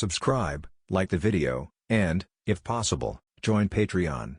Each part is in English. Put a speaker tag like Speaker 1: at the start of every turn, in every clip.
Speaker 1: subscribe, like the video, and, if possible, join Patreon.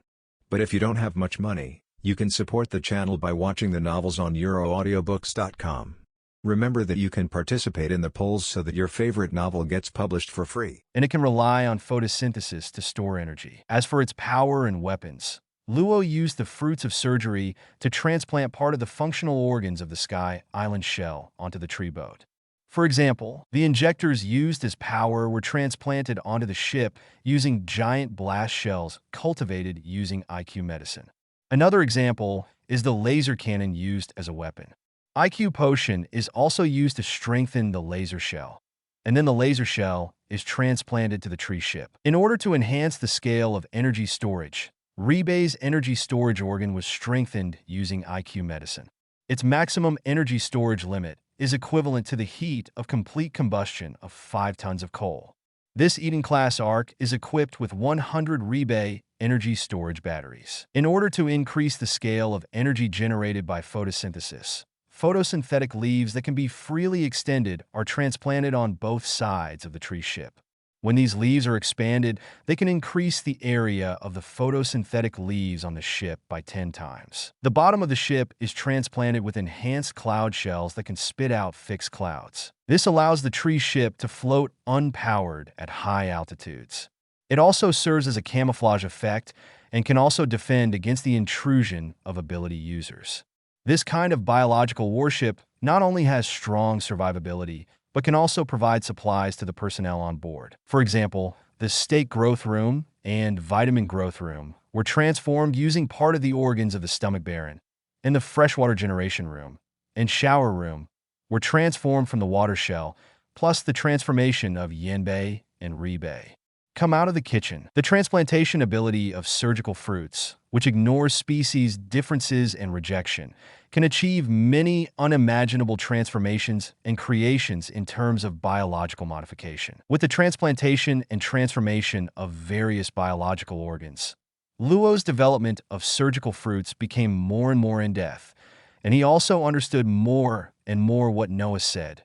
Speaker 1: But if you don't have much money, you can support the channel by watching the novels on euroaudiobooks.com. Remember that you can participate in the polls so that your favorite novel gets published for free.
Speaker 2: And it can rely on photosynthesis to store energy. As for its power and weapons, Luo used the fruits of surgery to transplant part of the functional organs of the Sky Island shell onto the tree boat. For example, the injectors used as power were transplanted onto the ship using giant blast shells cultivated using IQ medicine. Another example is the laser cannon used as a weapon. IQ potion is also used to strengthen the laser shell, and then the laser shell is transplanted to the tree ship. In order to enhance the scale of energy storage, Ribei's energy storage organ was strengthened using IQ medicine. Its maximum energy storage limit is equivalent to the heat of complete combustion of 5 tons of coal. This Eden class Ark is equipped with 100 Ribei energy storage batteries. In order to increase the scale of energy generated by photosynthesis, photosynthetic leaves that can be freely extended are transplanted on both sides of the tree ship. When these leaves are expanded, they can increase the area of the photosynthetic leaves on the ship by 10 times. The bottom of the ship is transplanted with enhanced cloud shells that can spit out fixed clouds. This allows the tree ship to float unpowered at high altitudes. It also serves as a camouflage effect and can also defend against the intrusion of ability users. This kind of biological warship not only has strong survivability, but can also provide supplies to the personnel on board. For example, the steak growth room and vitamin growth room were transformed using part of the organs of the stomach baron, and the freshwater generation room and shower room were transformed from the water shell, plus the transformation of Yanbei and Ribei. Come out of the kitchen. The transplantation ability of surgical fruits, which ignores species differences and rejection, can achieve many unimaginable transformations and creations in terms of biological modification. With the transplantation and transformation of various biological organs, Luo's development of surgical fruits became more and more in-depth, and he also understood more and more what Noah said: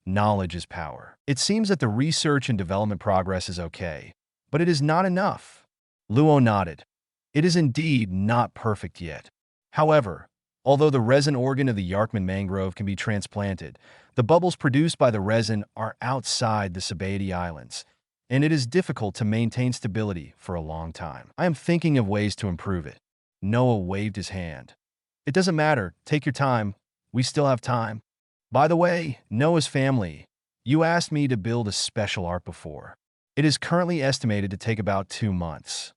Speaker 2: knowledge is power. It seems that the research and development progress is okay, but it is not enough. Luo nodded. It is indeed not perfect yet. However, although the resin organ of the Yarkman mangrove can be transplanted, the bubbles produced by the resin are outside the Sabaody Islands, and it is difficult to maintain stability for a long time. I am thinking of ways to improve it. Noah waved his hand. It doesn't matter. Take your time. We still have time. By the way, Noah's family, you asked me to build a special art before. It is currently estimated to take about 2 months.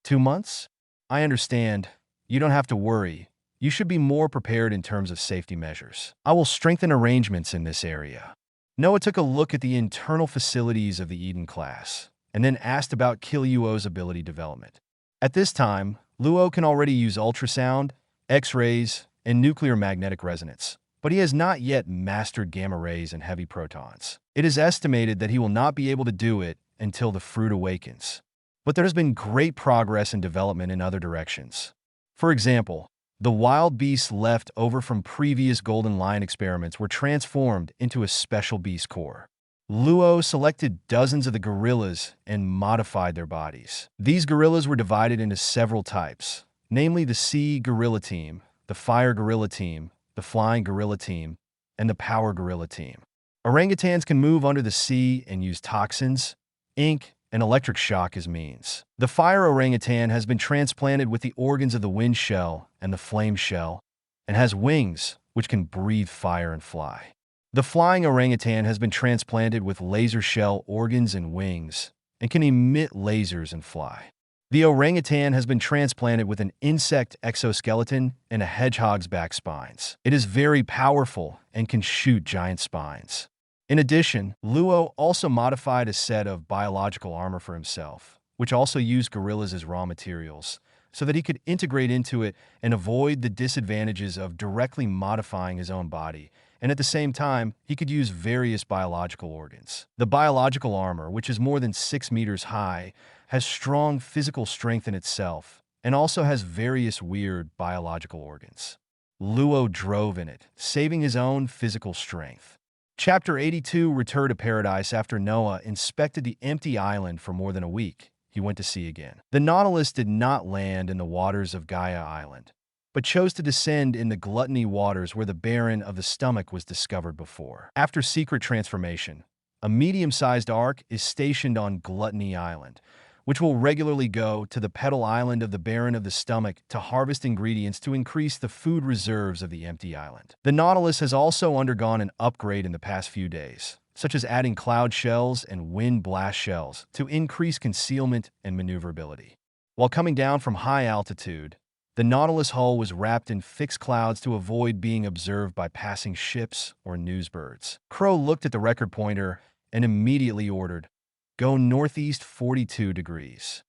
Speaker 2: 2 months? I understand. You don't have to worry. You should be more prepared in terms of safety measures. I will strengthen arrangements in this area. Noah took a look at the internal facilities of the Eden class, and then asked about Kiluo's ability development. At this time, Luo can already use ultrasound, X-rays, and nuclear magnetic resonance, but he has not yet mastered gamma rays and heavy protons. It is estimated that he will not be able to do it until the fruit awakens. But there has been great progress and development in other directions. For example, the wild beasts left over from previous Golden Lion experiments were transformed into a special beast core. Luo selected dozens of the gorillas and modified their bodies. These gorillas were divided into several types, namely the sea gorilla team, the fire gorilla team, the flying gorilla team, and the power gorilla team. Orangutans can move under the sea and use toxins, ink, and electric shock as means. The fire orangutan has been transplanted with the organs of the wind shell and the flame shell, and has wings which can breathe fire and fly. The flying orangutan has been transplanted with laser shell organs and wings, and can emit lasers and fly. The orangutan has been transplanted with an insect exoskeleton and a hedgehog's back spines. It is very powerful and can shoot giant spines. In addition, Luo also modified a set of biological armor for himself, which also used gorillas as raw materials, so that he could integrate into it and avoid the disadvantages of directly modifying his own body, and at the same time, he could use various biological organs. The biological armor, which is more than 6 meters high, has strong physical strength in itself, and also has various weird biological organs. Luo drove in it, saving his own physical strength. Chapter 82 Return to Paradise. After Noah inspected the empty island for more than a week, he went to sea again. The Nautilus did not land in the waters of Gaia Island, but chose to descend in the Gluttony waters where the barren of the stomach was discovered before. After secret transformation, a medium-sized ark is stationed on Gluttony Island, which will regularly go to the Petal Island of the barren of the stomach to harvest ingredients to increase the food reserves of the empty island. The Nautilus has also undergone an upgrade in the past few days, such as adding cloud shells and wind blast shells to increase concealment and maneuverability. While coming down from high altitude, the Nautilus hull was wrapped in fixed clouds to avoid being observed by passing ships or newsbirds. Crow looked at the record pointer and immediately ordered, "Go northeast 42 degrees.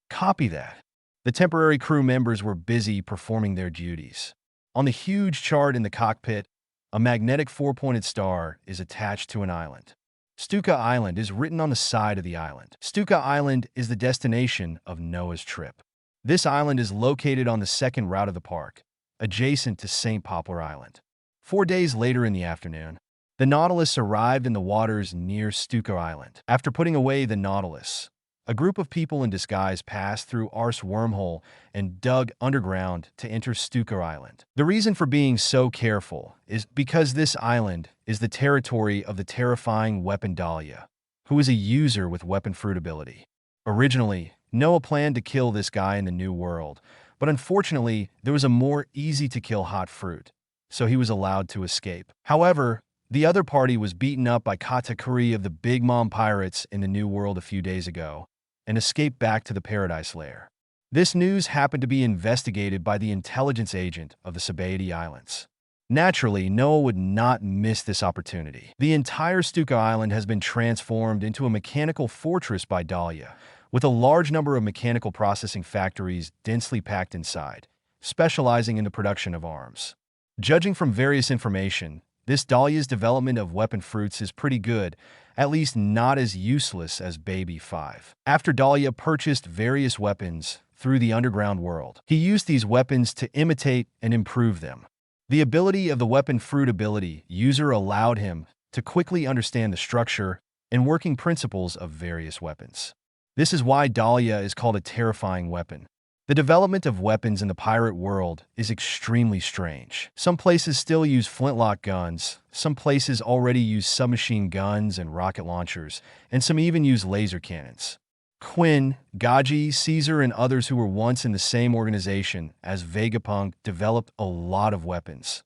Speaker 2: Copy that. The temporary crew members were busy performing their duties. On the huge chart in the cockpit, a magnetic four-pointed star is attached to an island. Stuka Island is written on the side of the island. Stuka Island is the destination of Noah's trip. This island is located on the second route of the park, adjacent to St. Poplar Island. 4 days later in the afternoon, the Nautilus arrived in the waters near Stuka Island. After putting away the Nautilus, a group of people in disguise passed through Ars wormhole and dug underground to enter Stuka Island. The reason for being so careful is because this island is the territory of the terrifying weapon Dahlia, who is a user with weapon fruit ability. Originally, Noah planned to kill this guy in the New World, but unfortunately, there was a more easy-to-kill hot fruit, so he was allowed to escape. However, the other party was beaten up by Katakuri of the Big Mom Pirates in the New World a few days ago and escaped back to the Paradise Lair. This news happened to be investigated by the intelligence agent of the Sabaody Islands. Naturally, Noah would not miss this opportunity. The entire Stuka Island has been transformed into a mechanical fortress by Dahlia, with a large number of mechanical processing factories densely packed inside, specializing in the production of arms. Judging from various information, this Dahlia's development of weapon fruits is pretty good, at least not as useless as Baby 5. After Dahlia purchased various weapons through the underground world, he used these weapons to imitate and improve them. The ability of the weapon fruit ability user allowed him to quickly understand the structure and working principles of various weapons. This is why Dahlia is called a terrifying weapon. The development of weapons in the pirate world is extremely strange. Some places still use flintlock guns, some places already use submachine guns and rocket launchers, and some even use laser cannons. Quinn, Gaji, Caesar, and others who were once in the same organization as Vegapunk developed a lot of weapons,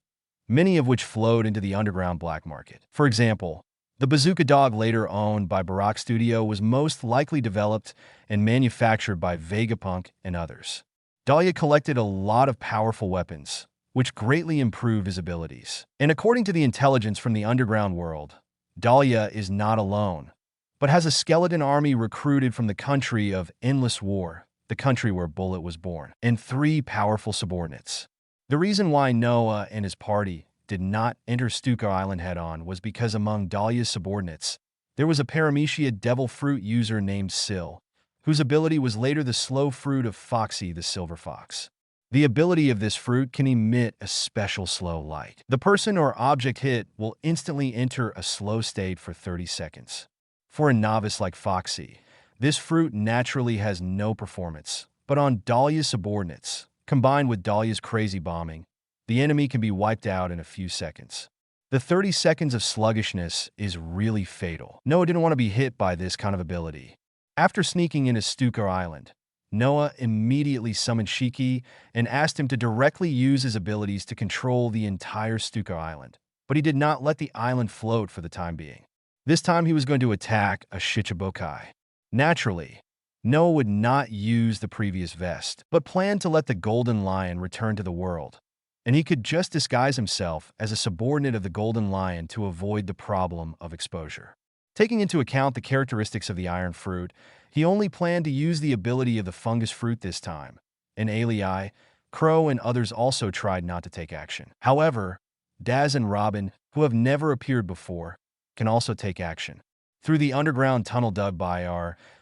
Speaker 2: many of which flowed into the underground black market. For example, the bazooka dog later owned by Barak Studio was most likely developed and manufactured by Vegapunk and others. Dahlia collected a lot of powerful weapons, which greatly improved his abilities. And according to the intelligence from the underground world, Dahlia is not alone, but has a skeleton army recruited from the country of Endless War, the country where Bullet was born, and 3 powerful subordinates. The reason why Noah and his party did not enter Stuka Island head-on was because among Dahlia's subordinates, there was a Paramecia Devil Fruit user named Syl, whose ability was later the slow fruit of Foxy the Silver Fox. The ability of this fruit can emit a special slow light. The person or object hit will instantly enter a slow state for 30 seconds. For a novice like Foxy, this fruit naturally has no performance, but on Dahlia's subordinates, combined with Dahlia's crazy bombing, the enemy can be wiped out in a few seconds. The 30 seconds of sluggishness is really fatal. Noah didn't want to be hit by this kind of ability. After sneaking into Stuka Island, Noah immediately summoned Shiki and asked him to directly use his abilities to control the entire Stuka Island, but he did not let the island float for the time being. This time he was going to attack a Shichibukai. Naturally, Noah would not use the previous vest, but planned to let the Golden Lion return to the world, and he could just disguise himself as a subordinate of the Golden Lion to avoid the problem of exposure. Taking into account the characteristics of the Iron Fruit, he only planned to use the ability of the Fungus Fruit this time, and Alii, Crow, and others also tried not to take action. However, Daz and Robin, who have never appeared before, can also take action. Through the underground tunnel dug by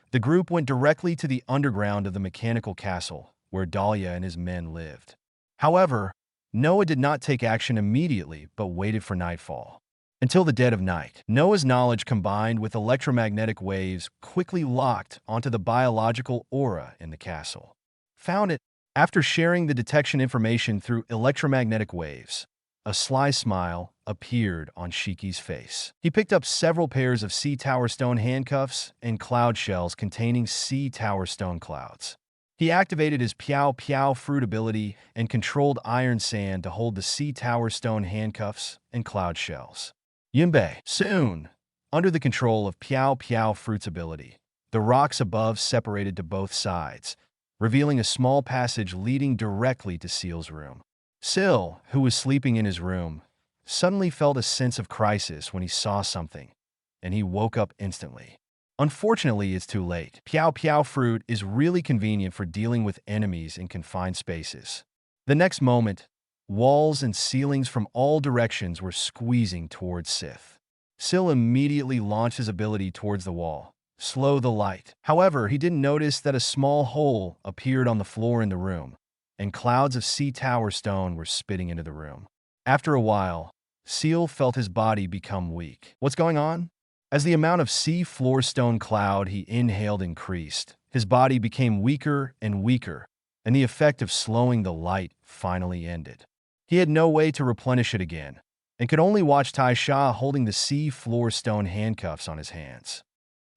Speaker 2: the group went directly to the underground of the mechanical castle, where Dahlia and his men lived. However, Noah did not take action immediately, but waited for nightfall. Until the dead of night, Noah's knowledge combined with electromagnetic waves quickly locked onto the biological aura in the castle. Found it. After sharing the detection information through electromagnetic waves, a sly smile appeared on Shiki's face. He picked up several pairs of sea tower stone handcuffs and cloud shells containing sea tower stone clouds. He activated his Piao Piao fruit ability and controlled iron sand to hold the sea tower stone handcuffs and cloud shells. Yimbe. Soon, under the control of Piao Piao fruit's ability, the rocks above separated to both sides, revealing a small passage leading directly to Seal's room. Seal, who was sleeping in his room, suddenly felt a sense of crisis when he saw something, and he woke up instantly. Unfortunately, it's too late. Piao Piao fruit is really convenient for dealing with enemies in confined spaces. The next moment, walls and ceilings from all directions were squeezing towards Sith. Seal immediately launched his ability towards the wall. Slow the light. However, he didn't notice that a small hole appeared on the floor in the room, and clouds of sea tower stone were spitting into the room. After a while, Seal felt his body become weak. What's going on? As the amount of sea floor stone cloud he inhaled increased, his body became weaker and weaker, and the effect of slowing the light finally ended. He had no way to replenish it again, and could only watch Tai Sha holding the sea floor stone handcuffs on his hands.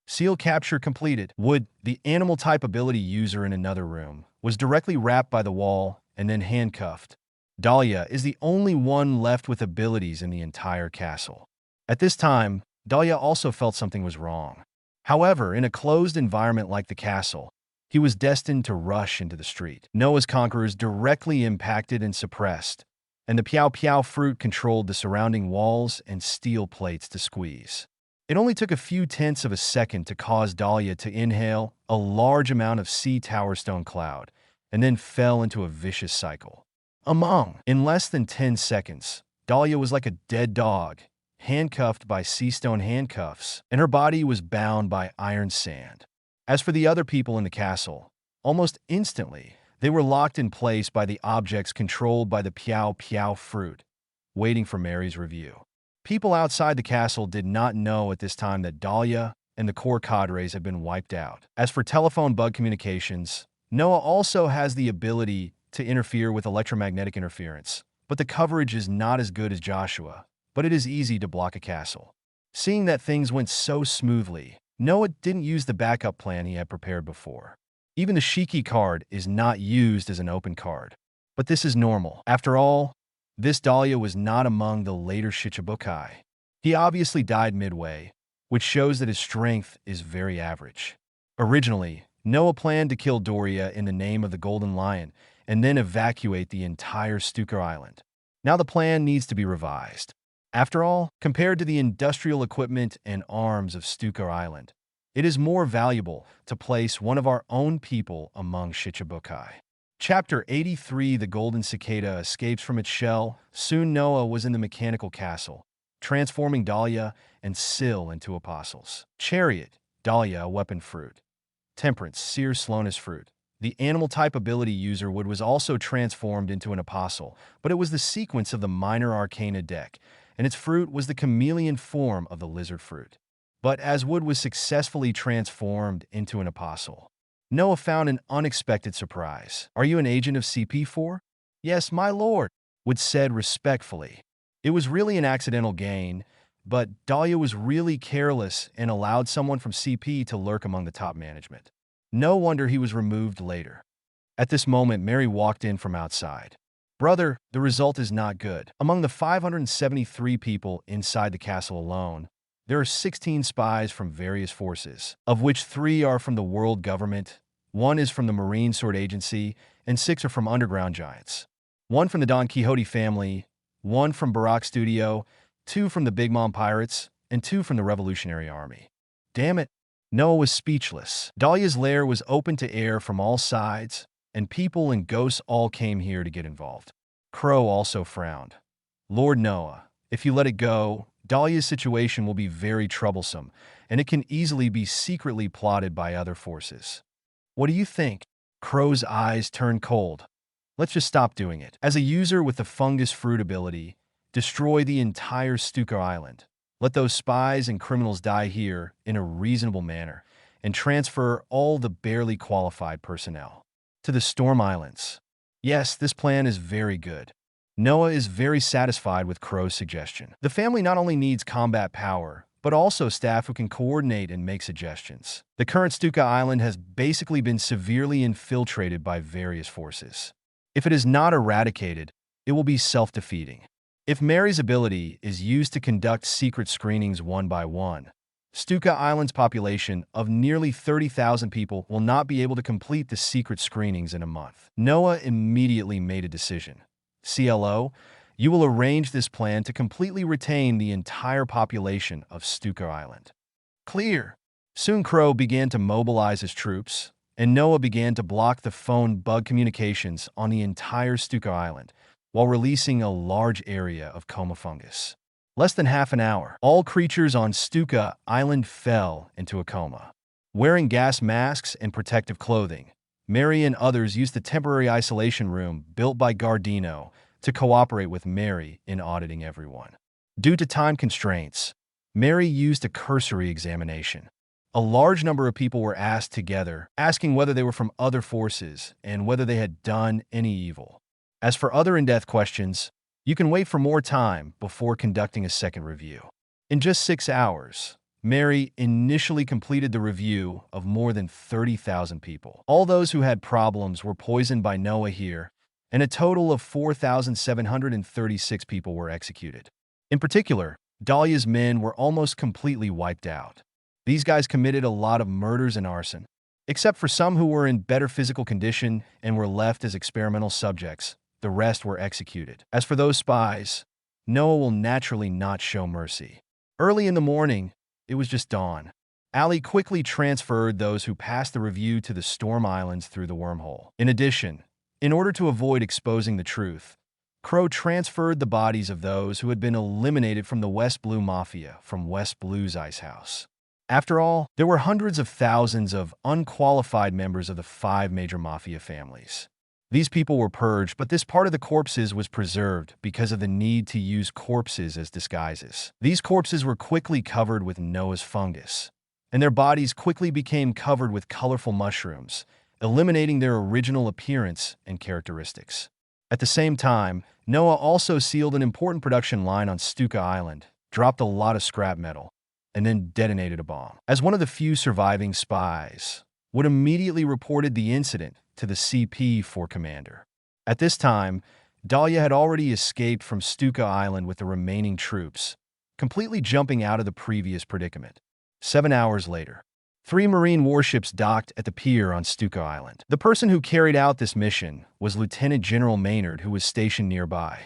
Speaker 2: Seal capture completed. Wood, the animal-type ability user in another room, was directly wrapped by the wall and then handcuffed. Dahlia is the only one left with abilities in the entire castle. At this time, Dahlia also felt something was wrong. However, in a closed environment like the castle, he was destined to rush into the street. Noah's conquerors directly impacted and suppressed, and the Piao Piao fruit controlled the surrounding walls and steel plates to squeeze. It only took a few tenths of a second to cause Dahlia to inhale a large amount of sea tower stone cloud, and then fell into a vicious cycle. In less than 10 seconds, Dahlia was like a dead dog, handcuffed by sea stone handcuffs, and her body was bound by iron sand. As for the other people in the castle, almost instantly, they were locked in place by the objects controlled by the Piao Piao fruit, waiting for Mary's review. People outside the castle did not know at this time that Dahlia and the core cadres had been wiped out. As for telephone bug communications, Noah also has the ability to interfere with electromagnetic interference, but the coverage is not as good as Joshua, but it is easy to block a castle. Seeing that things went so smoothly, Noah didn't use the backup plan he had prepared before. Even the Shiki card is not used as an open card. But this is normal. After all, this Dahlia was not among the later Shichibukai. He obviously died midway, which shows that his strength is very average. Originally, Noah planned to kill Doria in the name of the Golden Lion and then evacuate the entire Stuka Island. Now the plan needs to be revised. After all, compared to the industrial equipment and arms of Stuka Island, it is more valuable to place one of our own people among Shichibukai. Chapter 83 The Golden Cicada escapes from its shell. Soon Noah was in the mechanical castle, transforming Dahlia and Sil into apostles. Chariot, Dahlia a weapon fruit. Temperance, Seer Slowness fruit. The animal-type ability user Wood was also transformed into an apostle, but it was the sequence of the minor arcana deck, and its fruit was the chameleon form of the lizard fruit. But as Wood was successfully transformed into an apostle, Noah found an unexpected surprise. "Are you an agent of CP4? "Yes, my lord," Wood said respectfully. It was really an accidental gain, but Dahlia was really careless and allowed someone from CP to lurk among the top management. No wonder he was removed later. At this moment, Mary walked in from outside. "Brother, the result is not good. Among the 573 people inside the castle alone, there are 16 spies from various forces, of which 3 are from the world government, 1 is from the Marine Sword Agency, and 6 are from underground giants. 1 from the Don Quixote family, 1 from Barak Studio, 2 from the Big Mom Pirates, and 2 from the Revolutionary Army." Damn it. Noah was speechless. Dahlia's lair was open to air from all sides, and people and ghosts all came here to get involved. Crow also frowned. "Lord Noah, if you let it go, Dahlia's situation will be very troublesome, and it can easily be secretly plotted by other forces. What do you think?" Crow's eyes turned cold. "Let's just stop doing it. As a user with the fungus fruit ability, destroy the entire Stuka Island. Let those spies and criminals die here in a reasonable manner and transfer all the barely qualified personnel to the Storm Islands. Yes, this plan is very good. Noah is very satisfied with Crow's suggestion. The family not only needs combat power, but also staff who can coordinate and make suggestions. The current Stuka Island has basically been severely infiltrated by various forces. If it is not eradicated, it will be self-defeating. If Mary's ability is used to conduct secret screenings one by one, Stuka Island's population of nearly 30,000 people will not be able to complete the secret screenings in a month. Noah immediately made a decision. CLO, you will arrange this plan to completely retain the entire population of Stuka Island. Clear. Soon Crow began to mobilize his troops, and Noah began to block the phone bug communications on the entire Stuka Island, while releasing a large area of coma fungus. Less than half an hour, all creatures on Stuka Island fell into a coma. Wearing gas masks and protective clothing, Mary and others used the temporary isolation room built by Gardino to cooperate with Mary in auditing everyone. Due to time constraints, Mary used a cursory examination. A large number of people were asked together, asking whether they were from other forces and whether they had done any evil. As for other in-depth questions, you can wait for more time before conducting a second review. In just 6 hours, Mary initially completed the review of more than 30,000 people. All those who had problems were poisoned by Noah here, and a total of 4,736 people were executed. In particular, Dahlia's men were almost completely wiped out. These guys committed a lot of murders and arson. Except for some who were in better physical condition and were left as experimental subjects, the rest were executed. As for those spies, Noah will naturally not show mercy. Early in the morning, it was just dawn. Ali quickly transferred those who passed the review to the Storm Islands through the wormhole. In addition, in order to avoid exposing the truth, Crow transferred the bodies of those who had been eliminated from the West Blue Mafia from West Blue's ice house. After all, there were hundreds of thousands of unqualified members of the 5 major mafia families. These people were purged, but this part of the corpses was preserved because of the need to use corpses as disguises. These corpses were quickly covered with Noah's fungus, and their bodies quickly became covered with colorful mushrooms, eliminating their original appearance and characteristics. At the same time, Noah also sealed an important production line on Stuka Island, dropped a lot of scrap metal, and then detonated a bomb. As one of the few surviving spies, Wood immediately reported the incident to the CP4 commander. At this time, Dahlia had already escaped from Stuka Island with the remaining troops, completely jumping out of the previous predicament. 7 hours later, 3 Marine warships docked at the pier on Stuka Island. The person who carried out this mission was Lieutenant General Maynard, who was stationed nearby.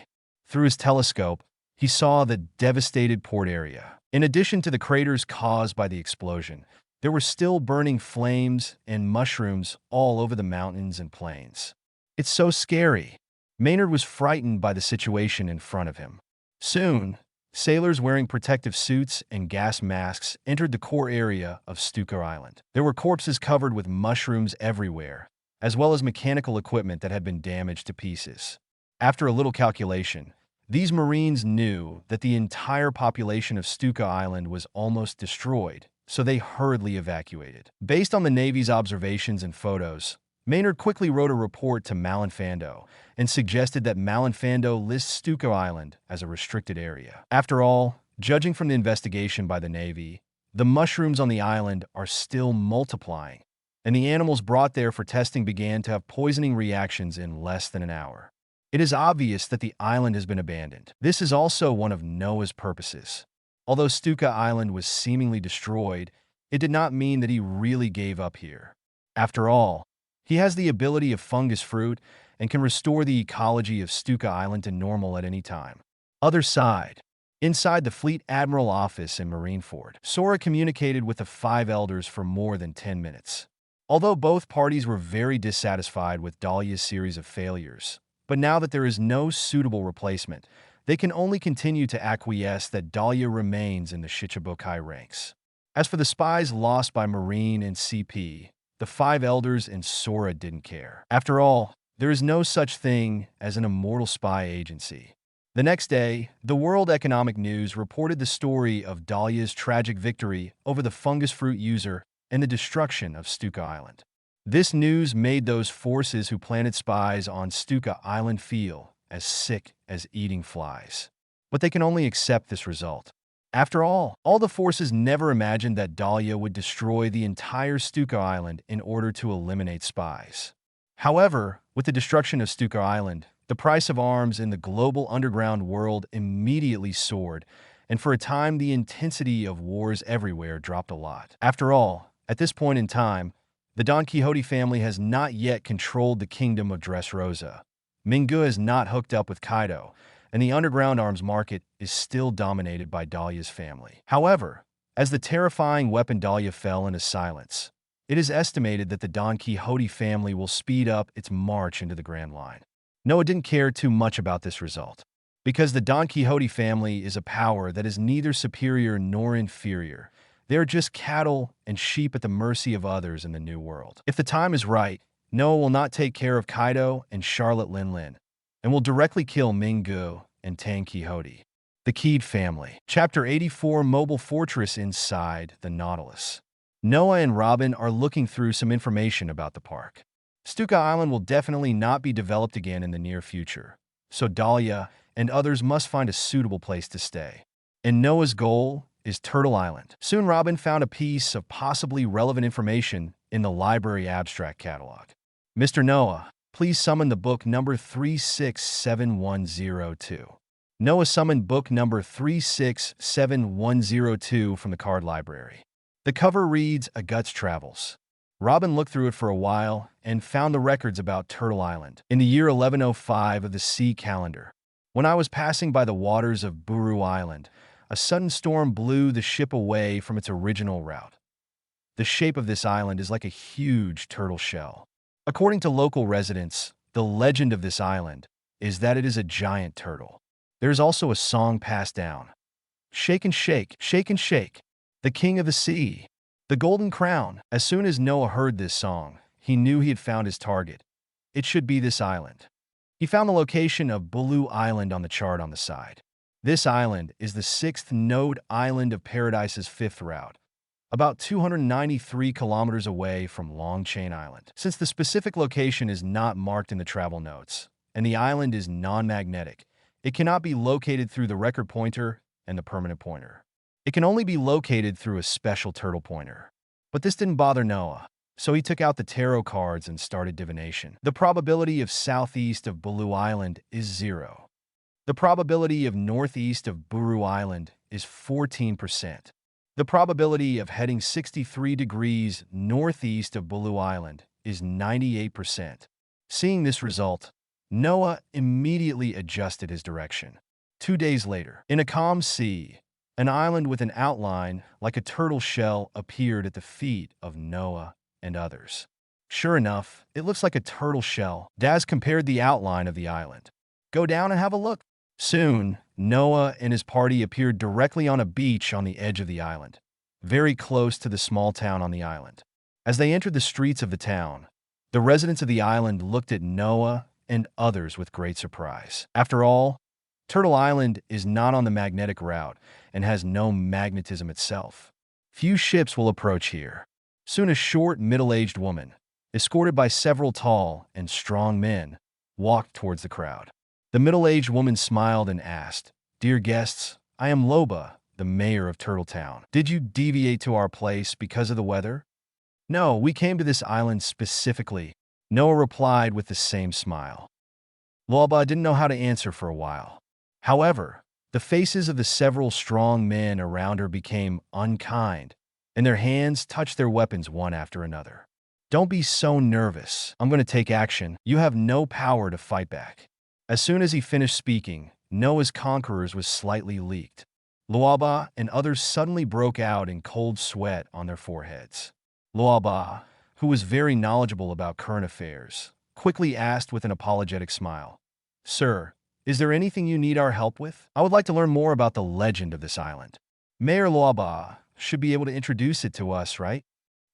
Speaker 2: Through his telescope, he saw the devastated port area. In addition to the craters caused by the explosion, there were still burning flames and mushrooms all over the mountains and plains. It's so scary. Maynard was frightened by the situation in front of him. Soon, sailors wearing protective suits and gas masks entered the core area of Stuka Island. There were corpses covered with mushrooms everywhere, as well as mechanical equipment that had been damaged to pieces. After a little calculation, these Marines knew that the entire population of Stuka Island was almost destroyed, so they hurriedly evacuated. Based on the Navy's observations and photos, Maynard quickly wrote a report to Malinfando and suggested that Malinfando list Stuka Island as a restricted area. After all, judging from the investigation by the Navy, the mushrooms on the island are still multiplying, and the animals brought there for testing began to have poisoning reactions in less than an hour. It is obvious that the island has been abandoned. This is also one of Noah's purposes. Although Stuka Island was seemingly destroyed, it did not mean that he really gave up here. After all, he has the ability of fungus fruit and can restore the ecology of Stuka Island to normal at any time. Other side. Inside the Fleet Admiral office in Marineford, Sora communicated with the 5 elders for more than 10 minutes. Although both parties were very dissatisfied with Dahlia's series of failures, but now that there is no suitable replacement, they can only continue to acquiesce that Dahlia remains in the Shichibukai ranks. As for the spies lost by Marine and CP, the 5 elders and Sora didn't care. After all, there is no such thing as an immortal spy agency. The next day, the World Economic News reported the story of Dahlia's tragic victory over the fungus fruit user and the destruction of Stuka Island. This news made those forces who planted spies on Stuka Island feel as sick as eating flies. But they can only accept this result. After all the forces never imagined that Dahlia would destroy the entire Stuka Island in order to eliminate spies. However, with the destruction of Stuka Island, the price of arms in the global underground world immediately soared, and for a time the intensity of wars everywhere dropped a lot. After all, at this point in time, the Don Quixote family has not yet controlled the kingdom of Dressrosa. Minggu has not hooked up with Kaido, and the underground arms market is still dominated by Dahlia's family. However, as the terrifying weapon Dahlia fell into silence, it is estimated that the Don Quixote family will speed up its march into the Grand Line. Noah didn't care too much about this result, because the Don Quixote family is a power that is neither superior nor inferior. They are just cattle and sheep at the mercy of others in the New World. If the time is right, Noah will not take care of Kaido and Charlotte Lin Lin, and will directly kill Minggu and Tang Quixote. The Keyed Family. Chapter 84, Mobile Fortress inside the Nautilus. Noah and Robin are looking through some information about the park. Stuka Island will definitely not be developed again in the near future, so Dahlia and others must find a suitable place to stay. And Noah's goal is Turtle Island. Soon Robin found a piece of possibly relevant information in the library abstract catalog. Mr. Noah, please summon the book number 367102. Noah summoned book number 367102 from the card library. The cover reads, A Guts Travels. Robin looked through it for a while and found the records about Turtle Island. In the year 1105 of the sea calendar, when I was passing by the waters of Buru Island, a sudden storm blew the ship away from its original route. The shape of this island is like a huge turtle shell. According to local residents, the legend of this island is that it is a giant turtle. There is also a song passed down. Shake and shake, shake and shake. The king of the sea. The golden crown. As soon as Noah heard this song, he knew he had found his target. It should be this island. He found the location of Bulu Island on the chart on the side. This island is the 6th node island of Paradise's 5th route, about 293 kilometers away from Long Chain Island. Since the specific location is not marked in the travel notes, and the island is non-magnetic, it cannot be located through the record pointer and the permanent pointer. It can only be located through a special turtle pointer. But this didn't bother Noah, so he took out the tarot cards and started divination. The probability of southeast of Bulu Island is 0. The probability of northeast of Buru Island is 14%. The probability of heading 63 degrees northeast of Bulu Island is 98%. Seeing this result, Noah immediately adjusted his direction. 2 days later, in a calm sea, an island with an outline like a turtle shell appeared at the feet of Noah and others. Sure enough, it looks like a turtle shell. Daz compared the outline of the island. Go down and have a look. Soon, Noah and his party appeared directly on a beach on the edge of the island, very close to the small town on the island. As they entered the streets of the town, the residents of the island looked at Noah and others with great surprise. After all, Turtle Island is not on the magnetic route and has no magnetism itself. Few ships will approach here. Soon a short, middle-aged woman, escorted by several tall and strong men, walked towards the crowd. The middle-aged woman smiled and asked, Dear guests, I am Loba, the mayor of Turtletown. Did you deviate to our place because of the weather? No, we came to this island specifically. Noah replied with the same smile. Loba didn't know how to answer for a while. However, the faces of the several strong men around her became unkind, and their hands touched their weapons one after another. Don't be so nervous. I'm going to take action. You have no power to fight back. As soon as he finished speaking, Noah's conquerors was slightly leaked. Luaba and others suddenly broke out in cold sweat on their foreheads. Luaba, who was very knowledgeable about current affairs, quickly asked with an apologetic smile, Sir, is there anything you need our help with? I would like to learn more about the legend of this island. Mayor Luaba should be able to introduce it to us, right?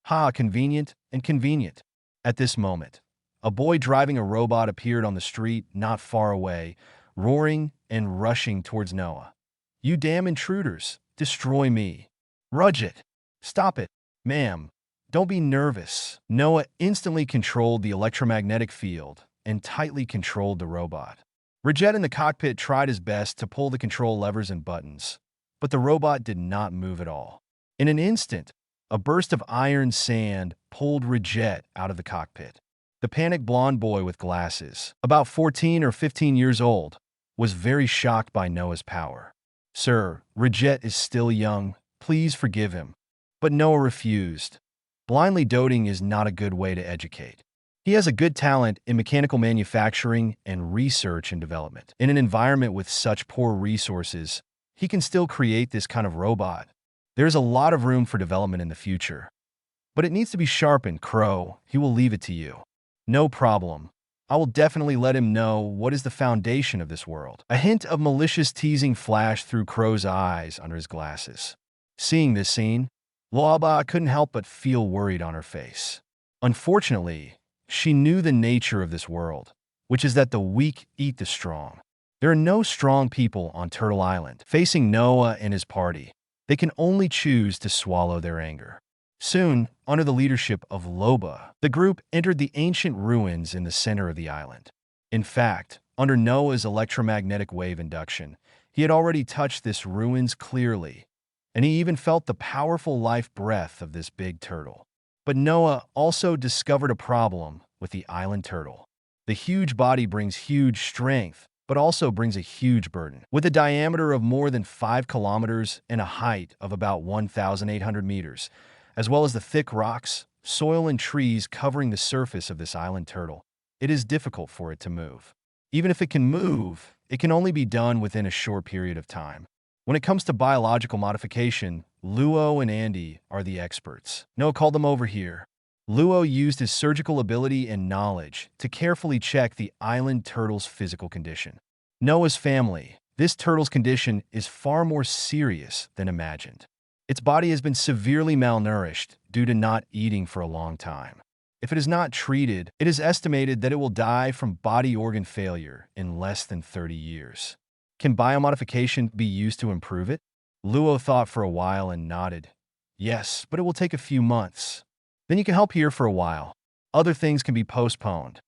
Speaker 2: Ha, convenient and convenient. At this moment, a boy driving a robot appeared on the street not far away, roaring and rushing towards Noah. "You damn intruders! Destroy me! Rudget! Stop it! Ma'am, don't be nervous." Noah instantly controlled the electromagnetic field and tightly controlled the robot. Rudget in the cockpit tried his best to pull the control levers and buttons, but the robot did not move at all. In an instant, a burst of iron sand pulled Rudget out of the cockpit. The panicked blonde boy with glasses, about 14 or 15 years old, was very shocked by Noah's power. "Sir, Rudget is still young. Please forgive him." But Noah refused. Blindly doting is not a good way to educate. He has a good talent in mechanical manufacturing and research and development. In an environment with such poor resources, he can still create this kind of robot. There's a lot of room for development in the future. But it needs to be sharpened, Crow. He will leave it to you. "No problem. I will definitely let him know what is the foundation of this world." A hint of malicious teasing flashed through Crow's eyes under his glasses. Seeing this scene, Luaba couldn't help but feel worried on her face. Unfortunately, she knew the nature of this world, which is that the weak eat the strong. There are no strong people on Turtle Island. Facing Noah and his party, they can only choose to swallow their anger. Soon, under the leadership of Loba, the group entered the ancient ruins in the center of the island. In fact, under Noah's electromagnetic wave induction, he had already touched this ruins clearly, and he even felt the powerful life breath of this big turtle. But Noah also discovered a problem with the island turtle. The huge body brings huge strength, but also brings a huge burden. With a diameter of more than 5 kilometers and a height of about 1,800 meters, as well as the thick rocks, soil, and trees covering the surface of this island turtle, it is difficult for it to move. Even if it can move, it can only be done within a short period of time. When it comes to biological modification, Luo and Andy are the experts. Noah called them over here. Luo used his surgical ability and knowledge to carefully check the island turtle's physical condition. Noah's family, this turtle's condition is far more serious than imagined. Its body has been severely malnourished due to not eating for a long time. If it is not treated, it is estimated that it will die from body organ failure in less than 30 years. Can biomodification be used to improve it? Luo thought for a while and nodded. "Yes, but it will take a few months. Then you can help here for a while. Other things can be postponed."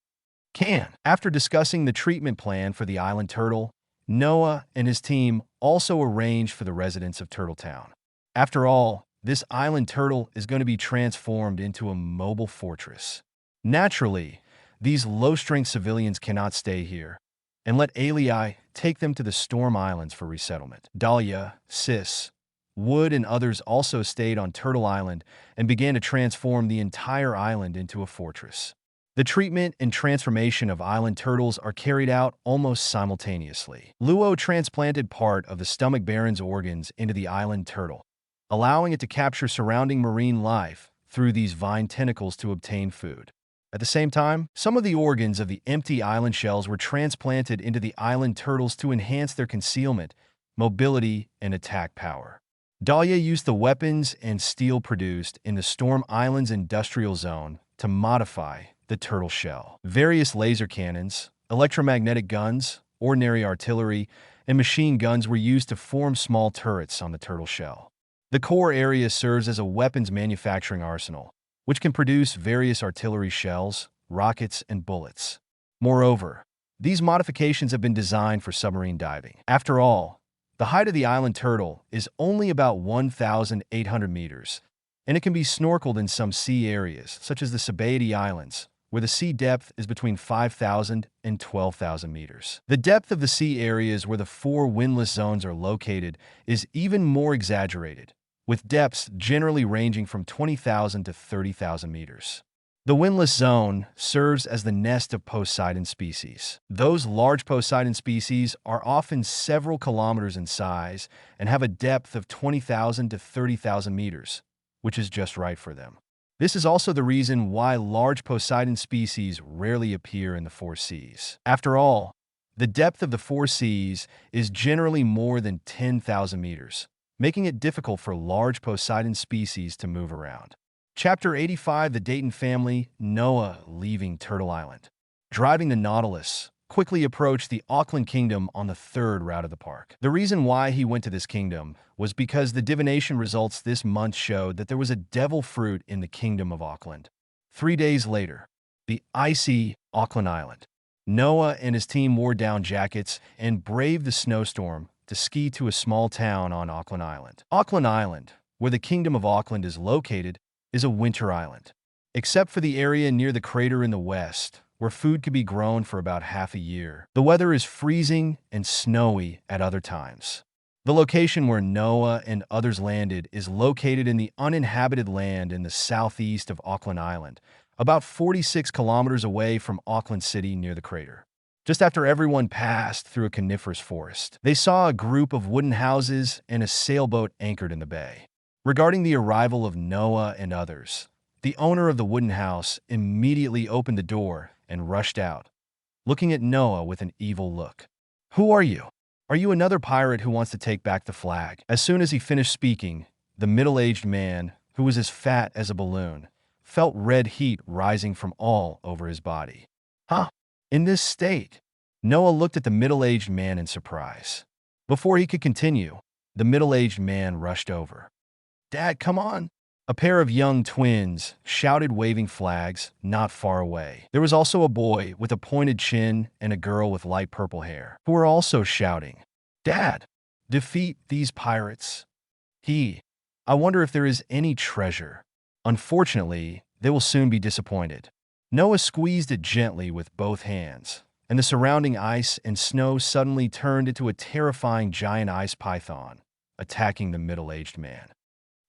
Speaker 2: After discussing the treatment plan for the island turtle, Noah and his team also arranged for the residents of Turtletown. After all, this island turtle is going to be transformed into a mobile fortress. Naturally, these low-strength civilians cannot stay here, and let Alii take them to the Storm Islands for resettlement. Dahlia, Sis, Wood, and others also stayed on Turtle Island and began to transform the entire island into a fortress. The treatment and transformation of island turtles are carried out almost simultaneously. Luo transplanted part of the stomach baron's organs into the island turtle, allowing it to capture surrounding marine life through these vine tentacles to obtain food. At the same time, some of the organs of the empty island shells were transplanted into the island turtles to enhance their concealment, mobility, and attack power. Dahlia used the weapons and steel produced in the Storm Islands industrial zone to modify the turtle shell. Various laser cannons, electromagnetic guns, ordinary artillery, and machine guns were used to form small turrets on the turtle shell. The core area serves as a weapons manufacturing arsenal, which can produce various artillery shells, rockets, and bullets. Moreover, these modifications have been designed for submarine diving. After all, the height of the island turtle is only about 1,800 meters, and it can be snorkeled in some sea areas, such as the Sabaody Islands, where the sea depth is between 5,000 and 12,000 meters. The depth of the sea areas where the 4 windless zones are located is even more exaggerated, with depths generally ranging from 20,000 to 30,000 meters. The windless zone serves as the nest of Poseidon species. Those large Poseidon species are often several kilometers in size and have a depth of 20,000 to 30,000 meters, which is just right for them. This is also the reason why large Poseidon species rarely appear in the 4 seas. After all, the depth of the 4 seas is generally more than 10,000 meters, making it difficult for large Poseidon species to move around. Chapter 85, The Dayton Family, Noah leaving Turtle Island. Driving the Nautilus, quickly approached the Auckland Kingdom on the third route of the park. The reason why he went to this kingdom was because the divination results this month showed that there was a devil fruit in the kingdom of Auckland. 3 days later, the icy Auckland Island. Noah and his team wore down jackets and braved the snowstorm to ski to a small town on Auckland Island. Auckland Island, where the Kingdom of Auckland is located, is a winter island. Except for the area near the crater in the west, where food could be grown for about half a year. The weather is freezing and snowy at other times. The location where Noah and others landed is located in the uninhabited land in the southeast of Auckland Island, about 46 kilometers away from Auckland City near the crater. Just after everyone passed through a coniferous forest, they saw a group of wooden houses and a sailboat anchored in the bay. Regarding the arrival of Noah and others, the owner of the wooden house immediately opened the door and rushed out, looking at Noah with an evil look. "Who are you? Are you another pirate who wants to take back the flag?" As soon as he finished speaking, the middle-aged man, who was as fat as a balloon, felt red heat rising from all over his body. "Huh? In this state?" Noah looked at the middle-aged man in surprise. Before he could continue, the middle-aged man rushed over. "Dad, come on!" A pair of young twins shouted, waving flags not far away. There was also a boy with a pointed chin and a girl with light purple hair, who were also shouting, "Dad, defeat these pirates. I wonder if there is any treasure. Unfortunately, they will soon be disappointed." Noah squeezed it gently with both hands, and the surrounding ice and snow suddenly turned into a terrifying giant ice python, attacking the middle-aged man.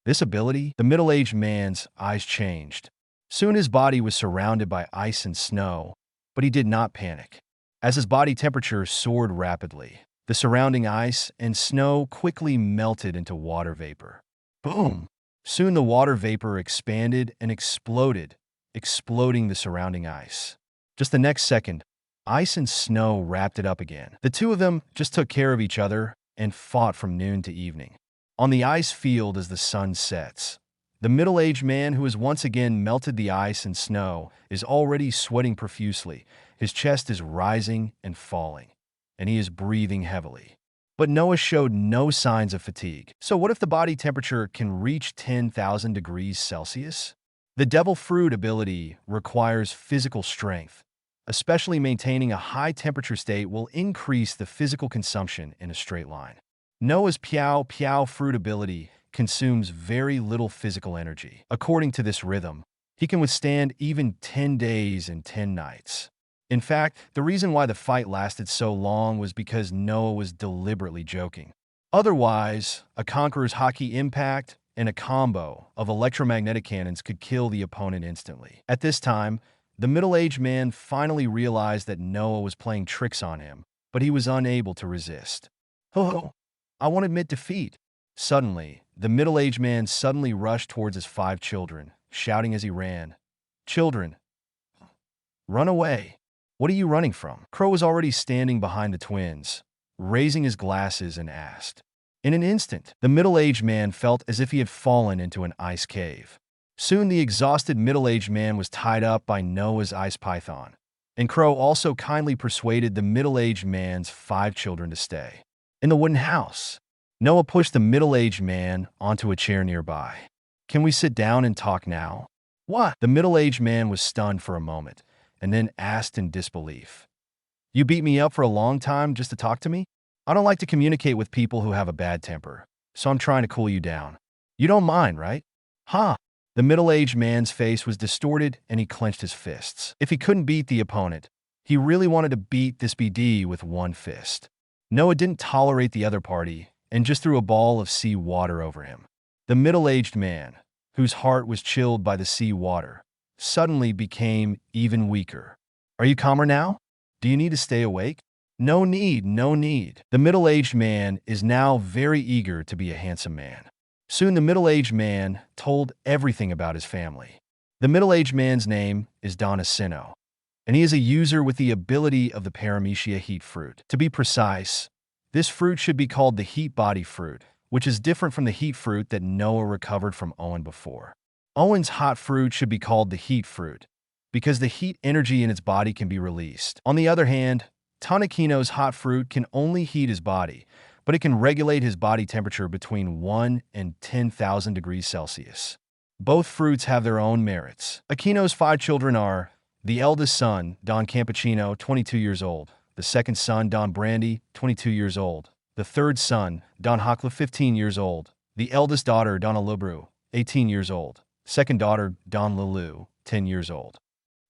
Speaker 2: This ability, the middle-aged man's eyes changed. Soon his body was surrounded by ice and snow, but he did not panic. As his body temperature soared rapidly, the surrounding ice and snow quickly melted into water vapor. Boom! Soon the water vapor expanded and exploded, exploding the surrounding ice. Just the next second, ice and snow wrapped it up again. The two of them just took care of each other and fought from noon to evening. On the ice field as the sun sets, the middle-aged man who has once again melted the ice and snow is already sweating profusely. His chest is rising and falling, and he is breathing heavily. But Noah showed no signs of fatigue. So what if the body temperature can reach 10,000 degrees Celsius? The Devil Fruit ability requires physical strength. Especially maintaining a high temperature state will increase the physical consumption in a straight line. Noah's Piao Piao fruit ability consumes very little physical energy. According to this rhythm, he can withstand even 10 days and 10 nights. In fact, the reason why the fight lasted so long was because Noah was deliberately joking. Otherwise, a Conqueror's Hockey Impact and a combo of electromagnetic cannons could kill the opponent instantly. At this time, the middle-aged man finally realized that Noah was playing tricks on him, but he was unable to resist. "Oh, I won't admit defeat." Suddenly, the middle-aged man suddenly rushed towards his 5 children, shouting as he ran, "Children, run away. What are you running from?" Crow was already standing behind the twins, raising his glasses and asked. In an instant, the middle-aged man felt as if he had fallen into an ice cave. Soon the exhausted middle-aged man was tied up by Noah's ice python, and Crow also kindly persuaded the middle-aged man's 5 children to stay. In the wooden house, Noah pushed the middle-aged man onto a chair nearby. "Can we sit down and talk now?" "What?" The middle-aged man was stunned for a moment, and then asked in disbelief. "You beat me up for a long time just to talk to me? I don't like to communicate with people who have a bad temper, so I'm trying to cool you down. You don't mind, right?" "Huh?" The middle-aged man's face was distorted and he clenched his fists. If he couldn't beat the opponent, he really wanted to beat this BD with one fist. Noah didn't tolerate the other party and just threw a ball of sea water over him. The middle-aged man, whose heart was chilled by the sea water, suddenly became even weaker. "Are you calmer now? Do you need to stay awake?" "No need, no need." The middle-aged man is now very eager to be a handsome man. Soon the middle-aged man told everything about his family. The middle-aged man's name is Donacino, and he is a user with the ability of the Paramecia heat fruit. To be precise, this fruit should be called the heat body fruit, which is different from the heat fruit that Noah recovered from Owen before. Owen's hot fruit should be called the heat fruit, because the heat energy in its body can be released. On the other hand, Tanakino's hot fruit can only heat his body, but it can regulate his body temperature between 1 and 10,000 degrees Celsius. Both fruits have their own merits. Aquino's 5 children are the eldest son, Don Campicino, 22 years old, the second son, Don Brandy, 22 years old, the third son, Don Hakla, 15 years old, the eldest daughter, Donna Lubru, 18 years old, second daughter, Don Lulu, 10 years old.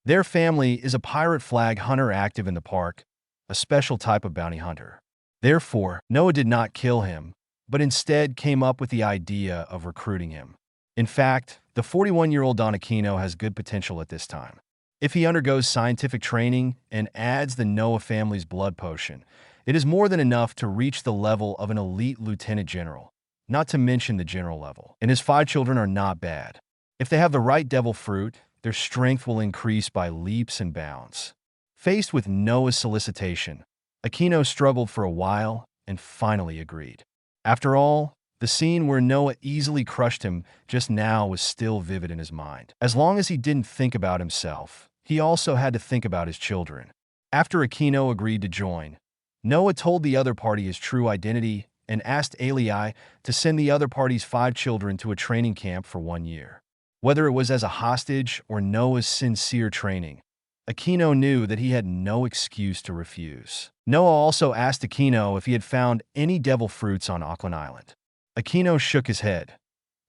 Speaker 2: Their family is a pirate flag hunter active in the park, a special type of bounty hunter. Therefore, Noah did not kill him, but instead came up with the idea of recruiting him. In fact, the 41-year-old Don Aquino has good potential at this time. If he undergoes scientific training and adds the Noah family's blood potion, it is more than enough to reach the level of an elite lieutenant general, not to mention the general level. And his 5 children are not bad. If they have the right devil fruit, their strength will increase by leaps and bounds. Faced with Noah's solicitation, Aquino struggled for a while and finally agreed. After all, the scene where Noah easily crushed him just now was still vivid in his mind. As long as he didn't think about himself, he also had to think about his children. After Aquino agreed to join, Noah told the other party his true identity and asked Alii to send the other party's 5 children to a training camp for 1 year. Whether it was as a hostage or Noah's sincere training, Aquino knew that he had no excuse to refuse. Noah also asked Aquino if he had found any devil fruits on Auckland Island. Aquino shook his head.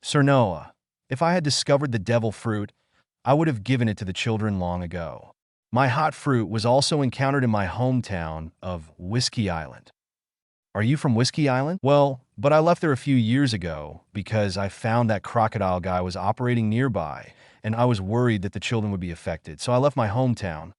Speaker 2: "Sir Noah, if I had discovered the devil fruit, I would have given it to the children long ago. My hot fruit was also encountered in my hometown of Whiskey Island." "Are you from Whiskey Island?" "Well, but I left there a few years ago because I found that crocodile guy was operating nearby, and I was worried that the children would be affected, so I left my hometown."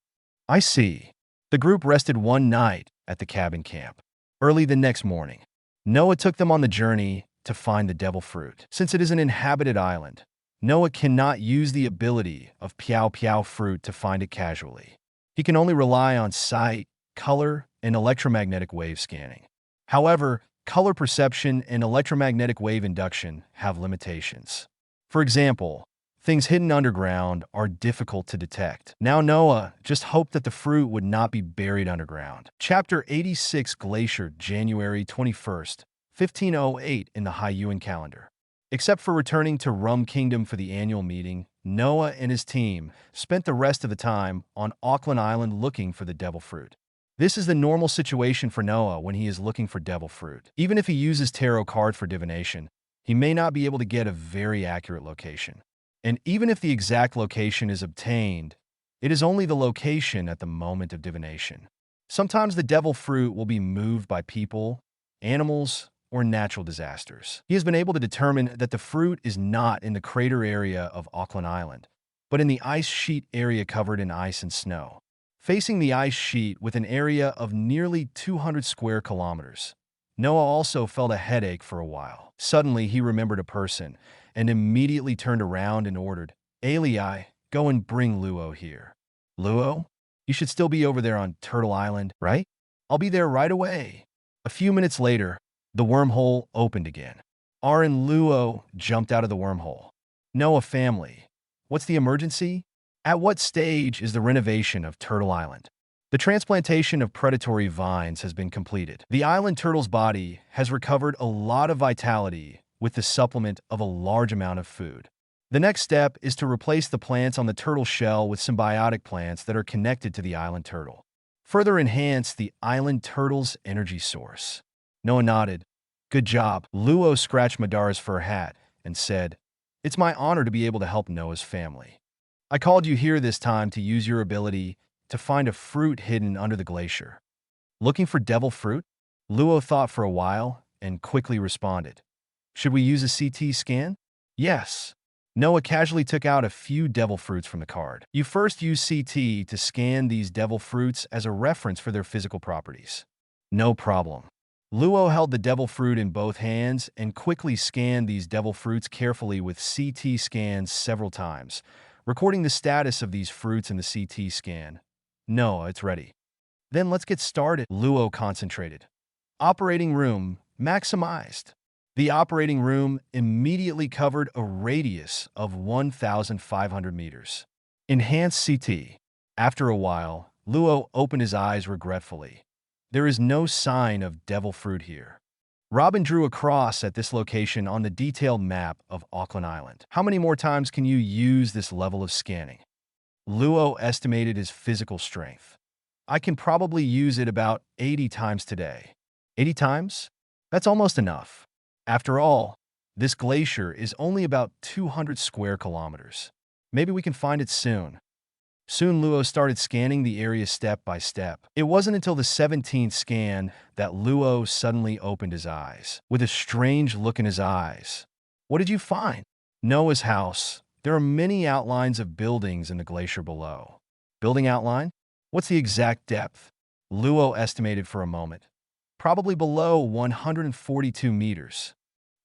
Speaker 2: "I see." The group rested one night at the cabin camp. Early the next morning, Noah took them on the journey to find the devil fruit. Since it is an inhabited island, Noah cannot use the ability of Piao Piao fruit to find it casually. He can only rely on sight, color, and electromagnetic wave scanning. However, color perception and electromagnetic wave induction have limitations. For example, things hidden underground are difficult to detect. Now Noah just hoped that the fruit would not be buried underground. Chapter 86, Glacier, January 21st, 1508 in the Haiyuan calendar. Except for returning to Rum Kingdom for the annual meeting, Noah and his team spent the rest of the time on Auckland Island looking for the devil fruit. This is the normal situation for Noah when he is looking for devil fruit. Even if he uses tarot card for divination, he may not be able to get a very accurate location. And even if the exact location is obtained, it is only the location at the moment of divination. Sometimes the devil fruit will be moved by people, animals, or natural disasters. He has been able to determine that the fruit is not in the crater area of Auckland Island, but in the ice sheet area covered in ice and snow. Facing the ice sheet with an area of nearly 200 square kilometers, Noah also felt a headache for a while. Suddenly, he remembered a person and immediately turned around and ordered, "Alii, go and bring Luo here." "Luo? You should still be over there on Turtle Island, right? I'll be there right away." A few minutes later, the wormhole opened again. R and Luo jumped out of the wormhole. "Noah family, what's the emergency? At what stage is the renovation of Turtle Island?" The transplantation of predatory vines has been completed. The island turtle's body has recovered a lot of vitality with the supplement of a large amount of food. The next step is to replace the plants on the turtle shell with symbiotic plants that are connected to the island turtle. Further enhance the island turtle's energy source. Noah nodded. "Good job." Luo scratched Madara's fur hat and said, "It's my honor to be able to help Noah's family. I called you here this time to use your ability to find a fruit hidden under the glacier." "Looking for devil fruit?" Luo thought for a while and quickly responded. "Should we use a CT scan?" "Yes." Noah casually took out a few devil fruits from the card. "You first use CT to scan these devil fruits as a reference for their physical properties." "No problem." Luo held the devil fruit in both hands and quickly scanned these devil fruits carefully with CT scans several times, recording the status of these fruits in the CT scan. "Noah, it's ready." "Then let's get started." Luo concentrated. Operating room maximized. The operating room immediately covered a radius of 1,500 meters. Enhanced CT. After a while, Luo opened his eyes regretfully. There is no sign of devil fruit here. Robin drew a cross at this location on the detailed map of Auckland Island. How many more times can you use this level of scanning? Luo estimated his physical strength. I can probably use it about 80 times today. 80 times? That's almost enough. After all, this glacier is only about 200 square kilometers. Maybe we can find it soon. Soon Luo started scanning the area step by step. It wasn't until the 17th scan that Luo suddenly opened his eyes, with a strange look in his eyes. What did you find? Noah's house. There are many outlines of buildings in the glacier below. Building outline? What's the exact depth? Luo estimated for a moment. Probably below 142 meters.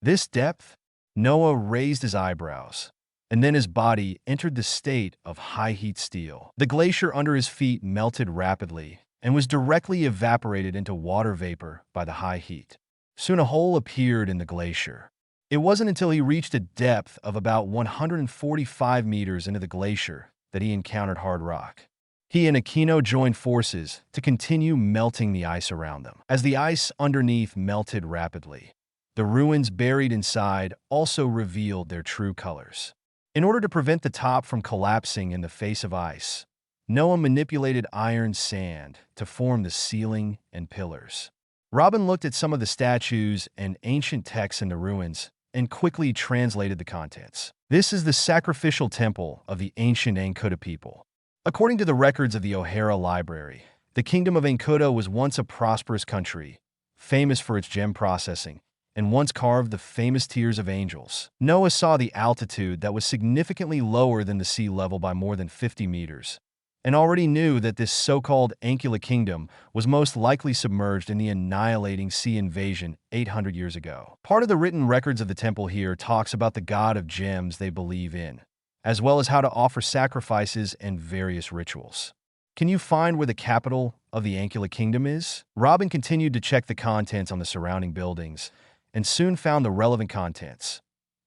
Speaker 2: This depth? Noah raised his eyebrows, and then his body entered the state of high-heat steel. The glacier under his feet melted rapidly and was directly evaporated into water vapor by the high heat. Soon a hole appeared in the glacier. It wasn't until he reached a depth of about 145 meters into the glacier that he encountered hard rock. He and Aquino joined forces to continue melting the ice around them. As the ice underneath melted rapidly, the ruins buried inside also revealed their true colors. In order to prevent the top from collapsing in the face of ice, Noah manipulated iron sand to form the ceiling and pillars. Robin looked at some of the statues and ancient texts in the ruins and quickly translated the contents. This is the sacrificial temple of the ancient Ankoda people. According to the records of the O'Hara Library, the Kingdom of Ankoda was once a prosperous country, famous for its gem processing, and once carved the famous Tears of Angels. Noah saw the altitude that was significantly lower than the sea level by more than 50 meters, and already knew that this so-called Ankula Kingdom was most likely submerged in the annihilating sea invasion 800 years ago. Part of the written records of the temple here talks about the god of gems they believe in, as well as how to offer sacrifices and various rituals. Can you find where the capital of the Ankula Kingdom is? Robin continued to check the contents on the surrounding buildings, and soon found the relevant contents.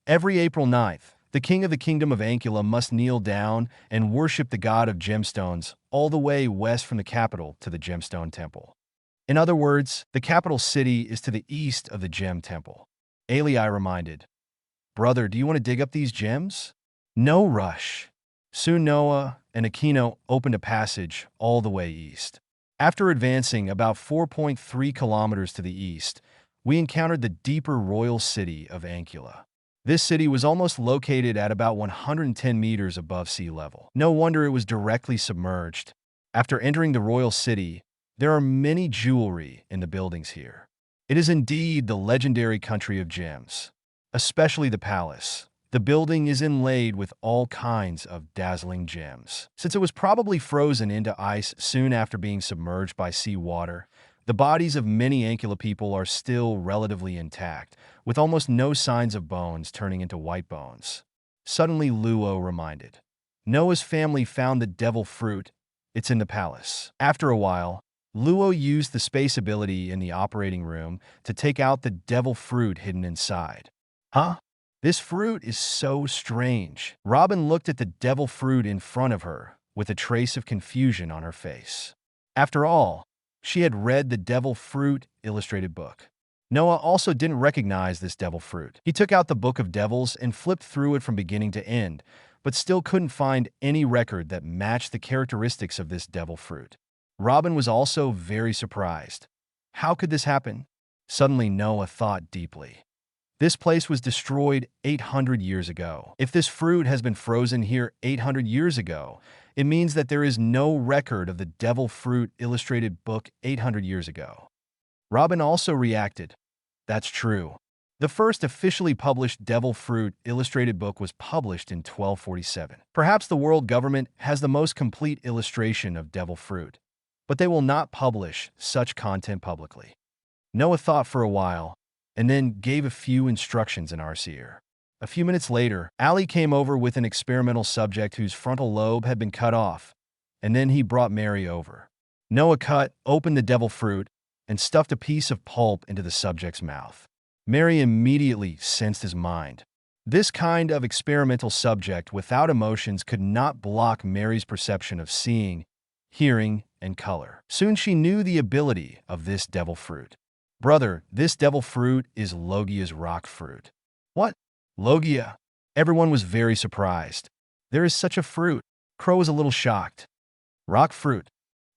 Speaker 2: Every April 9th, the king of the Kingdom of Ankula must kneel down and worship the god of gemstones all the way west from the capital to the gemstone temple. In other words, the capital city is to the east of the gem temple. Ali reminded, "Brother, do you want to dig up these gems?" No rush. Soon Noah and Aquino opened a passage all the way east. After advancing about 4.3 kilometers to the east, we encountered the deeper royal city of Ankula. This city was almost located at about 110 meters above sea level. No wonder it was directly submerged. After entering the royal city, there are many jewelry in the buildings here. It is indeed the legendary country of gems, especially the palace. The building is inlaid with all kinds of dazzling gems. Since it was probably frozen into ice soon after being submerged by seawater, the bodies of many Ankula people are still relatively intact, with almost no signs of bones turning into white bones. Suddenly Luo reminded. Noah's family found the devil fruit. It's in the palace. After a while, Luo used the space ability in the operating room to take out the devil fruit hidden inside. Huh? This fruit is so strange. Robin looked at the devil fruit in front of her, with a trace of confusion on her face. After all, she had read the devil fruit illustrated book. Noah also didn't recognize this devil fruit. He took out the Book of Devils and flipped through it from beginning to end, but still couldn't find any record that matched the characteristics of this devil fruit. Robin was also very surprised. How could this happen? Suddenly Noah thought deeply. This place was destroyed 800 years ago. If this fruit has been frozen here 800 years ago, it means that there is no record of the devil fruit illustrated book 800 years ago. Robin also reacted. That's true. The first officially published devil fruit illustrated book was published in 1247. Perhaps the world government has the most complete illustration of devil fruit, but they will not publish such content publicly. Noah thought for a while, and then gave a few instructions in Arseer. A few minutes later, Ali came over with an experimental subject whose frontal lobe had been cut off, and then he brought Mary over. Noah cut open the devil fruit and stuffed a piece of pulp into the subject's mouth. Mary immediately sensed his mind. This kind of experimental subject without emotions could not block Mary's perception of seeing, hearing, and color. Soon she knew the ability of this devil fruit. Brother, this devil fruit is Logia's rock fruit. What? Logia? Everyone was very surprised. There is such a fruit. Crow was a little shocked. Rock fruit.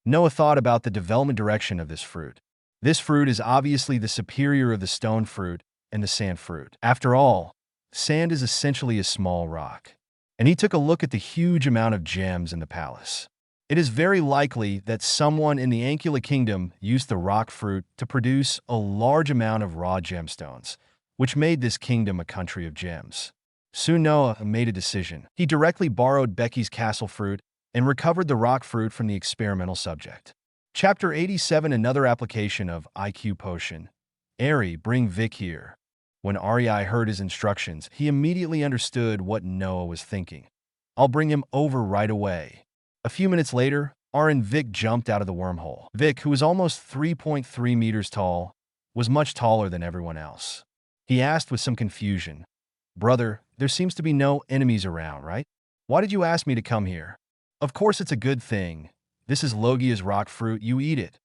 Speaker 2: Noah thought about the development direction of this fruit. This fruit is obviously the superior of the stone fruit and the sand fruit. After all, sand is essentially a small rock. And he took a look at the huge amount of gems in the palace. It is very likely that someone in the Ankula kingdom used the rock fruit to produce a large amount of raw gemstones, which made this kingdom a country of gems. Soon Noah made a decision. He directly borrowed Becky's castle fruit and recovered the rock fruit from the experimental subject. Chapter 87, another application of IQ potion. Ari, bring Vic here. When Ari heard his instructions, he immediately understood what Noah was thinking. I'll bring him over right away. A few minutes later, Ari and Vic jumped out of the wormhole. Vic, who was almost 3.3 meters tall, was much taller than everyone else. He asked with some confusion, Brother, there seems to be no enemies around, right? Why did you ask me to come here? Of course it's a good thing. This is Logia's rock fruit, you eat it.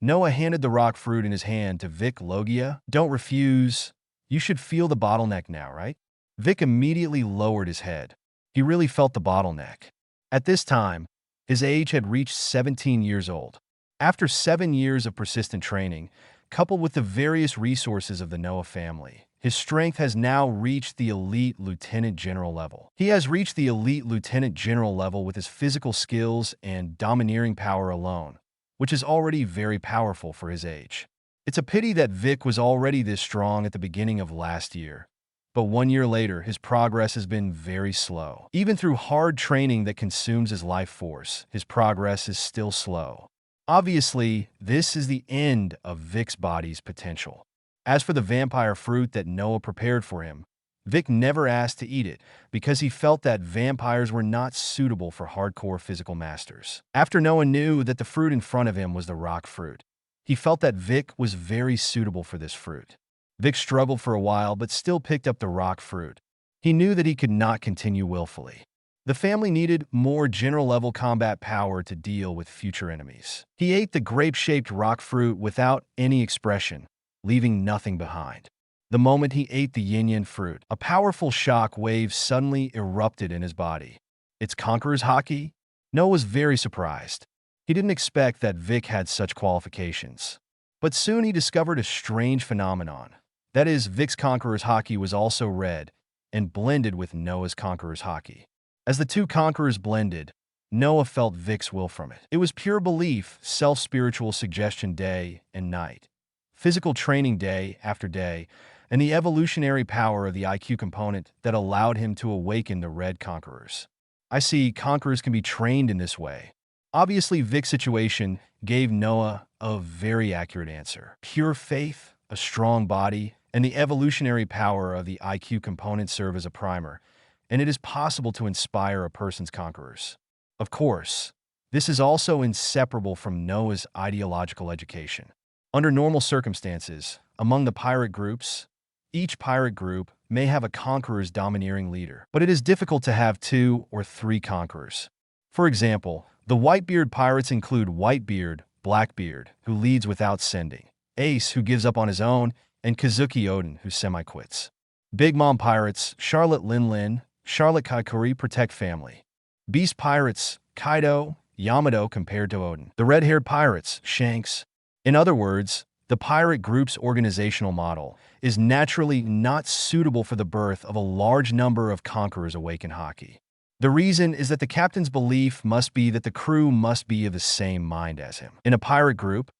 Speaker 2: Noah handed the rock fruit in his hand to Vic. Logia, don't refuse. You should feel the bottleneck now, right? Vic immediately lowered his head. He really felt the bottleneck. At this time, his age had reached 17 years old. After 7 years of persistent training, coupled with the various resources of the Noah family, his strength has now reached the elite lieutenant general level. He has reached the elite lieutenant general level with his physical skills and domineering power alone, which is already very powerful for his age. It's a pity that Vic was already this strong at the beginning of last year, but 1 year later, his progress has been very slow. Even through hard training that consumes his life force, his progress is still slow. Obviously, this is the end of Vic's body's potential. As for the vampire fruit that Noah prepared for him, Vic never asked to eat it because he felt that vampires were not suitable for hardcore physical masters. After Noah knew that the fruit in front of him was the rock fruit, he felt that Vic was very suitable for this fruit. Vic struggled for a while but still picked up the rock fruit. He knew that he could not continue willfully. The family needed more general-level combat power to deal with future enemies. He ate the grape-shaped rock fruit without any expression, leaving nothing behind. The moment he ate the yin-yang fruit, a powerful shock wave suddenly erupted in his body. It's Conqueror's Haki? Noah was very surprised. He didn't expect that Vic had such qualifications. But soon he discovered a strange phenomenon. That is, Vic's Conqueror's Haki was also red and blended with Noah's Conqueror's Haki. As the two conquerors blended, Noah felt Vic's will from it. It was pure belief, self-spiritual suggestion day and night, physical training day after day, and the evolutionary power of the IQ component that allowed him to awaken the red conquerors. I see conquerors can be trained in this way. Obviously, Vic's situation gave Noah a very accurate answer. Pure faith, a strong body, and the evolutionary power of the IQ component serve as a primer, and it is possible to inspire a person's conquerors. Of course, this is also inseparable from Noah's ideological education. Under normal circumstances, among the pirate groups, each pirate group may have a conqueror's domineering leader, but it is difficult to have 2 or 3 conquerors. For example, the Whitebeard pirates include Whitebeard, Blackbeard, who leads without sending, Ace, who gives up on his own, and Kazuki Odin, who semi-quits. Big Mom pirates, Charlotte Lin, Charlotte Kaikuri protect family. Beast pirates, Kaido, Yamato compared to Odin. The red-haired pirates, Shanks. In other words, the pirate group's organizational model is naturally not suitable for the birth of a large number of conquerors awakened Haki. The reason is that the captain's belief must be that the crew must be of the same mind as him. In a pirate group,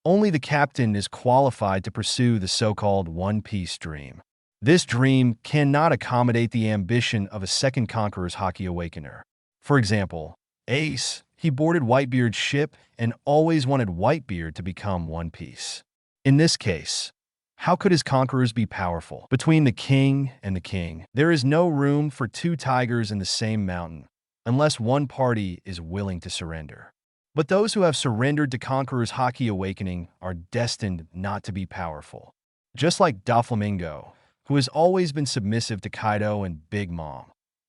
Speaker 2: only the captain is qualified to pursue the so-called One Piece dream. This dream cannot accommodate the ambition of a second conqueror's Haki awakener. For example, Ace, he boarded Whitebeard's ship and always wanted Whitebeard to become One Piece. In this case, how could his conquerors be powerful? Between the king and the king, there is no room for 2 tigers in the same mountain, unless one party is willing to surrender. But those who have surrendered to Conqueror's Haki awakening are destined not to be powerful. Just like Doflamingo, who has always been submissive to Kaido and Big Mom,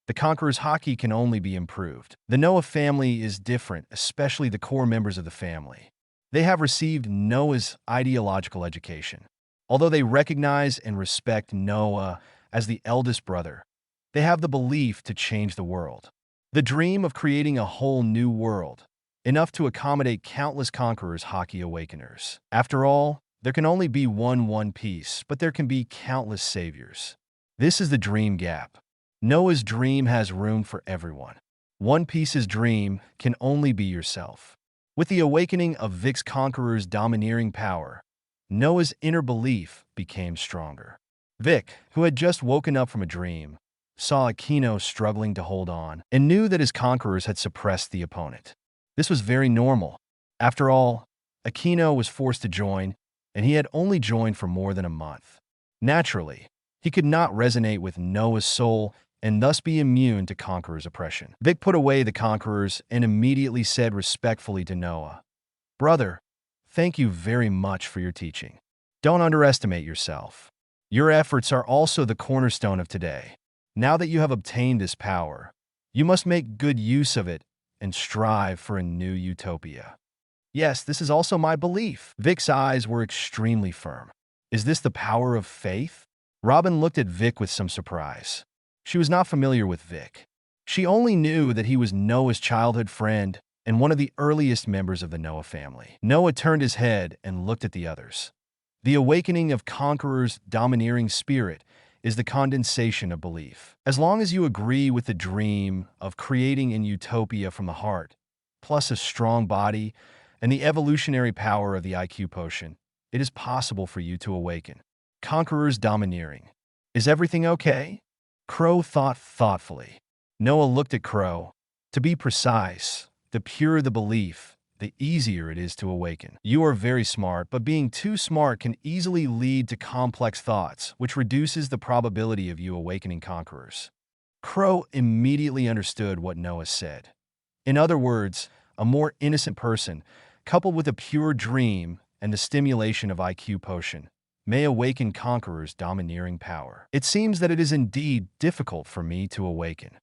Speaker 2: The Conqueror's Haki can only be improved. The Noah family is different, especially the core members of the family. They have received Noah's ideological education. Although they recognize and respect Noah as the eldest brother, they have the belief to change the world. The dream of creating a whole new world, enough to accommodate countless Conqueror's Haki awakeners. After all, there can only be One Piece, but there can be countless saviors. This is the dream gap. Noah's dream has room for everyone. One Piece's dream can only be yourself. With the awakening of Vic's Conqueror's domineering power, Noah's inner belief became stronger. Vic, who had just woken up from a dream, saw Aquino struggling to hold on and knew that his conquerors had suppressed the opponent. This was very normal. After all, Aquino was forced to join, and he had only joined for more than a month. Naturally, he could not resonate with Noah's soul and thus be immune to Conqueror's oppression. Vic put away the Conquerors and immediately said respectfully to Noah, "Brother, thank you very much for your teaching. Don't underestimate yourself. Your efforts are also the cornerstone of today. Now that you have obtained this power, you must make good use of it and strive for a new utopia." Yes, this is also my belief. Vic's eyes were extremely firm. Is this the power of faith? Robin looked at Vic with some surprise. She was not familiar with Vic. She only knew that he was Noah's childhood friend and one of the earliest members of the Noah family. Noah turned his head and looked at the others. The awakening of Conqueror's domineering spirit is the condensation of belief. As long as you agree with the dream of creating an utopia from the heart, plus a strong body and the evolutionary power of the IQ potion, it is possible for you to awaken. Conqueror's domineering. Is everything okay? Crow thought thoughtfully. Noah looked at Crow. To be precise, the purer the belief, the easier it is to awaken. You are very smart, but being too smart can easily lead to complex thoughts, which reduces the probability of you awakening Conquerors. Crow immediately understood what Noah said. In other words, a more innocent person, coupled with a pure dream and the stimulation of IQ potion, may awaken Conqueror's domineering power. It seems that it is indeed difficult for me to awaken.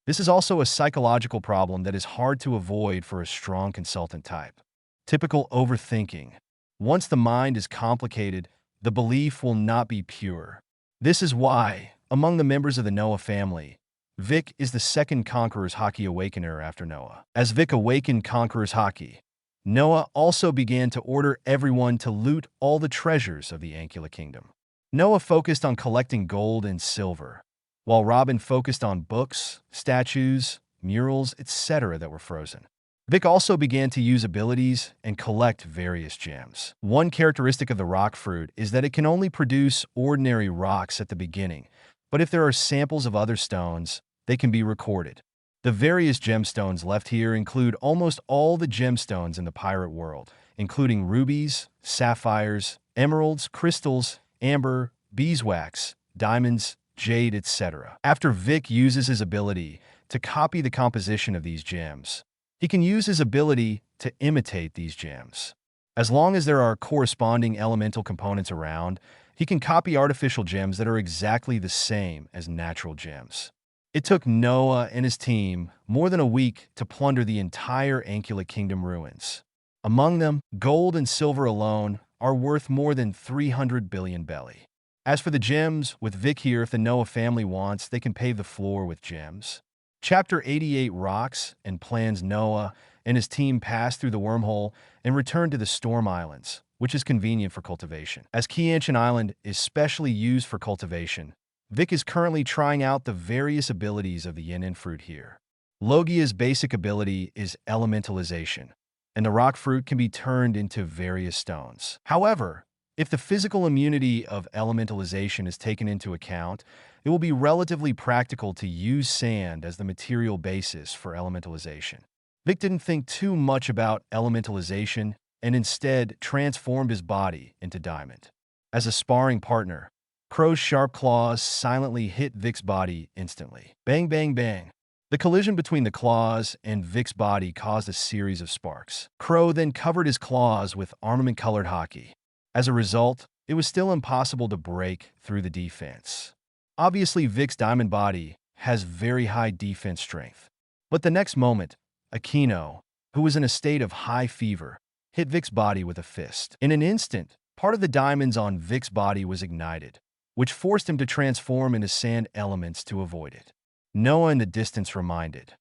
Speaker 2: This is also a psychological problem that is hard to avoid for a strong consultant type. Typical overthinking. Once the mind is complicated, the belief will not be pure. This is why, among the members of the Noah family, Vic is the second Conqueror's Haki awakener after Noah. As Vic awakened Conqueror's Haki, Noah also began to order everyone to loot all the treasures of the Ankula Kingdom. Noah focused on collecting gold and silver, while Robin focused on books, statues, murals, etc. that were frozen. Vic also began to use abilities and collect various gems. One characteristic of the rock fruit is that it can only produce ordinary rocks at the beginning, but if there are samples of other stones, they can be recorded. The various gemstones left here include almost all the gemstones in the pirate world, including rubies, sapphires, emeralds, crystals, amber, beeswax, diamonds, jade, etc. After Vic uses his ability to copy the composition of these gems, he can use his ability to imitate these gems. As long as there are corresponding elemental components around, he can copy artificial gems that are exactly the same as natural gems. It took Noah and his team more than a week to plunder the entire Ankula Kingdom ruins. Among them, gold and silver alone are worth more than 300 billion belly. As for the gems, with Vic here, if the Noah family wants, they can pave the floor with gems. Chapter 88 rocks and plans. Noah and his team pass through the wormhole and return to the Storm Islands, which is convenient for cultivation. As Kianchin Island is specially used for cultivation, Vic is currently trying out the various abilities of the yin fruit here. Logia's basic ability is elementalization, and the rock fruit can be turned into various stones. However, if the physical immunity of elementalization is taken into account, it will be relatively practical to use sand as the material basis for elementalization. Vic didn't think too much about elementalization and instead transformed his body into diamond. As a sparring partner, Crow's sharp claws silently hit Vic's body instantly. Bang, bang, bang. The collision between the claws and Vic's body caused a series of sparks. Crow then covered his claws with armament-colored Haki. As a result, it was still impossible to break through the defense. Obviously, Vic's diamond body has very high defense strength. But the next moment, Aquino, who was in a state of high fever, hit Vic's body with a fist. In an instant, part of the diamonds on Vic's body was ignited, which forced him to transform into sand elements to avoid it. Noah in the distance reminded,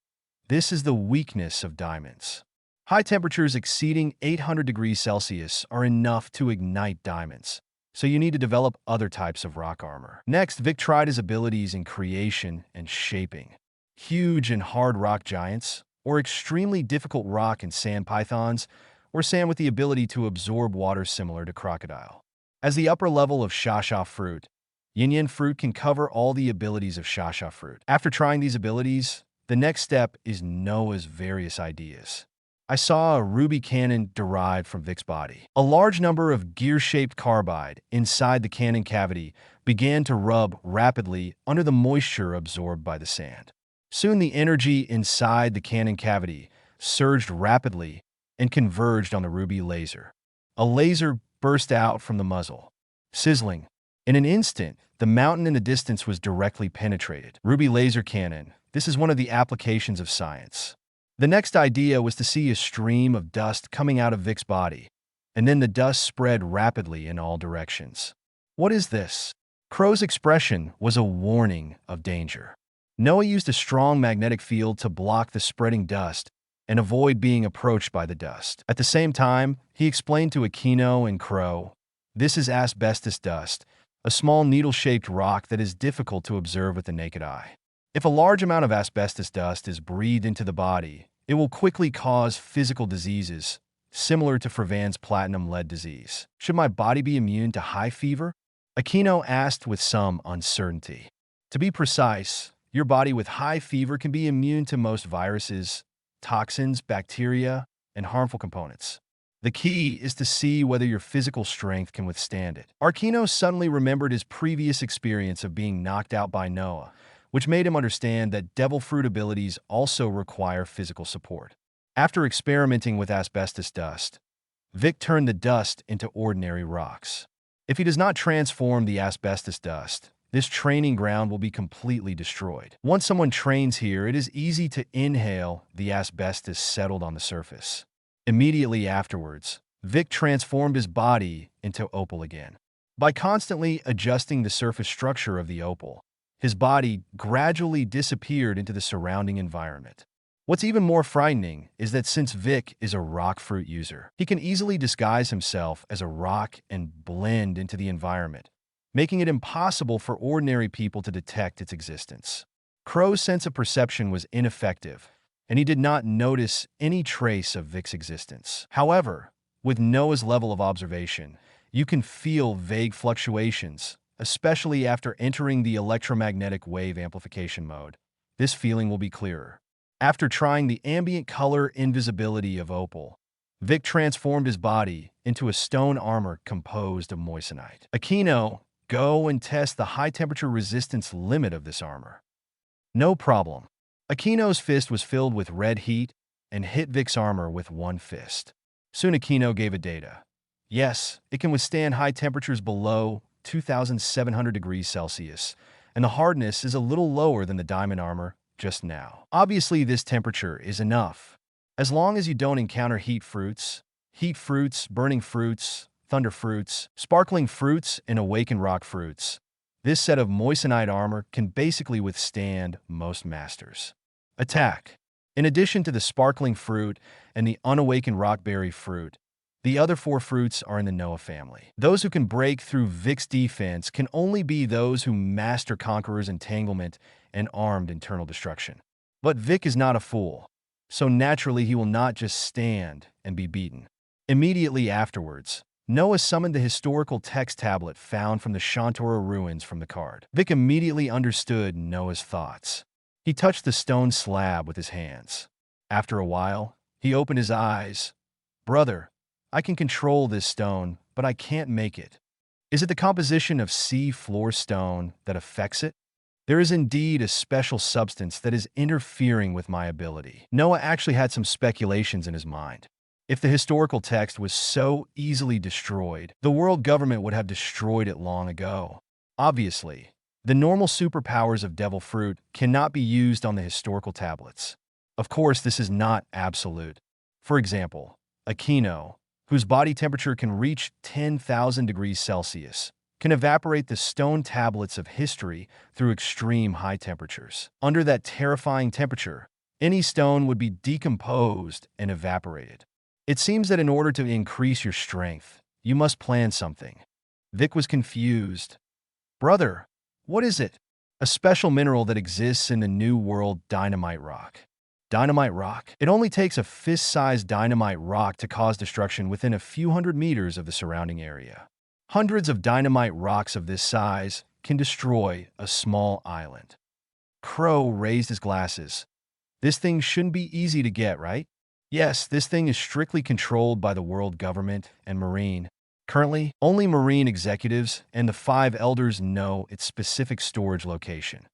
Speaker 2: "This is the weakness of diamonds. High temperatures exceeding 800 degrees Celsius are enough to ignite diamonds, so you need to develop other types of rock armor." Next, Vic tried his abilities in creation and shaping. Huge and hard rock giants, or extremely difficult rock and sand pythons, or sand with the ability to absorb water similar to crocodile. As the upper level of Shasha fruit, Yin fruit can cover all the abilities of Shasha fruit. After trying these abilities, the next step is Noah's various ideas. I saw a ruby cannon derived from Vic's body. A large number of gear-shaped carbide inside the cannon cavity began to rub rapidly under the moisture absorbed by the sand. Soon the energy inside the cannon cavity surged rapidly and converged on the ruby laser. A laser burst out from the muzzle, sizzling. In an instant, the mountain in the distance was directly penetrated. Ruby laser cannon. This is one of the applications of science. The next idea was to see a stream of dust coming out of Vic's body, and then the dust spread rapidly in all directions. What is this? Crow's expression was a warning of danger. Noah used a strong magnetic field to block the spreading dust and avoid being approached by the dust. At the same time, he explained to Aquino and Crow, "This is asbestos dust, a small needle-shaped rock that is difficult to observe with the naked eye. If a large amount of asbestos dust is breathed into the body, it will quickly cause physical diseases, similar to Fravan's platinum lead disease. Should my body be immune to high fever?" Aquino asked with some uncertainty. To be precise, your body with high fever can be immune to most viruses, toxins, bacteria, and harmful components. The key is to see whether your physical strength can withstand it. Aquino suddenly remembered his previous experience of being knocked out by Noah, which made him understand that devil fruit abilities also require physical support. After experimenting with asbestos dust, Vic turned the dust into ordinary rocks. If he does not transform the asbestos dust, this training ground will be completely destroyed. Once someone trains here, it is easy to inhale the asbestos settled on the surface. Immediately afterwards, Vic transformed his body into opal again. By constantly adjusting the surface structure of the opal, his body gradually disappeared into the surrounding environment. What's even more frightening is that since Vic is a rock fruit user, he can easily disguise himself as a rock and blend into the environment, making it impossible for ordinary people to detect its existence. Crow's sense of perception was ineffective, and he did not notice any trace of Vic's existence. However, with Noah's level of observation, you can feel vague fluctuations, especially after entering the electromagnetic wave amplification mode. This feeling will be clearer. After trying the ambient color invisibility of opal, Vic transformed his body into a stone armor composed of moissanite. Aquino, go and test the high-temperature resistance limit of this armor. No problem. Aquino's fist was filled with red heat and hit Vic's armor with one fist. Soon Aquino gave a data. Yes, it can withstand high temperatures below 2,700 degrees Celsius, and the hardness is a little lower than the diamond armor just now. Obviously, this temperature is enough. As long as you don't encounter heat fruits, burning fruits, thunder fruits, sparkling fruits, and awakened rock fruits, this set of moissanite armor can basically withstand most masters. Attack. In addition to the sparkling fruit and the unawakened rockberry fruit, the other four fruits are in the Noah family. Those who can break through Vic's defense can only be those who master Conqueror's entanglement and armed internal destruction. But Vic is not a fool, so naturally he will not just stand and be beaten. Immediately afterwards, Noah summoned the historical text tablet found from the Shantora ruins from the card. Vic immediately understood Noah's thoughts. He touched the stone slab with his hands. After a while, he opened his eyes. "Brother, I can control this stone, but I can't make it. Is it the composition of sea floor stone that affects it? There is indeed a special substance that is interfering with my ability." Noah actually had some speculations in his mind. If the historical text was so easily destroyed, the world government would have destroyed it long ago. Obviously, The normal superpowers of devil fruit cannot be used on the historical tablets. Of course, this is not absolute. For example, Aquino, whose body temperature can reach 10,000 degrees Celsius, can evaporate the stone tablets of history through extreme high temperatures. Under that terrifying temperature, any stone would be decomposed and evaporated. It seems that in order to increase your strength, you must plan something. Vic was confused. Brother, what is it? A special mineral that exists in the New World dynamite rock. Dynamite rock? It only takes a fist-sized dynamite rock to cause destruction within a few hundred meters of the surrounding area. Hundreds of dynamite rocks of this size can destroy a small island. Crow raised his glasses. This thing shouldn't be easy to get, right? Yes, this thing is strictly controlled by the world government and Marine. Currently, only Marine executives and the 5 elders know its specific storage location.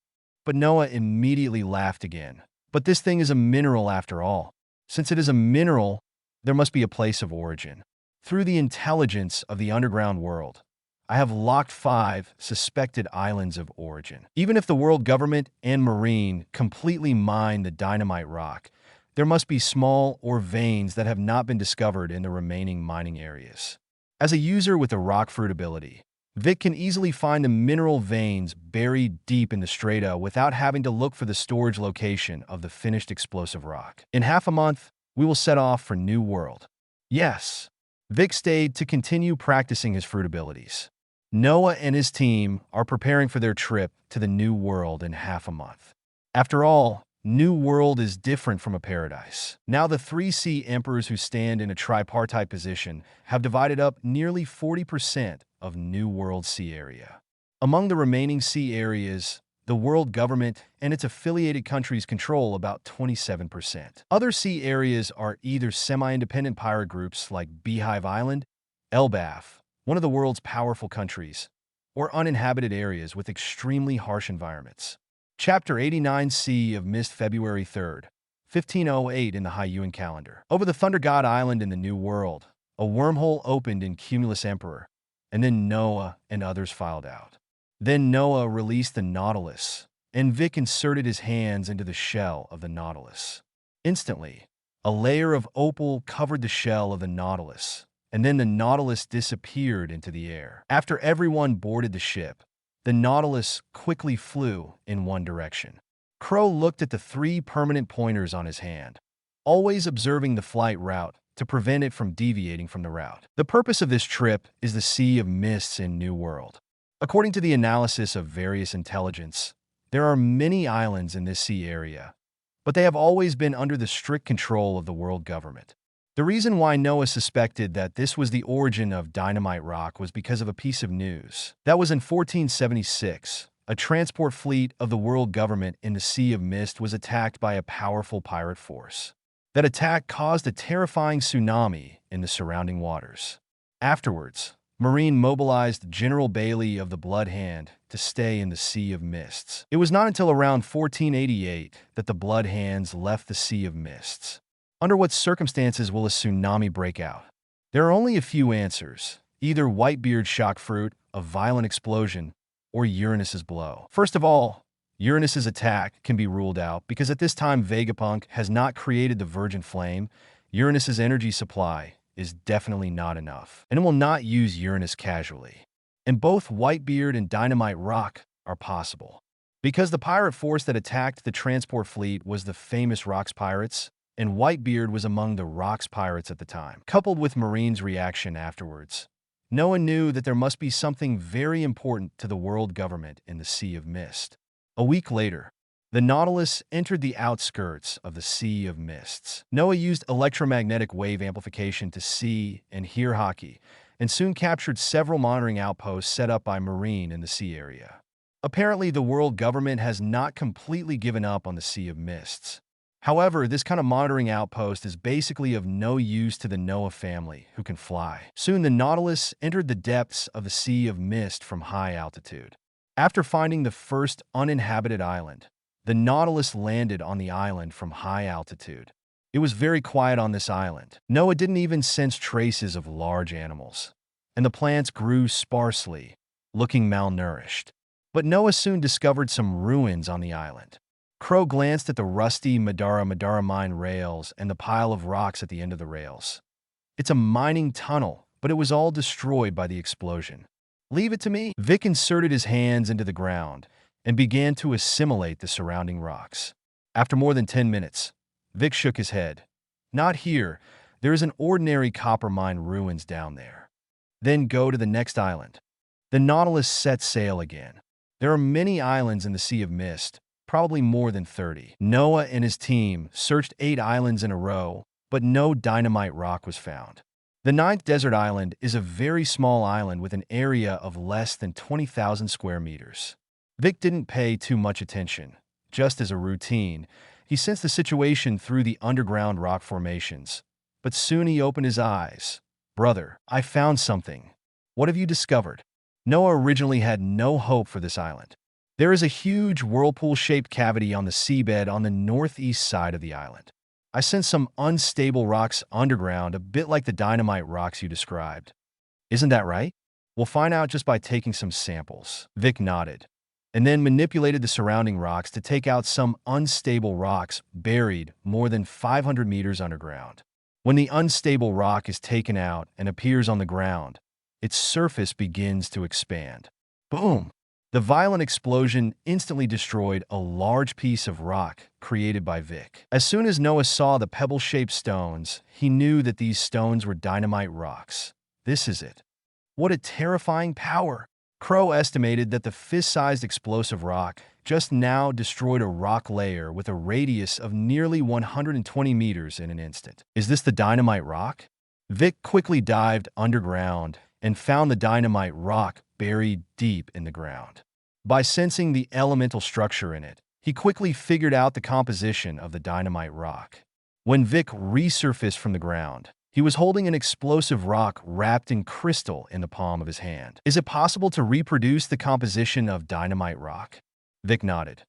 Speaker 2: But Noah immediately laughed again. But this thing is a mineral after all. Since it is a mineral, there must be a place of origin. Through the intelligence of the underground world, I have locked 5 suspected islands of origin. Even if the world government and Marine completely mine the dynamite rock, there must be small ore veins that have not been discovered in the remaining mining areas. As a user with a rock fruit ability, Vic can easily find the mineral veins buried deep in the strata without having to look for the storage location of the finished explosive rock. In half a month, we will set off for New World. Yes, Vic stayed to continue practicing his fruit abilities. Noah and his team are preparing for their trip to the New World in half a month. After all, New World is different from a paradise. Now the 3 sea emperors who stand in a tripartite position have divided up nearly 40% of New World sea area. Among the remaining sea areas, the world government and its affiliated countries control about 27%. Other sea areas are either semi-independent pirate groups like Beehive Island, Elbaf, one of the world's powerful countries, or uninhabited areas with extremely harsh environments. Chapter 89 Sea of Mist, February 3rd, 1508 in the Hyuan calendar. Over the Thunder God Island in the New World, a wormhole opened in Cumulus Emperor, and then Noah and others filed out. Then Noah released the Nautilus, and Vic inserted his hands into the shell of the Nautilus. Instantly, a layer of opal covered the shell of the Nautilus, and then the Nautilus disappeared into the air. After everyone boarded the ship, the Nautilus quickly flew in one direction. Crow looked at the 3 permanent pointers on his hand, always observing the flight route to prevent it from deviating from the route. The purpose of this trip is the Sea of Mists in New World. According to the analysis of various intelligence, there are many islands in this sea area, but they have always been under the strict control of the world government. The reason why Noah suspected that this was the origin of dynamite rock was because of a piece of news. That was in 1476. A transport fleet of the world government in the Sea of Mist was attacked by a powerful pirate force. That attack caused a terrifying tsunami in the surrounding waters. Afterwards, Marine mobilized General Bailey of the Blood Hand to stay in the Sea of Mists. It was not until around 1488 that the Blood Hands left the Sea of Mists. Under what circumstances will a tsunami break out? There are only a few answers. Either Whitebeard's shock fruit, a violent explosion, or Uranus's blow. First of all, Uranus's attack can be ruled out because at this time Vegapunk has not created the Virgin Flame. Uranus's energy supply is definitely not enough, and it will not use Uranus casually. And both Whitebeard and Dynamite Rock are possible. Because the pirate force that attacked the transport fleet was the famous Rocks Pirates, and Whitebeard was among the Rocks Pirates at the time. Coupled with Marine's reaction afterwards, Noah knew that there must be something very important to the world government in the Sea of Mist. A week later, the Nautilus entered the outskirts of the Sea of Mists. Noah used electromagnetic wave amplification to see and hear hockey, and soon captured several monitoring outposts set up by Marine in the sea area. Apparently, the world government has not completely given up on the Sea of Mists. However, this kind of monitoring outpost is basically of no use to the Noah family, who can fly. Soon, the Nautilus entered the depths of the Sea of Mist from high altitude. After finding the first uninhabited island, the Nautilus landed on the island from high altitude. It was very quiet on this island. Noah didn't even sense traces of large animals, and the plants grew sparsely, looking malnourished. But Noah soon discovered some ruins on the island. Crow glanced at the rusty Madara mine rails and the pile of rocks at the end of the rails. It's a mining tunnel, but it was all destroyed by the explosion. Leave it to me. Vic inserted his hands into the ground and began to assimilate the surrounding rocks. After more than 10 minutes, Vic shook his head. Not here. There is an ordinary copper mine ruins down there. Then go to the next island. The Nautilus set sail again. There are many islands in the Sea of Mist, probably more than 30. Noah and his team searched 8 islands in a row, but no dynamite rock was found. The 9th desert island is a very small island with an area of less than 20,000 square meters. Vic didn't pay too much attention. Just as a routine, he sensed the situation through the underground rock formations. But soon he opened his eyes. Brother, I found something. What have you discovered? Noah originally had no hope for this island. There is a huge whirlpool-shaped cavity on the seabed on the northeast side of the island. I sensed some unstable rocks underground, a bit like the dynamite rocks you described. Isn't that right? We'll find out just by taking some samples. Vic nodded, and then manipulated the surrounding rocks to take out some unstable rocks buried more than 500 meters underground. When the unstable rock is taken out and appears on the ground, its surface begins to expand. Boom! The violent explosion instantly destroyed a large piece of rock created by Vic. As soon as Noah saw the pebble-shaped stones, he knew that these stones were dynamite rocks. This is it. What a terrifying power! Crow estimated that the fist-sized explosive rock just now destroyed a rock layer with a radius of nearly 120 meters in an instant. Is this the dynamite rock? Vic quickly dived underground and found the dynamite rock buried deep in the ground. By sensing the elemental structure in it, he quickly figured out the composition of the dynamite rock. When Vic resurfaced from the ground, he was holding an explosive rock wrapped in crystal in the palm of his hand. Is it possible to reproduce the composition of dynamite rock? Vic nodded.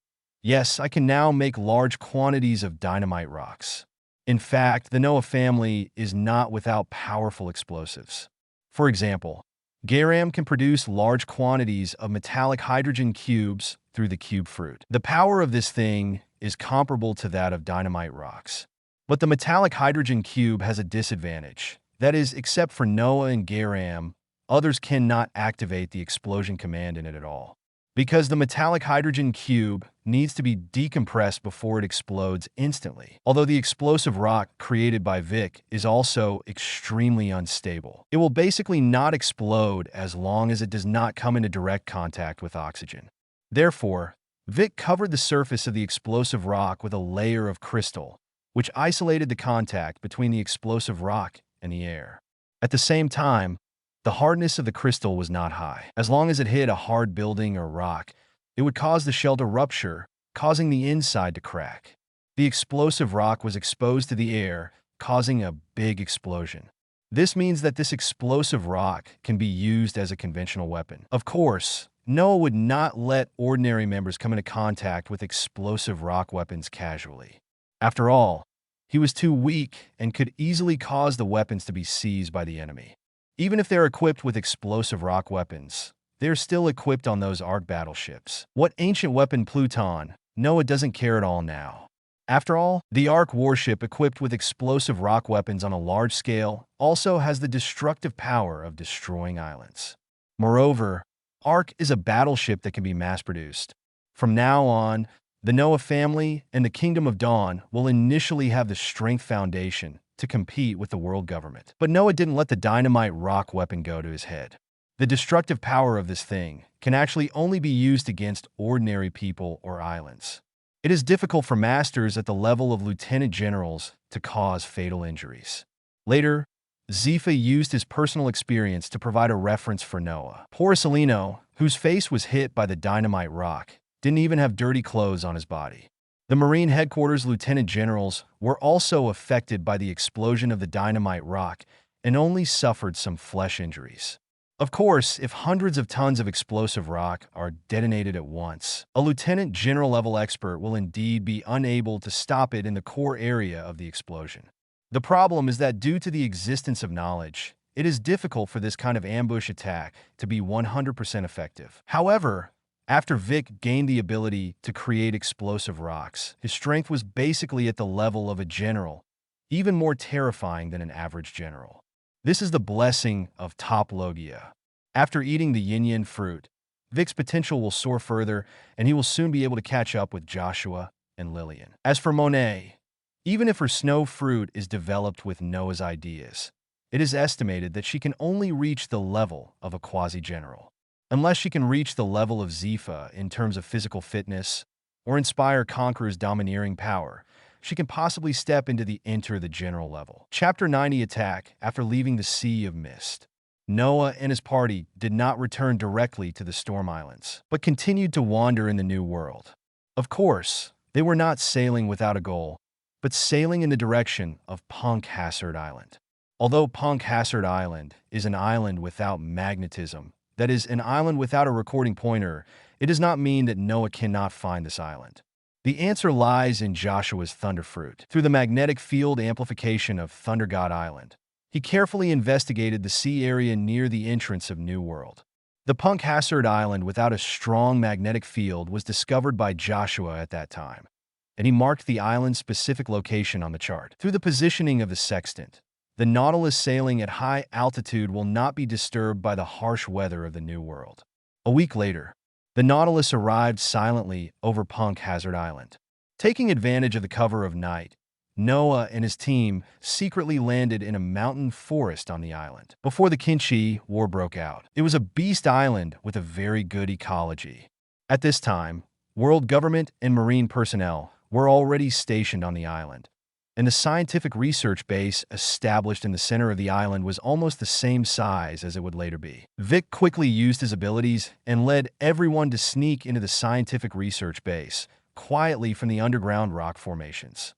Speaker 2: Yes, I can now make large quantities of dynamite rocks. In fact, the Noah family is not without powerful explosives. For example, Garam can produce large quantities of metallic hydrogen cubes through the cube fruit. The power of this thing is comparable to that of dynamite rocks. But the metallic hydrogen cube has a disadvantage. That is, except for Noah and Garam, others cannot activate the explosion command in it at all. Because the metallic hydrogen cube needs to be decompressed before it explodes instantly. Although the explosive rock created by Vic is also extremely unstable. It will basically not explode as long as it does not come into direct contact with oxygen. Therefore, Vic covered the surface of the explosive rock with a layer of crystal, which isolated the contact between the explosive rock and the air. At the same time, the hardness of the crystal was not high. As long as it hit a hard building or rock, it would cause the shell to rupture, causing the inside to crack. The explosive rock was exposed to the air, causing a big explosion. This means that this explosive rock can be used as a conventional weapon. Of course, Noah would not let ordinary members come into contact with explosive rock weapons casually. After all, he was too weak and could easily cause the weapons to be seized by the enemy. Even if they're equipped with explosive rock weapons, they're still equipped on those Ark battleships. What ancient weapon Pluton? Noah doesn't care at all now. After all, the Ark warship equipped with explosive rock weapons on a large scale also has the destructive power of destroying islands. Moreover, Ark is a battleship that can be mass-produced. From now on, the Noah family and the Kingdom of Dawn will initially have the strength foundation to compete with the world government. But Noah didn't let the dynamite rock weapon go to his head. The destructive power of this thing can actually only be used against ordinary people or islands. It is difficult for masters at the level of lieutenant generals to cause fatal injuries. Later, Zifa used his personal experience to provide a reference for Noah. Poor Salino, whose face was hit by the dynamite rock, didn't even have dirty clothes on his body. The Marine headquarters lieutenant generals were also affected by the explosion of the dynamite rock and only suffered some flesh injuries. Of course, if hundreds of tons of explosive rock are detonated at once, a lieutenant general level expert will indeed be unable to stop it in the core area of the explosion. The problem is that due to the existence of knowledge, it is difficult for this kind of ambush attack to be 100% effective. However, After Vic gained the ability to create explosive rocks, his strength was basically at the level of a general, even more terrifying than an average general. This is the blessing of top Logia. After eating the yin-yin fruit, Vic's potential will soar further, and he will soon be able to catch up with Joshua and Lillian. As for Monet, even if her snow fruit is developed with Noah's ideas, it is estimated that she can only reach the level of a quasi-general. Unless she can reach the level of Zifa in terms of physical fitness or inspire Conqueror's domineering power, she can possibly step into the enter the general level. Chapter 90 Attack. After leaving the Sea of Mist, Noah and his party did not return directly to the Storm Islands, but continued to wander in the New World. Of course, they were not sailing without a goal, but sailing in the direction of Punk Hazard Island. Although Punk Hazard Island is an island without magnetism, that is, an island without a recording pointer, it does not mean that Noah cannot find this island. The answer lies in Joshua's Thunderfruit. Through the magnetic field amplification of Thunder God Island, he carefully investigated the sea area near the entrance of New World. The Punk Hazard Island without a strong magnetic field was discovered by Joshua at that time, and he marked the island's specific location on the chart. Through the positioning of the sextant, the Nautilus sailing at high altitude will not be disturbed by the harsh weather of the New World. A week later, the Nautilus arrived silently over Punk Hazard Island. Taking advantage of the cover of night, Noah and his team secretly landed in a mountain forest on the island. Before the Kinchi War broke out, it was a beast island with a very good ecology. At this time, world government and marine personnel were already stationed on the island, and the scientific research base established in the center of the island was almost the same size as it would later be. Vic quickly used his abilities and led everyone to sneak into the scientific research base, quietly from the underground rock formations.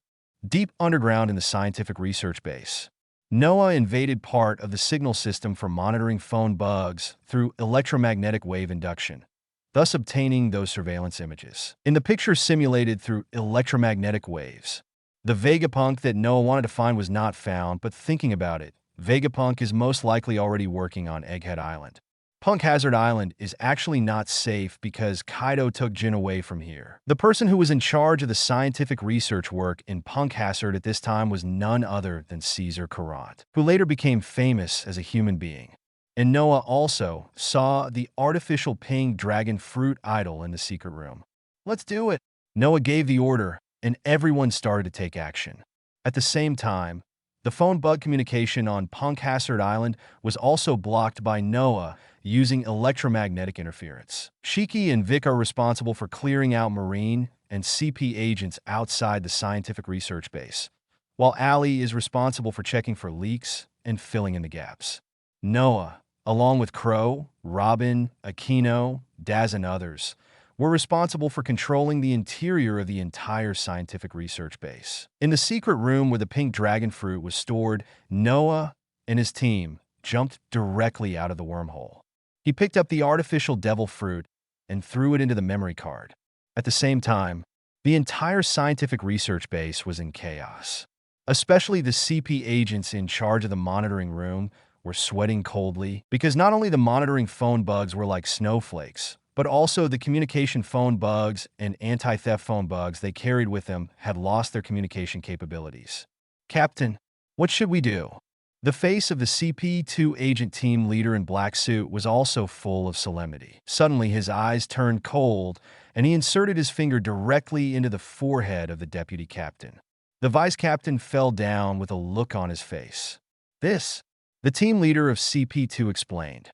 Speaker 2: Deep underground in the scientific research base, Noah invaded part of the signal system for monitoring phone bugs through electromagnetic wave induction, thus obtaining those surveillance images. In the picture simulated through electromagnetic waves, the Vegapunk that Noah wanted to find was not found, but thinking about it, Vegapunk is most likely already working on Egghead Island. Punk Hazard Island is actually not safe because Kaido took Jin away from here. The person who was in charge of the scientific research work in Punk Hazard at this time was none other than Caesar Karat, who later became famous as a human being. And Noah also saw the artificial pink dragon fruit idol in the secret room. Let's do it! Noah gave the order, and everyone started to take action. At the same time, the phone bug communication on Punk Hazard Island was also blocked by Noah using electromagnetic interference. Shiki and Vic are responsible for clearing out Marine and CP agents outside the scientific research base, while Ali is responsible for checking for leaks and filling in the gaps. Noah, along with Crow, Robin, Aquino, Daz, and others, were responsible for controlling the interior of the entire scientific research base. In the secret room where the pink dragon fruit was stored, Noah and his team jumped directly out of the wormhole. He picked up the artificial devil fruit and threw it into the memory card. At the same time, the entire scientific research base was in chaos. Especially the CP agents in charge of the monitoring room were sweating coldly because not only the monitoring phone bugs were like snowflakes, but also the communication phone bugs and anti-theft phone bugs they carried with them had lost their communication capabilities. Captain, what should we do? The face of the CP2 agent team leader in black suit was also full of solemnity. Suddenly, his eyes turned cold, and he inserted his finger directly into the forehead of the deputy captain. The vice captain fell down with a look on his face. This, the team leader of CP2 explained,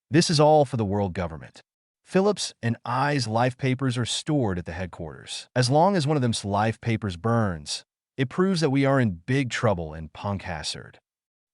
Speaker 2: this is all for the world government. Phillips and I's life papers are stored at the headquarters. As long as one of them's life papers burns, it proves that we are in big trouble in Punk Hazard.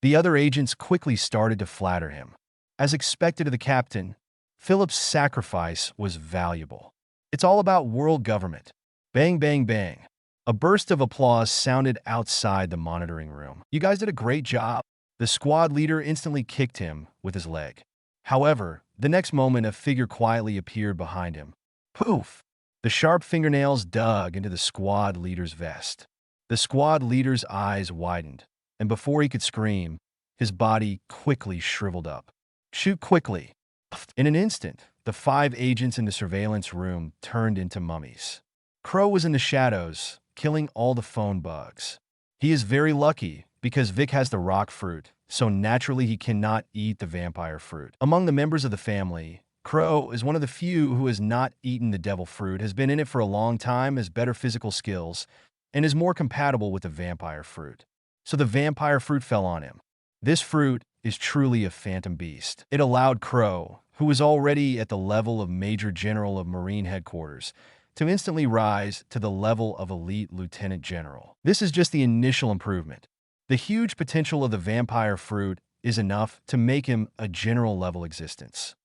Speaker 2: The other agents quickly started to flatter him. As expected of the captain, Phillips' sacrifice was valuable. It's all about world government. Bang, bang, bang. A burst of applause sounded outside the monitoring room. You guys did a great job. The squad leader instantly kicked him with his leg. However, the next moment a figure quietly appeared behind him. Poof! The sharp fingernails dug into the squad leader's vest. The squad leader's eyes widened, and before he could scream, his body quickly shriveled up. Shoot quickly! In an instant, the 5 agents in the surveillance room turned into mummies. Crow was in the shadows, killing all the phone bugs. He is very lucky because Vic has the rock fruit, so naturally he cannot eat the vampire fruit. Among the members of the family, Crow is one of the few who has not eaten the devil fruit, has been in it for a long time, has better physical skills, and is more compatible with the vampire fruit. So the vampire fruit fell on him. This fruit is truly a phantom beast. It allowed Crow, who was already at the level of Major General of Marine Headquarters, to instantly rise to the level of elite Lieutenant General. This is just the initial improvement. The huge potential of the vampire fruit is enough to make him a general-level existence.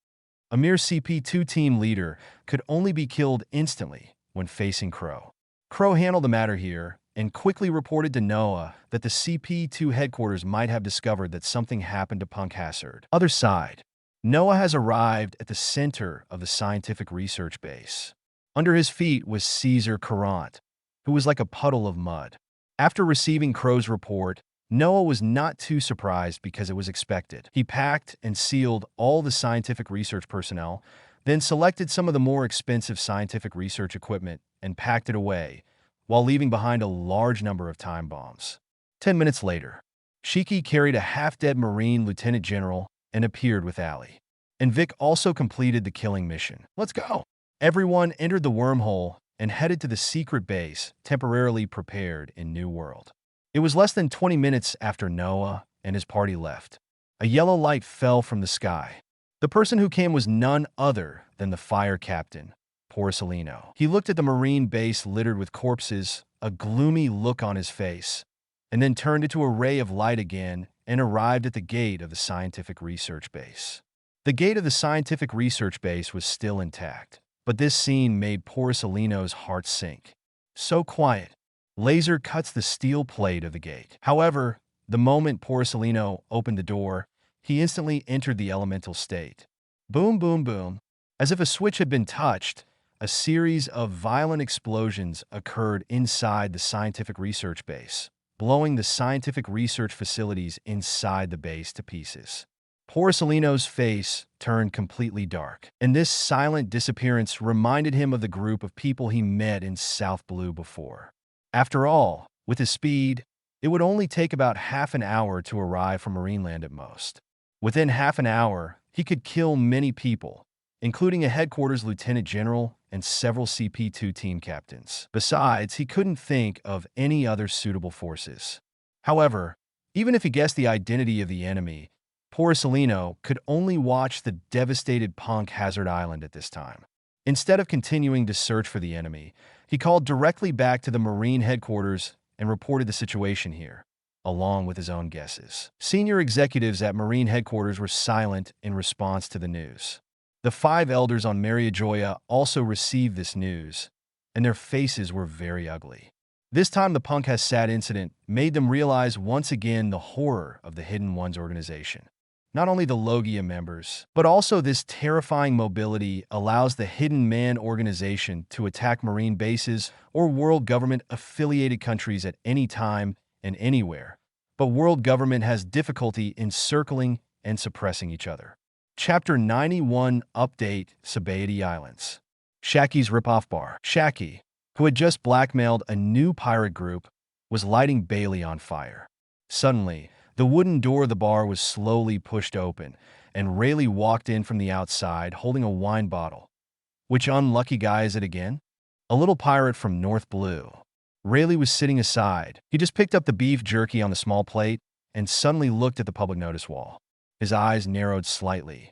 Speaker 2: A mere CP2 team leader could only be killed instantly when facing Crow. Crow handled the matter here and quickly reported to Noah that the CP2 headquarters might have discovered that something happened to Punk Hazard. Other side, Noah has arrived at the center of the scientific research base. Under his feet was Caesar Carant, who was like a puddle of mud. After receiving Crow's report, Noah was not too surprised because it was expected. He packed and sealed all the scientific research personnel, then selected some of the more expensive scientific research equipment and packed it away, while leaving behind a large number of time bombs. 10 minutes later, Shiki carried a half-dead Marine Lieutenant General and appeared with Allie. And Vic also completed the killing mission. Let's go! Everyone entered the wormhole and headed to the secret base temporarily prepared in New World. It was less than 20 minutes after Noah and his party left. A yellow light fell from the sky. The person who came was none other than the fire captain, Porcelino. He looked at the marine base littered with corpses, a gloomy look on his face, and then turned into a ray of light again and arrived at the gate of the scientific research base. The gate of the scientific research base was still intact, but this scene made Porcelino's heart sink. So quiet. Laser cuts the steel plate of the gate. However, the moment Porcelino opened the door, he instantly entered the elemental state. Boom, boom, boom. As if a switch had been touched, a series of violent explosions occurred inside the scientific research base, blowing the scientific research facilities inside the base to pieces. Porcelino's face turned completely dark, and this silent disappearance reminded him of the group of people he met in South Blue before. After all, with his speed, it would only take about half an hour to arrive from Marineland at most. Within half an hour, he could kill many people, including a headquarters lieutenant general and several CP2 team captains. Besides, he couldn't think of any other suitable forces. However, even if he guessed the identity of the enemy, Porcelino could only watch the devastated Punk Hazard Island at this time. Instead of continuing to search for the enemy, he called directly back to the Marine headquarters and reported the situation here, along with his own guesses. Senior executives at Marine headquarters were silent in response to the news. The 5 elders on Mariajoya also received this news, and their faces were very ugly. This time the Punk Hazard incident made them realize once again the horror of the Hidden Ones organization. Not only the Logia members, but also this terrifying mobility allows the Hidden Man organization to attack Marine bases or world government-affiliated countries at any time and anywhere. But world government has difficulty encircling and suppressing each other. Chapter 91 Update Sabaody Islands. Shaki's ripoff bar. Shaki, who had just blackmailed a new pirate group, was lighting Bailey on fire. Suddenly, the wooden door of the bar was slowly pushed open, and Rayleigh walked in from the outside holding a wine bottle. Which unlucky guy is it again? A little pirate from North Blue. Rayleigh was sitting aside. He just picked up the beef jerky on the small plate and suddenly looked at the public notice wall. His eyes narrowed slightly.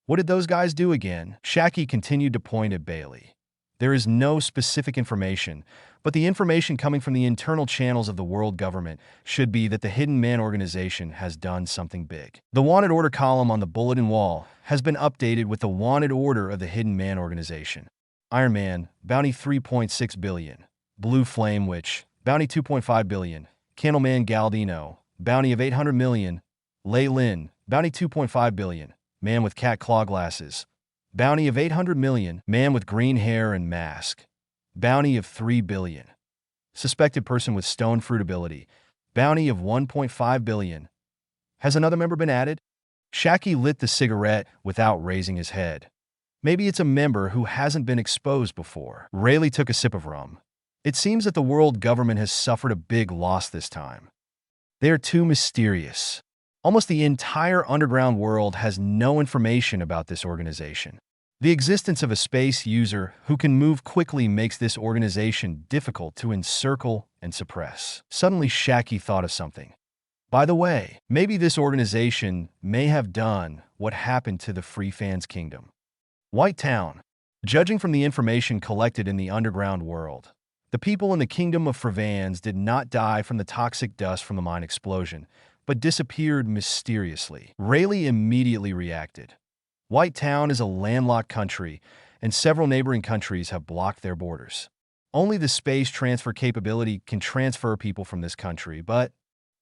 Speaker 2: What did those guys do again? Shaki continued to point at Bailey. There is no specific information, but the information coming from the internal channels of the world government should be that the Hidden Man organization has done something big. The wanted order column on the bulletin wall has been updated with the wanted order of the Hidden Man organization. Iron Man, bounty 3.6 billion. Blue Flame Witch, bounty 2.5 billion. Candleman Galdino, bounty of 800 million. Lei Lin, bounty 2.5 billion. Man with cat claw glasses, bounty of 800 million. Man with green hair and mask, bounty of 3 billion. Suspected person with stone fruit ability, bounty of 1.5 billion. Has another member been added? Shaki lit the cigarette without raising his head. Maybe it's a member who hasn't been exposed before. Rayleigh took a sip of rum. It seems that the world government has suffered a big loss this time. They are too mysterious. Almost the entire underground world has no information about this organization. The existence of a space user who can move quickly makes this organization difficult to encircle and suppress. Suddenly, Shaki thought of something. By the way, maybe this organization may have done what happened to the Free Fans Kingdom. White Town. Judging from the information collected in the underground world, the people in the Kingdom of Frevans did not die from the toxic dust from the mine explosion, but disappeared mysteriously. Rayleigh immediately reacted. White Town is a landlocked country, and several neighboring countries have blocked their borders. Only the space transfer capability can transfer people from this country, but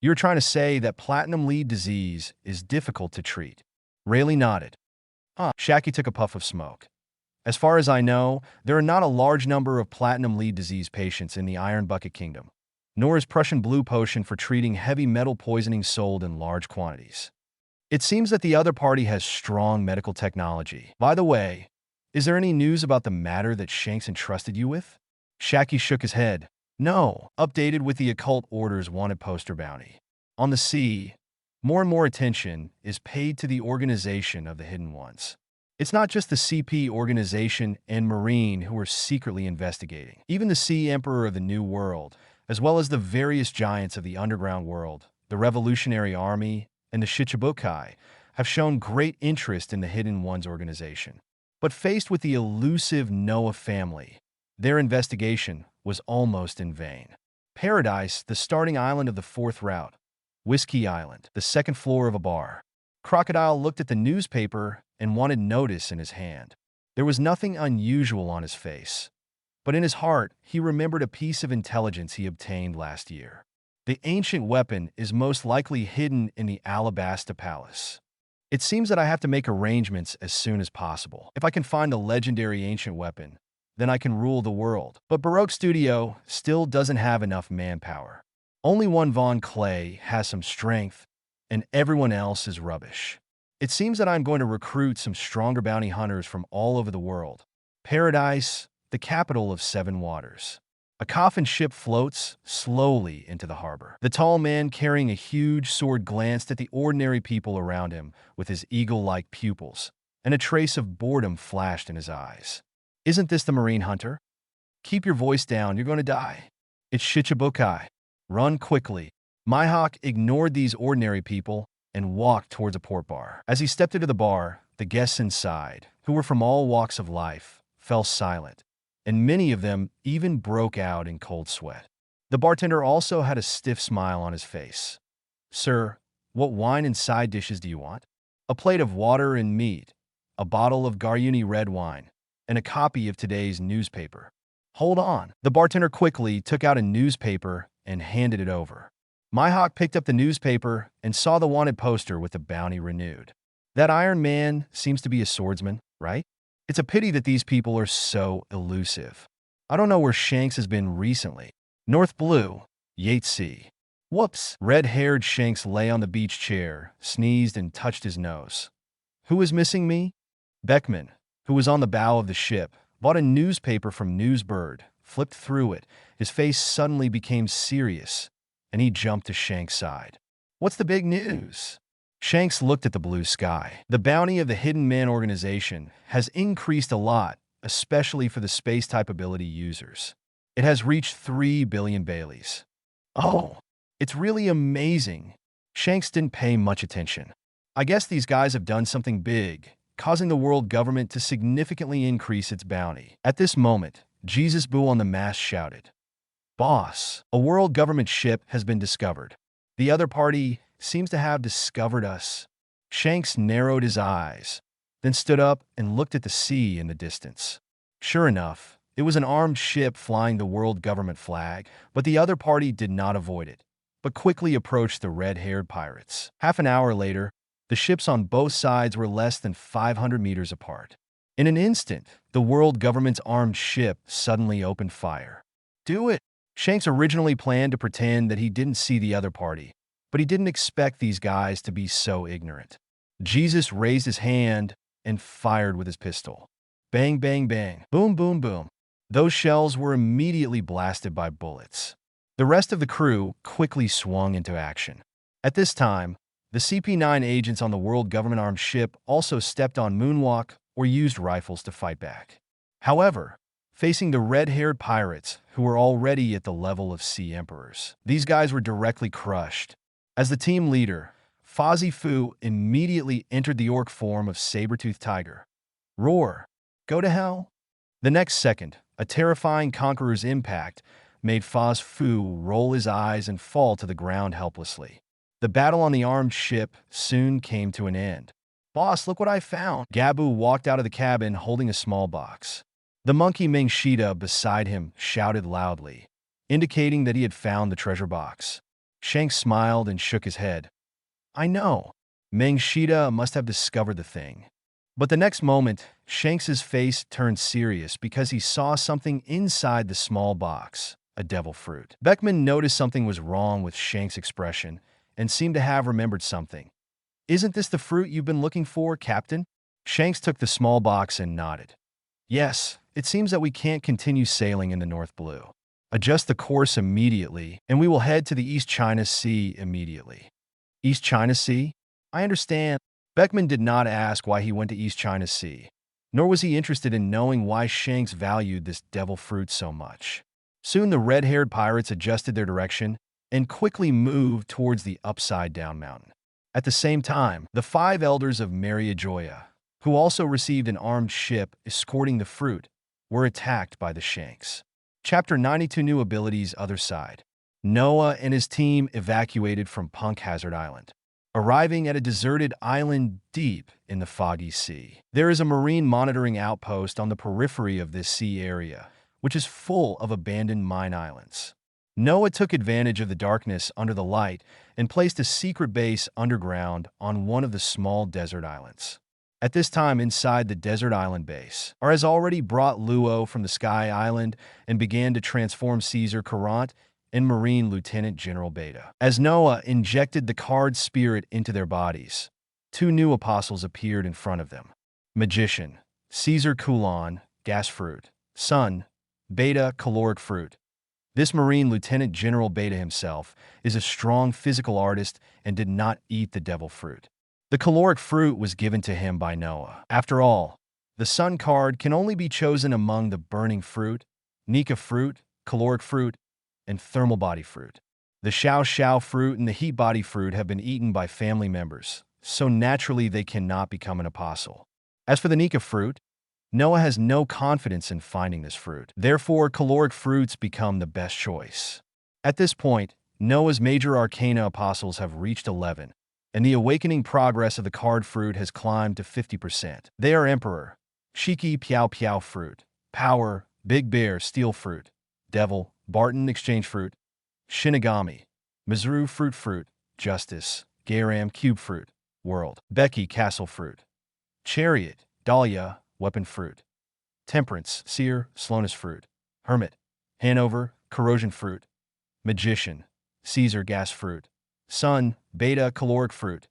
Speaker 2: you're trying to say that platinum lead disease is difficult to treat. Rayleigh nodded. Shaki took a puff of smoke. As far as I know, there are not a large number of platinum lead disease patients in the Iron Bucket Kingdom, nor is Prussian blue potion for treating heavy metal poisoning sold in large quantities. It seems that the other party has strong medical technology. By the way, is there any news about the matter that Shanks entrusted you with? Shaki shook his head. No, updated with the occult order's wanted poster bounty. On the sea, more and more attention is paid to the organization of the Hidden Ones. It's not just the CP organization and Marine who are secretly investigating. Even the Sea Emperor of the New World, as well as the various giants of the underground world, the Revolutionary Army, and the Shichibukai, have shown great interest in the Hidden Ones organization. But faced with the elusive Noah family, their investigation was almost in vain. Paradise, the starting island of the fourth route. Whiskey Island, the second floor of a bar. Crocodile looked at the newspaper and wanted notice in his hand. There was nothing unusual on his face, but in his heart, he remembered a piece of intelligence he obtained last year. The ancient weapon is most likely hidden in the Alabasta Palace. It seems that I have to make arrangements as soon as possible. If I can find the legendary ancient weapon, then I can rule the world. But Baroque Studio still doesn't have enough manpower. Only one Von Clay has some strength, and everyone else is rubbish. It seems that I'm going to recruit some stronger bounty hunters from all over the world. Paradise, the capital of seven waters. A coffin ship floats slowly into the harbor. The tall man carrying a huge sword glanced at the ordinary people around him with his eagle-like pupils, and a trace of boredom flashed in his eyes. Isn't this the Marine Hunter? Keep your voice down, you're going to die. It's Shichibukai. Run quickly. Mihawk ignored these ordinary people and walked towards a port bar. As he stepped into the bar, the guests inside, who were from all walks of life, fell silent, and many of them even broke out in cold sweat. The bartender also had a stiff smile on his face. Sir, what wine and side dishes do you want? A plate of water and meat, a bottle of Garyuni red wine, and a copy of today's newspaper. Hold on. The bartender quickly took out a newspaper and handed it over. Mihawk picked up the newspaper and saw the wanted poster with the bounty renewed. That Iron Man seems to be a swordsman, right? It's a pity that these people are so elusive. I don't know where Shanks has been recently. North Blue, Yatesea. Whoops. Red-haired Shanks lay on the beach chair, sneezed and touched his nose. Who is missing me? Beckman, who was on the bow of the ship, bought a newspaper from Newsbird, flipped through it. His face suddenly became serious, and he jumped to Shanks' side. What's the big news? Shanks looked at the blue sky. The bounty of the Hidden Man organization has increased a lot, especially for the space-type ability users. It has reached 3 billion Baileys. Oh, it's really amazing. Shanks didn't pay much attention. I guess these guys have done something big, causing the world government to significantly increase its bounty. At this moment, Jesus Boo on the mast shouted, "Boss, a world government ship has been discovered. The other party seems to have discovered us." Shanks narrowed his eyes, then stood up and looked at the sea in the distance. Sure enough, it was an armed ship flying the world government flag, but the other party did not avoid it, but quickly approached the red-haired pirates. Half an hour later, the ships on both sides were less than 500 meters apart. In an instant, the world government's armed ship suddenly opened fire. Do it! Shanks originally planned to pretend that he didn't see the other party, but he didn't expect these guys to be so ignorant. Jesus raised his hand and fired with his pistol. Bang, bang, bang. Boom, boom, boom. Those shells were immediately blasted by bullets. The rest of the crew quickly swung into action. At this time, the CP-9 agents on the World Government-armed ship also stepped on moonwalk or used rifles to fight back. However, facing the red-haired pirates, who were already at the level of sea emperors, these guys were directly crushed. As the team leader, Fozzie Fu immediately entered the orc form of saber-toothed tiger. Roar! Go to hell! The next second, a terrifying conqueror's impact made Foz Fu roll his eyes and fall to the ground helplessly. The battle on the armed ship soon came to an end. "Boss, look what I found!" Gabu walked out of the cabin holding a small box. The monkey Mengshita beside him shouted loudly, indicating that he had found the treasure box. Shanks smiled and shook his head. "I know. Mengshita must have discovered the thing." But the next moment, Shanks's face turned serious because he saw something inside the small box, a devil fruit. Beckman noticed something was wrong with Shanks' expression and seemed to have remembered something. "Isn't this the fruit you've been looking for, Captain?" Shanks took the small box and nodded. "Yes, it seems that we can't continue sailing in the North Blue. Adjust the course immediately, and we will head to the East China Sea immediately." East China Sea? I understand. Beckman did not ask why he went to East China Sea, nor was he interested in knowing why Shanks valued this devil fruit so much. Soon the red-haired pirates adjusted their direction and quickly moved towards the upside-down mountain. At the same time, the 5 elders of Mariajoya, who also received an armed ship escorting the fruit, were attacked by the Shanks. Chapter 92 New Abilities Other Side. Noah and his team evacuated from Punk Hazard Island, arriving at a deserted island deep in the foggy sea. There is a marine monitoring outpost on the periphery of this sea area, which is full of abandoned mine islands. Noah took advantage of the darkness under the light and placed a secret base underground on one of the small desert islands. At this time, inside the desert island base, has already brought Luo from the Sky Island and began to transform Caesar Courant and Marine Lieutenant General Beta. As Noah injected the card spirit into their bodies, 2 new apostles appeared in front of them. Magician, Caesar Coulon, gas fruit. Sun, Beta, caloric fruit. This Marine Lieutenant General Beta himself is a strong physical artist and did not eat the devil fruit. The caloric fruit was given to him by Noah. After all, the Sun card can only be chosen among the burning fruit, Nika fruit, caloric fruit, and thermal body fruit. The Xiao Xiao fruit and the heat body fruit have been eaten by family members, so naturally they cannot become an apostle. As for the Nika fruit, Noah has no confidence in finding this fruit. Therefore, caloric fruits become the best choice. At this point, Noah's major arcana apostles have reached 11, and the awakening progress of the card fruit has climbed to 50%. They are Emperor, Shiki Piao Piao fruit, Power, Big Bear Steel fruit, Devil, Barton Exchange fruit, Shinigami, Mizuru fruit, Justice, Garam cube fruit, World, Becky castle fruit, Chariot, Dahlia, weapon fruit, Temperance, Seer, slowness fruit, Hermit, Hanover, corrosion fruit, Magician, Caesar gas fruit, Sun, Beta caloric fruit.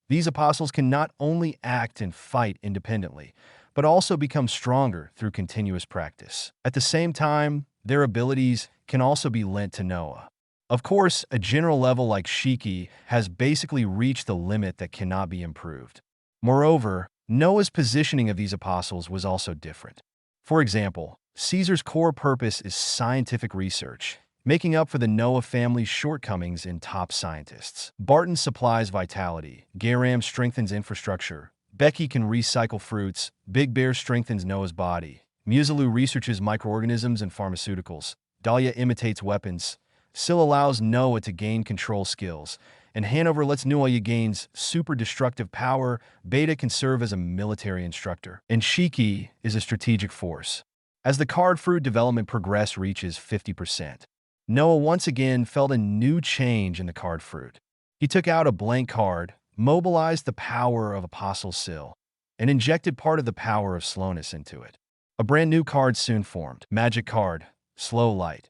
Speaker 2: These apostles can not only act and fight independently, but also become stronger through continuous practice. At the same time, their abilities can also be lent to Noah. Of course, a general level like Shiki has basically reached the limit that cannot be improved. Moreover, Noah's positioning of these apostles was also different. For example, Caesar's core purpose is scientific research, making up for the Noah family's shortcomings in top scientists. Barton supplies vitality, Garam strengthens infrastructure, Becky can recycle fruits, Big Bear strengthens Noah's body, Musalu researches microorganisms and pharmaceuticals, Dahlia imitates weapons, Syl allows Noah to gain control skills, and Hanover lets Noah gains super destructive power. Beta can serve as a military instructor, and Shiki is a strategic force. As the card fruit development progress reaches 50%, Noah once again felt a new change in the card fruit. He took out a blank card, mobilized the power of Apostle Syl, and injected part of the power of slowness into it. A brand new card soon formed. Magic card, Slow Light.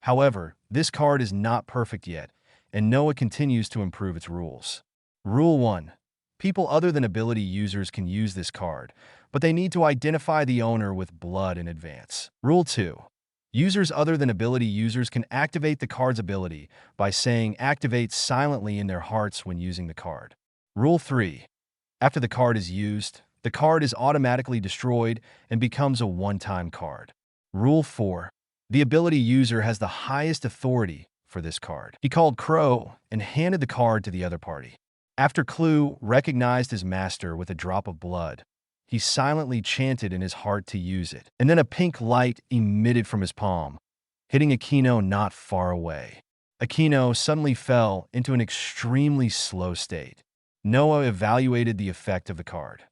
Speaker 2: However, this card is not perfect yet, and Noah continues to improve its rules. Rule 1. People other than ability users can use this card, but they need to identify the owner with blood in advance. Rule 2. Users other than ability users can activate the card's ability by saying "activate" silently in their hearts when using the card. Rule 3. After the card is used, the card is automatically destroyed and becomes a one-time card. Rule 4. The ability user has the highest authority for this card. He called Crow and handed the card to the other party. After Clue recognized his master with a drop of blood, he silently chanted in his heart to use it, and then a pink light emitted from his palm, hitting Aquino not far away. Aquino suddenly fell into an extremely slow state. Noah evaluated the effect of the card.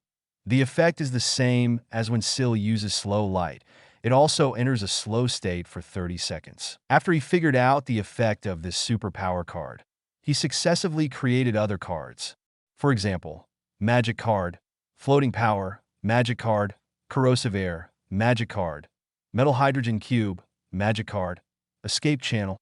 Speaker 2: The effect is the same as when Syl uses slow light. It also enters a slow state for 30 seconds. After he figured out the effect of this superpower card, he successively created other cards. For example, Magic Card, Floating Power, Magic Card, Corrosive Air, Magic Card, Metal Hydrogen Cube, Magic Card, Escape Channel,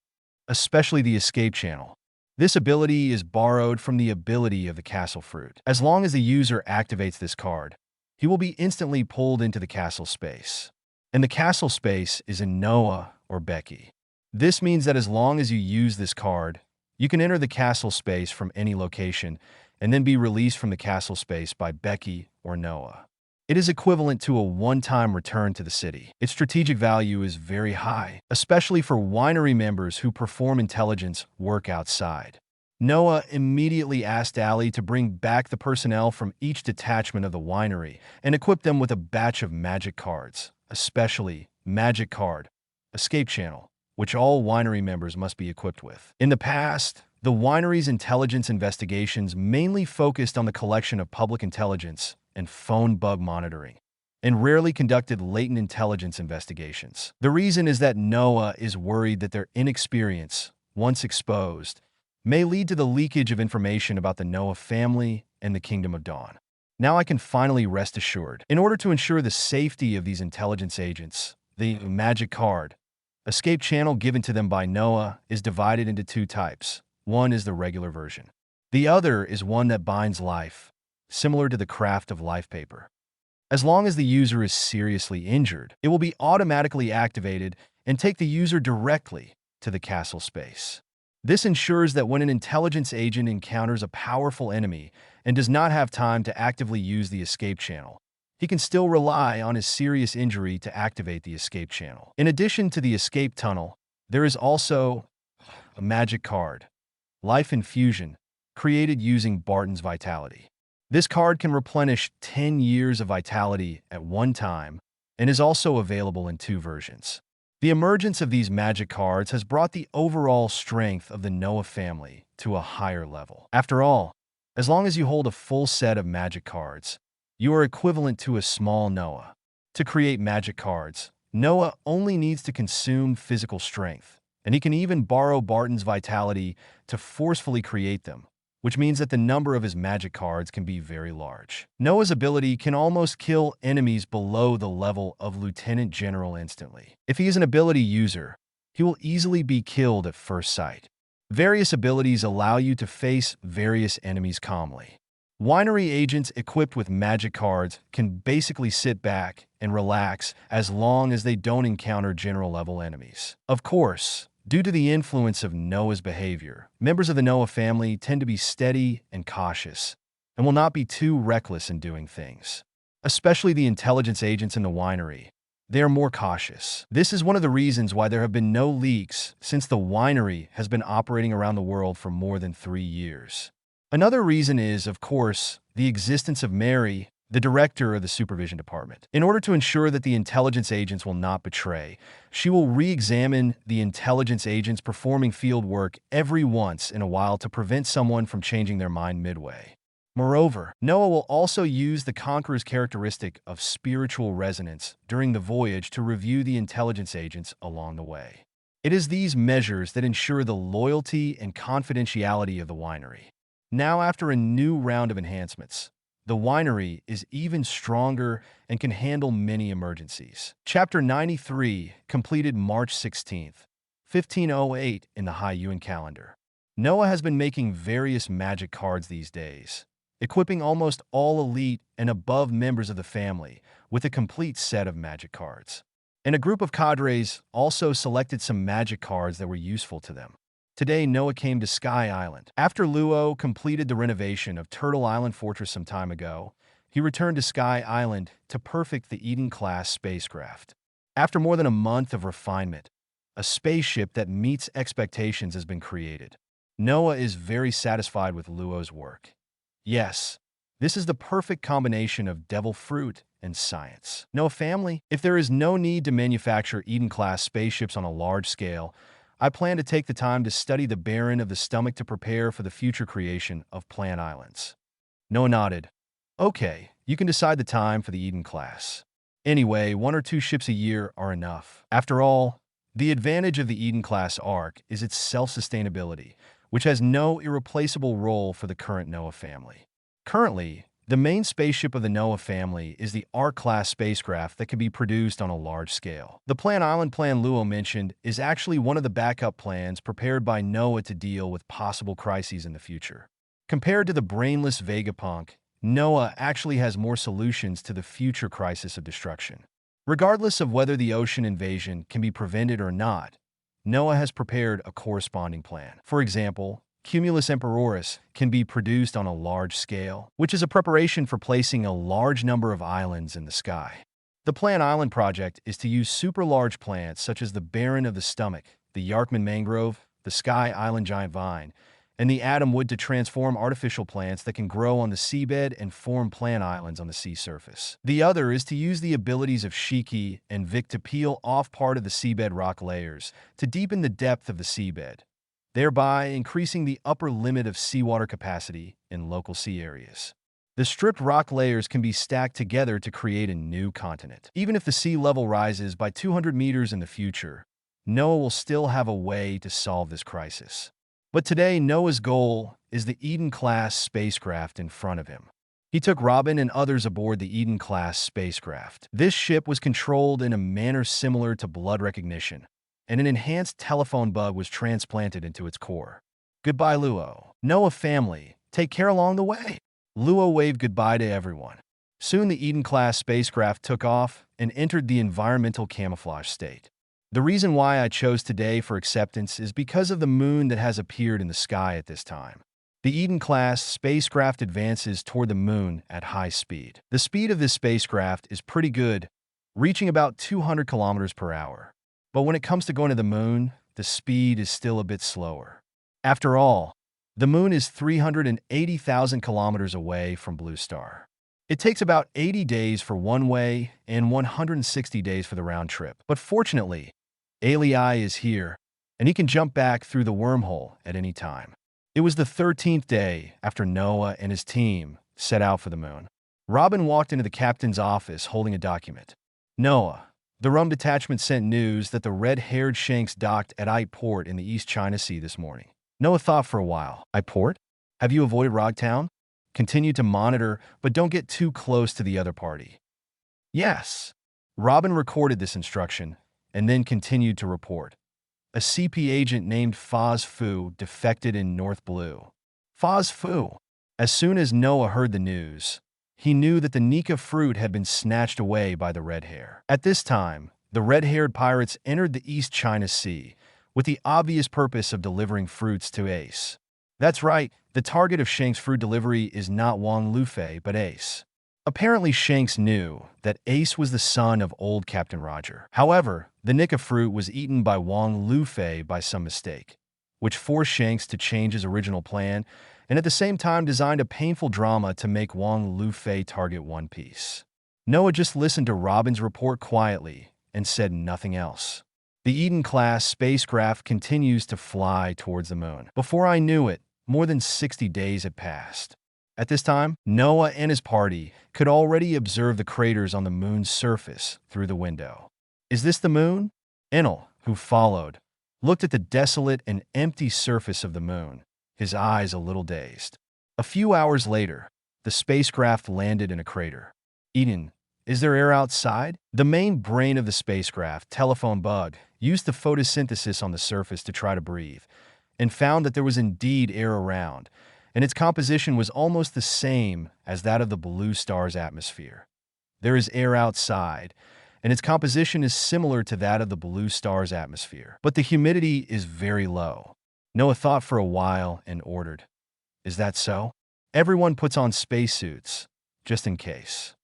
Speaker 2: especially the Escape Channel. This ability is borrowed from the ability of the Castle Fruit. As long as the user activates this card, he will be instantly pulled into the castle space. And the castle space is in Noah or Becky. This means that as long as you use this card, you can enter the castle space from any location and then be released from the castle space by Becky or Noah. It is equivalent to a one-time return to the city. Its strategic value is very high, especially for winery members who perform intelligence work outside. Noah immediately asked Allie to bring back the personnel from each detachment of the winery and equip them with a batch of magic cards, especially Magic Card, Escape Channel, which all winery members must be equipped with. In the past, the winery's intelligence investigations mainly focused on the collection of public intelligence and phone bug monitoring, and rarely conducted latent intelligence investigations. The reason is that Noah is worried that their inexperience, once exposed, may lead to the leakage of information about the Noah family and the Kingdom of Dawn. Now I can finally rest assured. In order to ensure the safety of these intelligence agents, the Magic Card, Escape Channel given to them by Noah is divided into two types. One is the regular version. The other is one that binds life, similar to the craft of life paper. As long as the user is seriously injured, it will be automatically activated and take the user directly to the castle space. This ensures that when an intelligence agent encounters a powerful enemy and does not have time to actively use the escape channel, he can still rely on his serious injury to activate the escape channel. In addition to the escape tunnel, there is also a magic card, Life Infusion, created using Barton's Vitality. This card can replenish 10 years of vitality at one time and is also available in two versions. The emergence of these magic cards has brought the overall strength of the Noah family to a higher level. After all, as long as you hold a full set of magic cards, you are equivalent to a small Noah. To create magic cards, Noah only needs to consume physical strength, and he can even borrow Barton's Vitality to forcefully create them, which means that the number of his magic cards can be very large. Noah's ability can almost kill enemies below the level of Lieutenant General instantly. If he is an ability user, he will easily be killed at first sight. Various abilities allow you to face various enemies calmly. Winery agents equipped with magic cards can basically sit back and relax as long as they don't encounter general-level enemies. Of course, due to the influence of Noah's behavior, members of the Noah family tend to be steady and cautious, and will not be too reckless in doing things. Especially the intelligence agents in the winery. They are more cautious. This is one of the reasons why there have been no leaks since the winery has been operating around the world for more than 3 years. Another reason is, of course, the existence of Mary, the director of the supervision department. In order to ensure that the intelligence agents will not betray, she will re-examine the intelligence agents performing field work every once in a while to prevent someone from changing their mind midway. Moreover, Noah will also use the Conqueror's characteristic of spiritual resonance during the voyage to review the intelligence agents along the way. It is these measures that ensure the loyalty and confidentiality of the winery. Now, after a new round of enhancements, the winery is even stronger and can handle many emergencies. Chapter 93 completed March 16th, 1508 in the High Yuan calendar. Noah has been making various magic cards these days, equipping almost all elite and above members of the family with a complete set of magic cards. And a group of cadres also selected some magic cards that were useful to them. Today, Noah came to Sky Island. After Luo completed the renovation of Turtle Island Fortress some time ago, he returned to Sky Island to perfect the Eden-class spacecraft. After more than a month of refinement, a spaceship that meets expectations has been created. Noah is very satisfied with Luo's work. Yes, this is the perfect combination of devil fruit and science. Noah family, if there is no need to manufacture Eden-class spaceships on a large scale, I plan to take the time to study the barren of the stomach to prepare for the future creation of plant islands. Noah nodded. Okay, you can decide the time for the Eden class. Anyway, 1 or 2 ships a year are enough. After all, the advantage of the Eden-class Ark is its self-sustainability, which has no irreplaceable role for the current Noah family. Currently, the main spaceship of the Noah family is the Ark-class spacecraft that can be produced on a large scale. The Plant Island plan Luo mentioned is actually one of the backup plans prepared by Noah to deal with possible crises in the future. Compared to the brainless Vegapunk, Noah actually has more solutions to the future crisis of destruction. Regardless of whether the ocean invasion can be prevented or not, Noah has prepared a corresponding plan. For example, Cumulus Emperoris can be produced on a large scale, which is a preparation for placing a large number of islands in the sky. The Plant Island project is to use super-large plants such as the Barren of the Stomach, the Yarkman Mangrove, the Sky Island Giant Vine, and the Atom Wood to transform artificial plants that can grow on the seabed and form plant islands on the sea surface. The other is to use the abilities of Shiki and Vic to peel off part of the seabed rock layers to deepen the depth of the seabed, thereby increasing the upper limit of seawater capacity in local sea areas. The stripped rock layers can be stacked together to create a new continent. Even if the sea level rises by 200 meters in the future, Noah will still have a way to solve this crisis. But today, Noah's goal is the Eden-class spacecraft in front of him. He took Robin and others aboard the Eden-class spacecraft. This ship was controlled in a manner similar to blood recognition, and an enhanced telephone bug was transplanted into its core. Goodbye, Luo. Noah family, take care along the way. Luo waved goodbye to everyone. Soon the Eden-class spacecraft took off and entered the environmental camouflage state. The reason why I chose today for acceptance is because of the moon that has appeared in the sky at this time. The Eden-class spacecraft advances toward the moon at high speed. The speed of this spacecraft is pretty good, reaching about 200 kilometers per hour. But when it comes to going to the moon, the speed is still a bit slower. After all, the moon is 380,000 kilometers away from Blue Star. It takes about 80 days for one way and 160 days for the round trip. But fortunately, Ali is here, and he can jump back through the wormhole at any time. It was the 13th day after Noah and his team set out for the moon. Robin walked into the captain's office holding a document. Noah, the Rum Detachment sent news that the red-haired Shanks docked at Ite Port in the East China Sea this morning. Noah thought for a while. Ite Port? Have you avoided Rogtown? Continue to monitor, but don't get too close to the other party. Yes. Robin recorded this instruction and then continued to report. A CP agent named Foz Fu defected in North Blue. Foz Fu. As soon as Noah heard the news, he knew that the Nika fruit had been snatched away by the red hair. At this time, the red-haired pirates entered the East China Sea with the obvious purpose of delivering fruits to Ace. That's right, the target of Shank's fruit delivery is not Wang Lufei, but Ace. Apparently, Shanks knew that Ace was the son of old Captain Roger. However, the Nika fruit was eaten by Wang Lufei by some mistake, which forced Shanks to change his original plan and at the same time designed a painful drama to make Wang Lufei target One Piece. Noah just listened to Robin's report quietly and said nothing else. The Eden-class spacecraft continues to fly towards the moon. Before I knew it, more than 60 days had passed. At this time, Noah and his party could already observe the craters on the moon's surface through the window. Is this the moon? Enel, who followed, looked at the desolate and empty surface of the moon, his eyes a little dazed. A few hours later, the spacecraft landed in a crater. Eden, is there air outside? The main brain of the spacecraft, Telephone Bug, used the photosynthesis on the surface to try to breathe, and found that there was indeed air around, and its composition was almost the same as that of the blue star's atmosphere. There is air outside, and its composition is similar to that of the blue star's atmosphere. But the humidity is very low. Noah thought for a while and ordered, "Is that so?" Everyone puts on spacesuits, just in case.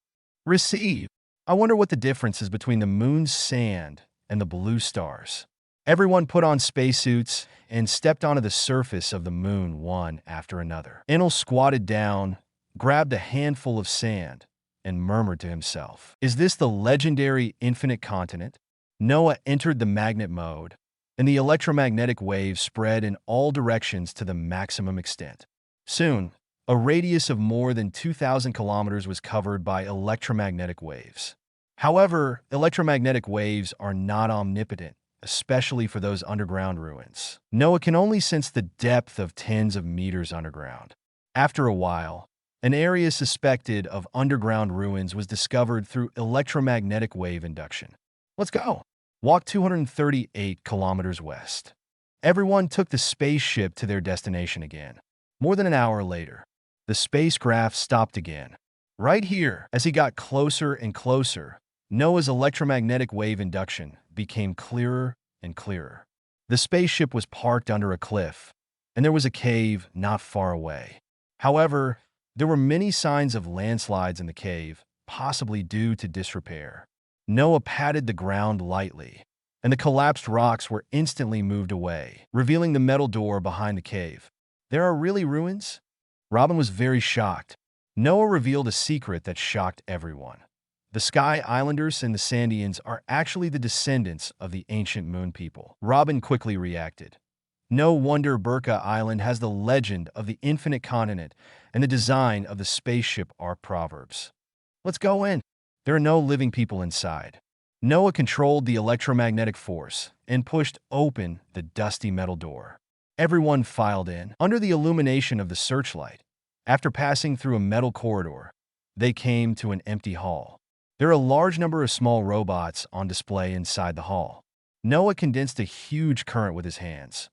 Speaker 2: Receive. I wonder what the difference is between the moon's sand and the blue stars. Everyone put on spacesuits and stepped onto the surface of the moon one after another. Enel squatted down, grabbed a handful of sand, and murmured to himself, "Is this the legendary infinite continent?" Noah entered the magnet mode, and the electromagnetic waves spread in all directions to the maximum extent. Soon, a radius of more than 2,000 kilometers was covered by electromagnetic waves. However, electromagnetic waves are not omnipotent, especially for those underground ruins. Noah can only sense the depth of tens of meters underground. After a while, an area suspected of underground ruins was discovered through electromagnetic wave induction. Let's go. Walk 238 kilometers west. Everyone took the spaceship to their destination again. More than an hour later, the spacecraft stopped again. Right here, as he got closer and closer, Noah's electromagnetic wave induction became clearer and clearer. The spaceship was parked under a cliff, and there was a cave not far away. However, there were many signs of landslides in the cave, possibly due to disrepair. Noah patted the ground lightly, and the collapsed rocks were instantly moved away, revealing the metal door behind the cave. There are really ruins? Robin was very shocked. Noah revealed a secret that shocked everyone. The Sky Islanders and the Sandians are actually the descendants of the ancient moon people. Robin quickly reacted. No wonder Burka Island has the legend of the infinite continent and the design of the spaceship are proverbs. Let's go in. There are no living people inside. Noah controlled the electromagnetic force and pushed open the dusty metal door. Everyone filed in, under the illumination of the searchlight. After passing through a metal corridor, they came to an empty hall. There are a large number of small robots on display inside the hall. Noah condensed a huge current with his hands.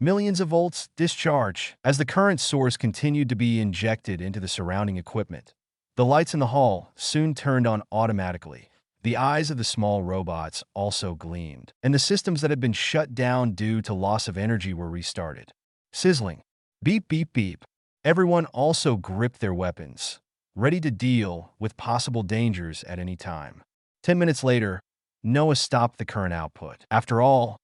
Speaker 2: Millions of volts discharge as the current source continued to be injected into the surrounding equipment. The lights in the hall soon turned on automatically. The eyes of the small robots also gleamed, and the systems that had been shut down due to loss of energy were restarted. Sizzling. Beep, beep, beep. Everyone also gripped their weapons, ready to deal with possible dangers at any time. 10 minutes later, Noah stopped the current output. After all,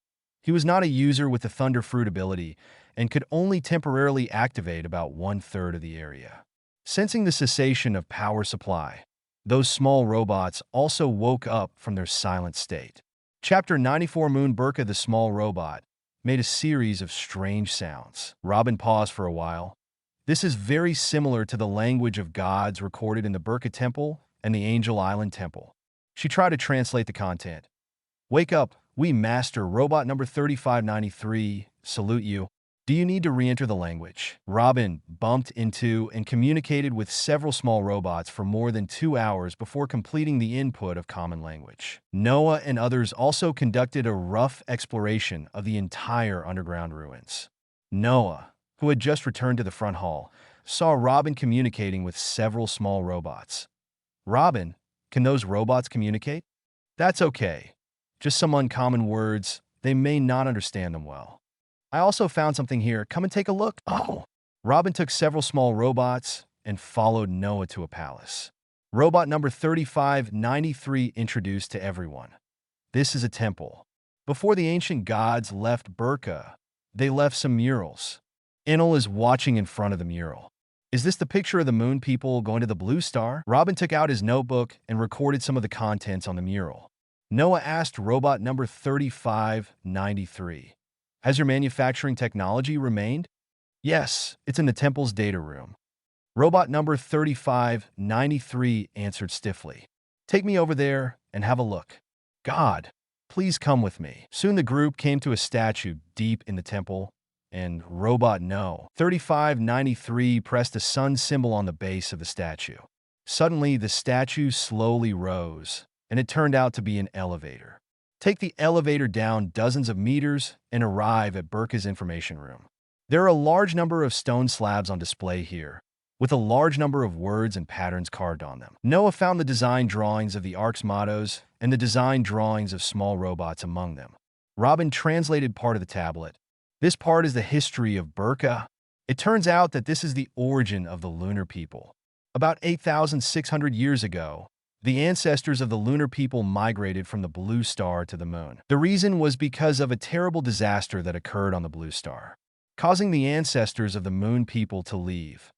Speaker 2: he was not a user with the Thunder Fruit ability and could only temporarily activate about 1/3 of the area. Sensing the cessation of power supply, those small robots also woke up from their silent state. Chapter 94 Moon Burka the small robot made a series of strange sounds. Robin paused for a while. This is very similar to the language of gods recorded in the Burka Temple and the Angel Island Temple. She tried to translate the content. "Wake up, we master robot number 3593, salute you. Do you need to re-enter the language?" Robin bumped into and communicated with several small robots for more than 2 hours before completing the input of common language. Noah and others also conducted a rough exploration of the entire underground ruins. Noah, who had just returned to the front hall, saw Robin communicating with several small robots. "Robin, can those robots communicate?" "That's okay. Just some uncommon words. They may not understand them well." "I also found something here. Come and take a look." "Oh." Robin took several small robots and followed Noah to a palace. Robot number 3593 introduced to everyone. "This is a temple. Before the ancient gods left Burka, they left some murals. Enel is watching in front of the mural. Is this the picture of the moon people going to the blue star?" Robin took out his notebook and recorded some of the contents on the mural. Noah asked robot number 3593, "Has your manufacturing technology remained?" "Yes, it's in the temple's data room." Robot number 3593 answered stiffly. "Take me over there and have a look." "God, please come with me." Soon the group came to a statue deep in the temple, and Robot No. 3593 pressed a sun symbol on the base of the statue. Suddenly, the statue slowly rose, and it turned out to be an elevator. Take the elevator down dozens of meters and arrive at Burka's information room. There are a large number of stone slabs on display here, with a large number of words and patterns carved on them. Noah found the design drawings of the Ark's mottos and the design drawings of small robots among them. Robin translated part of the tablet. This part is the history of Burka. It turns out that this is the origin of the lunar people. About 8,600 years ago, the ancestors of the lunar people migrated from the blue star to the moon. The reason was because of a terrible disaster that occurred on the blue star, causing the ancestors of the moon people to leave.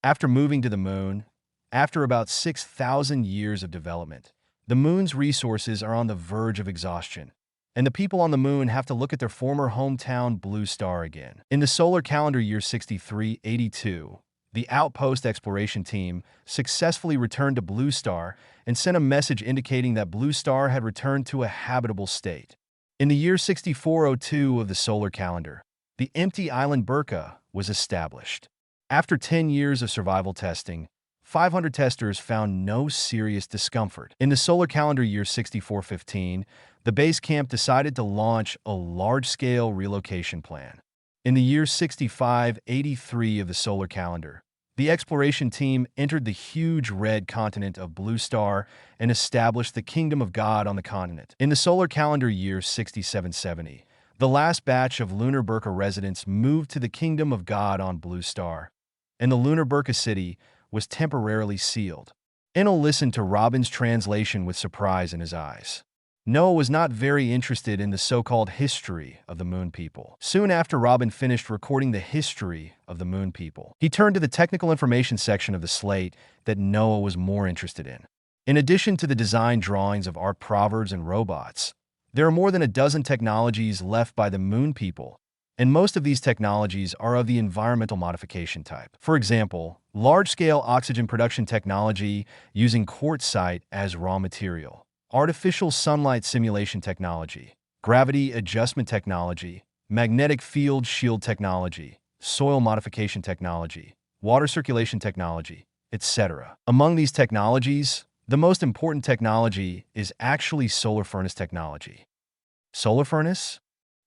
Speaker 2: After moving to the moon, after about 6,000 years of development, the moon's resources are on the verge of exhaustion, and the people on the moon have to look at their former hometown blue star again. In the solar calendar year 6382, the Outpost exploration team successfully returned to Blue Star and sent a message indicating that Blue Star had returned to a habitable state. In the year 6402 of the solar calendar, the empty island Burka was established. After 10 years of survival testing, 500 testers found no serious discomfort. In the solar calendar year 6415, the base camp decided to launch a large-scale relocation plan. In the year 6583 of the solar calendar, the exploration team entered the huge red continent of Blue Star and established the Kingdom of God on the continent. In the solar calendar year 6770, the last batch of lunar Burka residents moved to the Kingdom of God on Blue Star, and the lunar Burka city was temporarily sealed. Enel listened to Robin's translation with surprise in his eyes. Noah was not very interested in the so-called history of the moon people. Soon after Robin finished recording the history of the moon people, he turned to the technical information section of the slate that Noah was more interested in. In addition to the design drawings of art proverbs and robots, there are more than a dozen technologies left by the moon people, and most of these technologies are of the environmental modification type. For example, large-scale oxygen production technology using quartzite as raw material, artificial sunlight simulation technology, gravity adjustment technology, magnetic field shield technology, soil modification technology, water circulation technology, etc. Among these technologies, the most important technology is actually solar furnace technology. Solar furnace?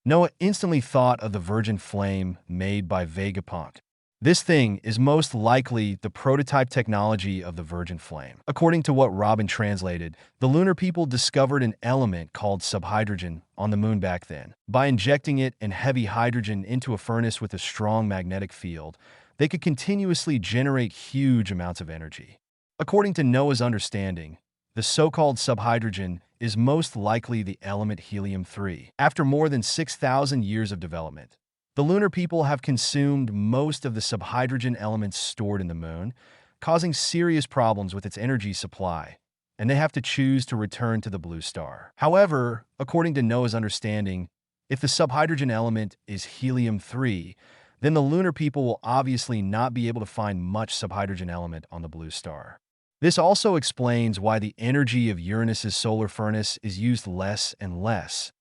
Speaker 2: Noah instantly thought of the virgin flame made by Vegapunk. This thing is most likely the prototype technology of the virgin flame. According to what Robin translated, the lunar people discovered an element called subhydrogen on the moon back then. By injecting it and heavy hydrogen into a furnace with a strong magnetic field, they could continuously generate huge amounts of energy. According to Noah's understanding, the so-called subhydrogen is most likely the element helium-3. After more than 6,000 years of development, the lunar people have consumed most of the subhydrogen elements stored in the moon, causing serious problems with its energy supply, and they have to choose to return to the blue star. However, according to Noah's understanding, if the subhydrogen element is helium-3, then the lunar people will obviously not be able to find much subhydrogen element on the blue star. This also explains why the energy of Uranus's solar furnace is used less and less,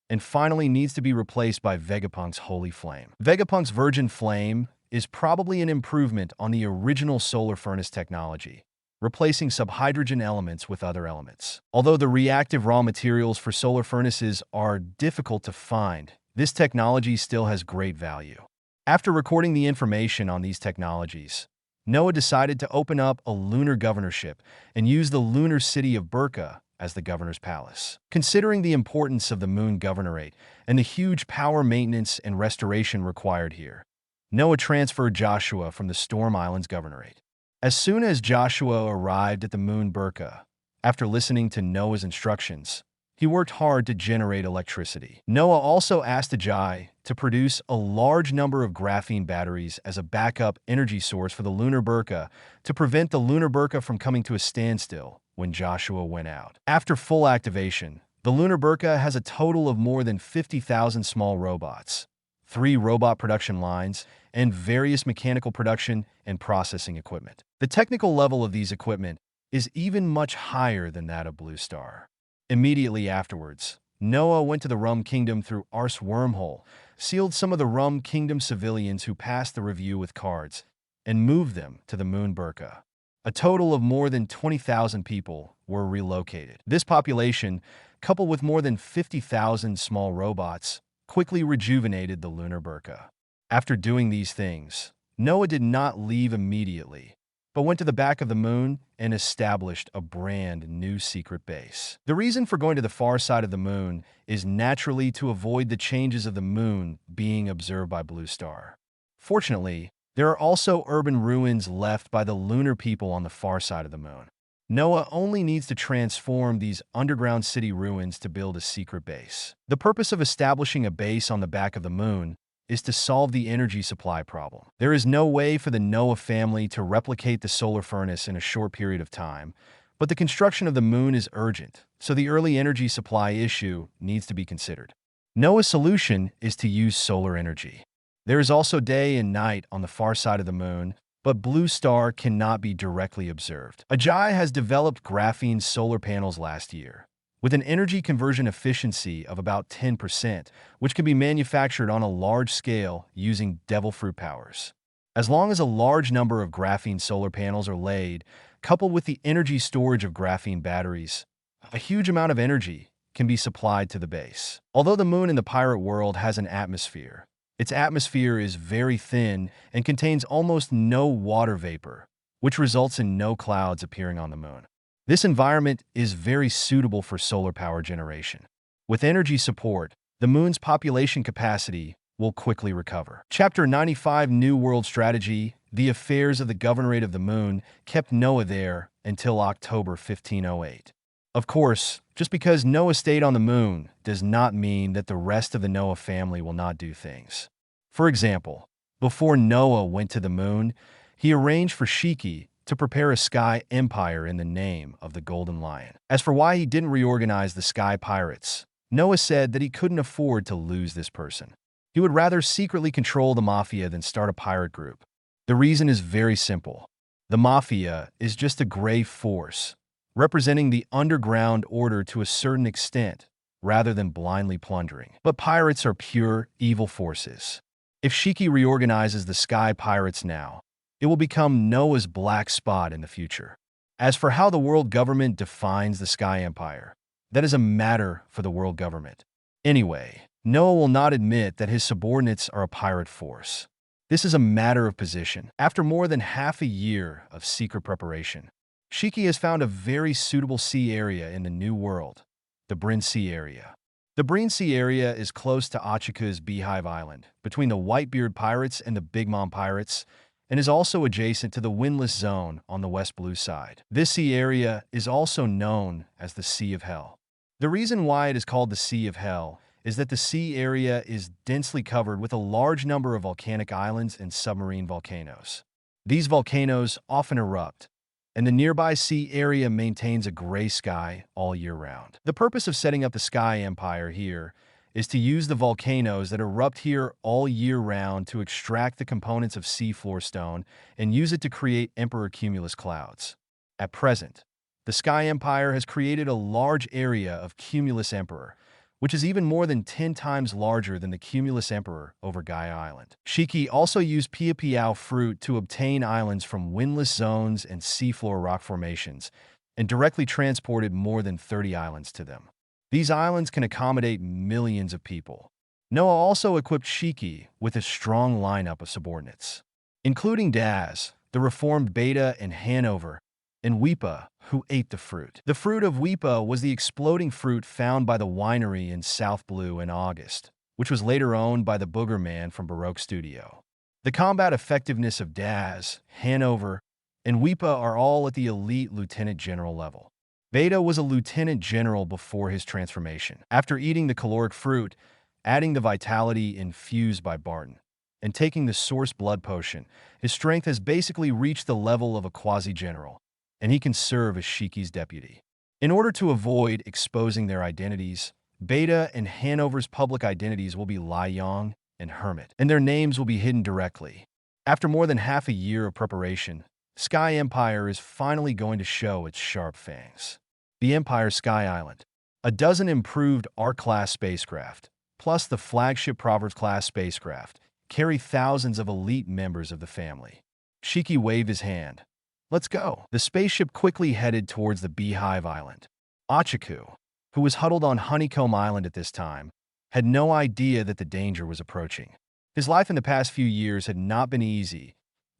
Speaker 2: and finally needs to be replaced by Vegapunk's holy flame. Vegapunk's virgin flame is probably an improvement on the original solar furnace technology, replacing subhydrogen elements with other elements. Although the reactive raw materials for solar furnaces are difficult to find, this technology still has great value. After recording the information on these technologies, Noah decided to open up a lunar governorship and use the lunar city of Burka as the governor's palace. Considering the importance of the moon governorate and the huge power maintenance and restoration required here, Noah transferred Joshua from the Storm Islands governorate. As soon as Joshua arrived at the moon Burka, after listening to Noah's instructions, he worked hard to generate electricity. Noah also asked Ajay to produce a large number of graphene batteries as a backup energy source for the lunar Burka to prevent the lunar Burka from coming to a standstill when Joshua went out. After full activation, the lunar Burka has a total of more than 50,000 small robots, 3 robot production lines, and various mechanical production and processing equipment. The technical level of these equipment is even much higher than that of Blue Star. Immediately afterwards, Noah went to the Rum Kingdom through Ars wormhole, sealed some of the Rum Kingdom civilians who passed the review with cards, and moved them to the moon Burka. A total of more than 20,000 people were relocated. This population, coupled with more than 50,000 small robots, quickly rejuvenated the lunar Burka. After doing these things, Noah did not leave immediately, but went to the back of the moon and established a brand new secret base. The reason for going to the far side of the moon is naturally to avoid the changes of the moon being observed by Blue Star. Fortunately, there are also urban ruins left by the lunar people on the far side of the moon. Noah only needs to transform these underground city ruins to build a secret base. The purpose of establishing a base on the back of the moon is to solve the energy supply problem. There is no way for the Noah family to replicate the solar furnace in a short period of time, but the construction of the moon is urgent, so the early energy supply issue needs to be considered. Noah's solution is to use solar energy. There is also day and night on the far side of the moon, but Blue Star cannot be directly observed. Ajay has developed graphene solar panels last year, with an energy conversion efficiency of about 10%, which can be manufactured on a large scale using devil fruit powers. As long as a large number of graphene solar panels are laid, coupled with the energy storage of graphene batteries, a huge amount of energy can be supplied to the base. Although the moon in the pirate world has an atmosphere, its atmosphere is very thin and contains almost no water vapor, which results in no clouds appearing on the moon. This environment is very suitable for solar power generation. With energy support, the moon's population capacity will quickly recover. Chapter 95 New World Strategy. The affairs of the governorate of the moon kept Noah there until October 1508. Of course, just because Noah stayed on the moon does not mean that the rest of the Noah family will not do things. For example, before Noah went to the moon, he arranged for Shiki to prepare a sky empire in the name of the Golden Lion. As for why he didn't reorganize the sky pirates, Noah said that he couldn't afford to lose this person. He would rather secretly control the mafia than start a pirate group. The reason is very simple. The mafia is just a gray force, representing the underground order to a certain extent, rather than blindly plundering. But pirates are pure evil forces. If Shiki reorganizes the sky pirates now, it will become Noah's black spot in the future. As for how the world government defines the sky empire, that is a matter for the world government. Anyway, Noah will not admit that his subordinates are a pirate force. This is a matter of position. After more than half a year of secret preparation, Shiki has found a very suitable sea area in the New World, the Bryn Sea area. The Bryn Sea area is close to Achika's Beehive Island, between the Whitebeard Pirates and the Big Mom Pirates, and is also adjacent to the Windless Zone on the West Blue side. This sea area is also known as the Sea of Hell. The reason why it is called the Sea of Hell is that the sea area is densely covered with a large number of volcanic islands and submarine volcanoes. These volcanoes often erupt, and the nearby sea area maintains a gray sky all year round. The purpose of setting up the Sky Empire here is to use the volcanoes that erupt here all year round to extract the components of seafloor stone and use it to create Emperor Cumulus clouds. At present, the Sky Empire has created a large area of Cumulus Emperor, which is even more than 10 times larger than the Cumulus Emperor over Gaia Island. Shiki also used Piapiao fruit to obtain islands from windless zones and seafloor rock formations, and directly transported more than 30 islands to them. These islands can accommodate millions of people. Noah also equipped Shiki with a strong lineup of subordinates, including Daz, the reformed Beta and Hanover, and Weepa, who ate the fruit. The fruit of Weepa was the exploding fruit found by the winery in South Blue in August, which was later owned by the Booger Man from Baroque Studio. The combat effectiveness of Daz, Hanover, and Weepa are all at the elite lieutenant general level. Beta was a lieutenant general before his transformation. After eating the caloric fruit, adding the vitality infused by Barton, and taking the source blood potion, his strength has basically reached the level of a quasi-general, and he can serve as Shiki's deputy. In order to avoid exposing their identities, Beta and Hanover's public identities will be Lai Yong and Hermit, and their names will be hidden directly. After more than half a year of preparation, Sky Empire is finally going to show its sharp fangs. The Empire Sky Island, a dozen improved R-class spacecraft, plus the flagship Proverbs-class spacecraft, carry thousands of elite members of the family. Shiki waved his hand. Let's go. The spaceship quickly headed towards the Beehive Island. Achiku, who was huddled on Honeycomb Island at this time, had no idea that the danger was approaching. His life in the past few years had not been easy,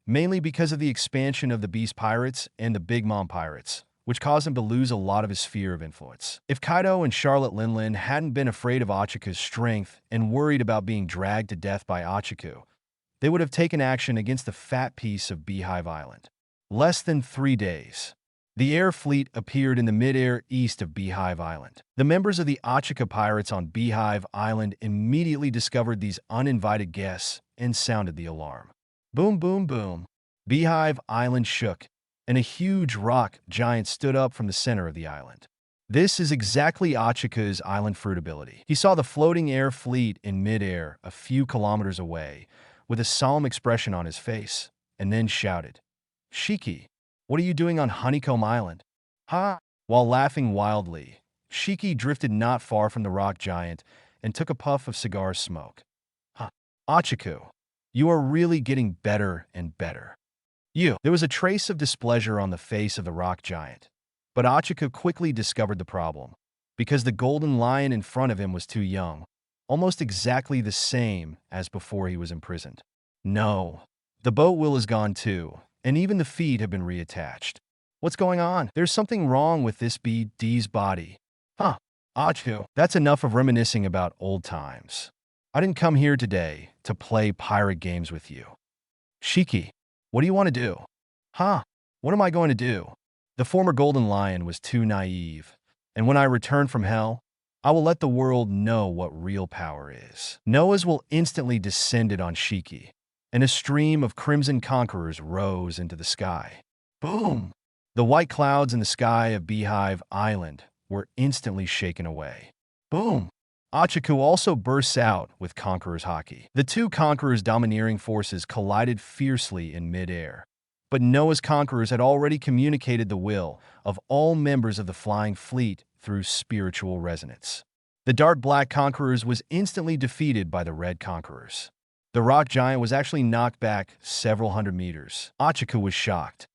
Speaker 2: mainly because of the expansion of the Beast Pirates and the Big Mom Pirates, which caused him to lose a lot of his sphere of influence. If Kaido and Charlotte Linlin hadn't been afraid of Ochiku's strength and worried about being dragged to death by Ochiku, they would have taken action against the fat piece of Beehive Island. Less than 3 days. The air fleet appeared in the midair east of Beehive Island. The members of the Ochika pirates on Beehive Island immediately discovered these uninvited guests and sounded the alarm. Boom, boom, boom. Beehive Island shook, and a huge rock giant stood up from the center of the island. This is exactly Ochika's island fruit ability. He saw the floating air fleet in midair a few kilometers away, with a solemn expression on his face, and then shouted, "Shiki, what are you doing on Honeycomb Island?" Ha! While laughing wildly, Shiki drifted not far from the rock giant and took a puff of cigar smoke. Ha! Ochiku, you are really getting better and better. There was a trace of displeasure on the face of the rock giant, but Ochiku quickly discovered the problem, because the golden lion in front of him was too young, almost exactly the same as before he was imprisoned. No, the boat wheel is gone too, and even the feet have been reattached. What's going on? There's something wrong with this BD's body. Huh, Achu, that's enough of reminiscing about old times. I didn't come here today to play pirate games with you. Shiki, what do you want to do? Huh, what am I going to do? The former Golden Lion was too naive, and when I return from hell, I will let the world know what real power is. Noah's will instantly descended on Shiki, and a stream of crimson conquerors rose into the sky. Boom! The white clouds in the sky of Beehive Island were instantly shaken away. Boom! Ochiku also bursts out with Conqueror's Haki. The two Conquerors' domineering forces collided fiercely in midair, but Noah's Conquerors had already communicated the will of all members of the flying fleet through spiritual resonance. The dark black Conquerors was instantly defeated by the red Conquerors. The rock giant was actually knocked back several hundred meters. Ochiku was shocked.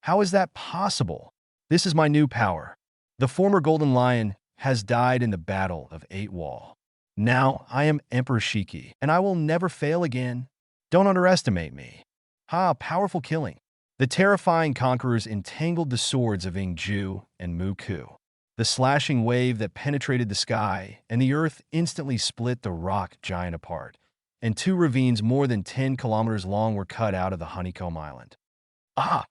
Speaker 2: How is that possible? This is my new power. The former Golden Lion has died in the Battle of 8 Wall. Now I am Emperor Shiki, and I will never fail again. Don't underestimate me. Ha, powerful killing. The terrifying conquerors entangled the swords of Ingju and Muku. The slashing wave that penetrated the sky and the earth instantly split the rock giant apart, and 2 ravines more than 10 kilometers long were cut out of the Honeycomb Island.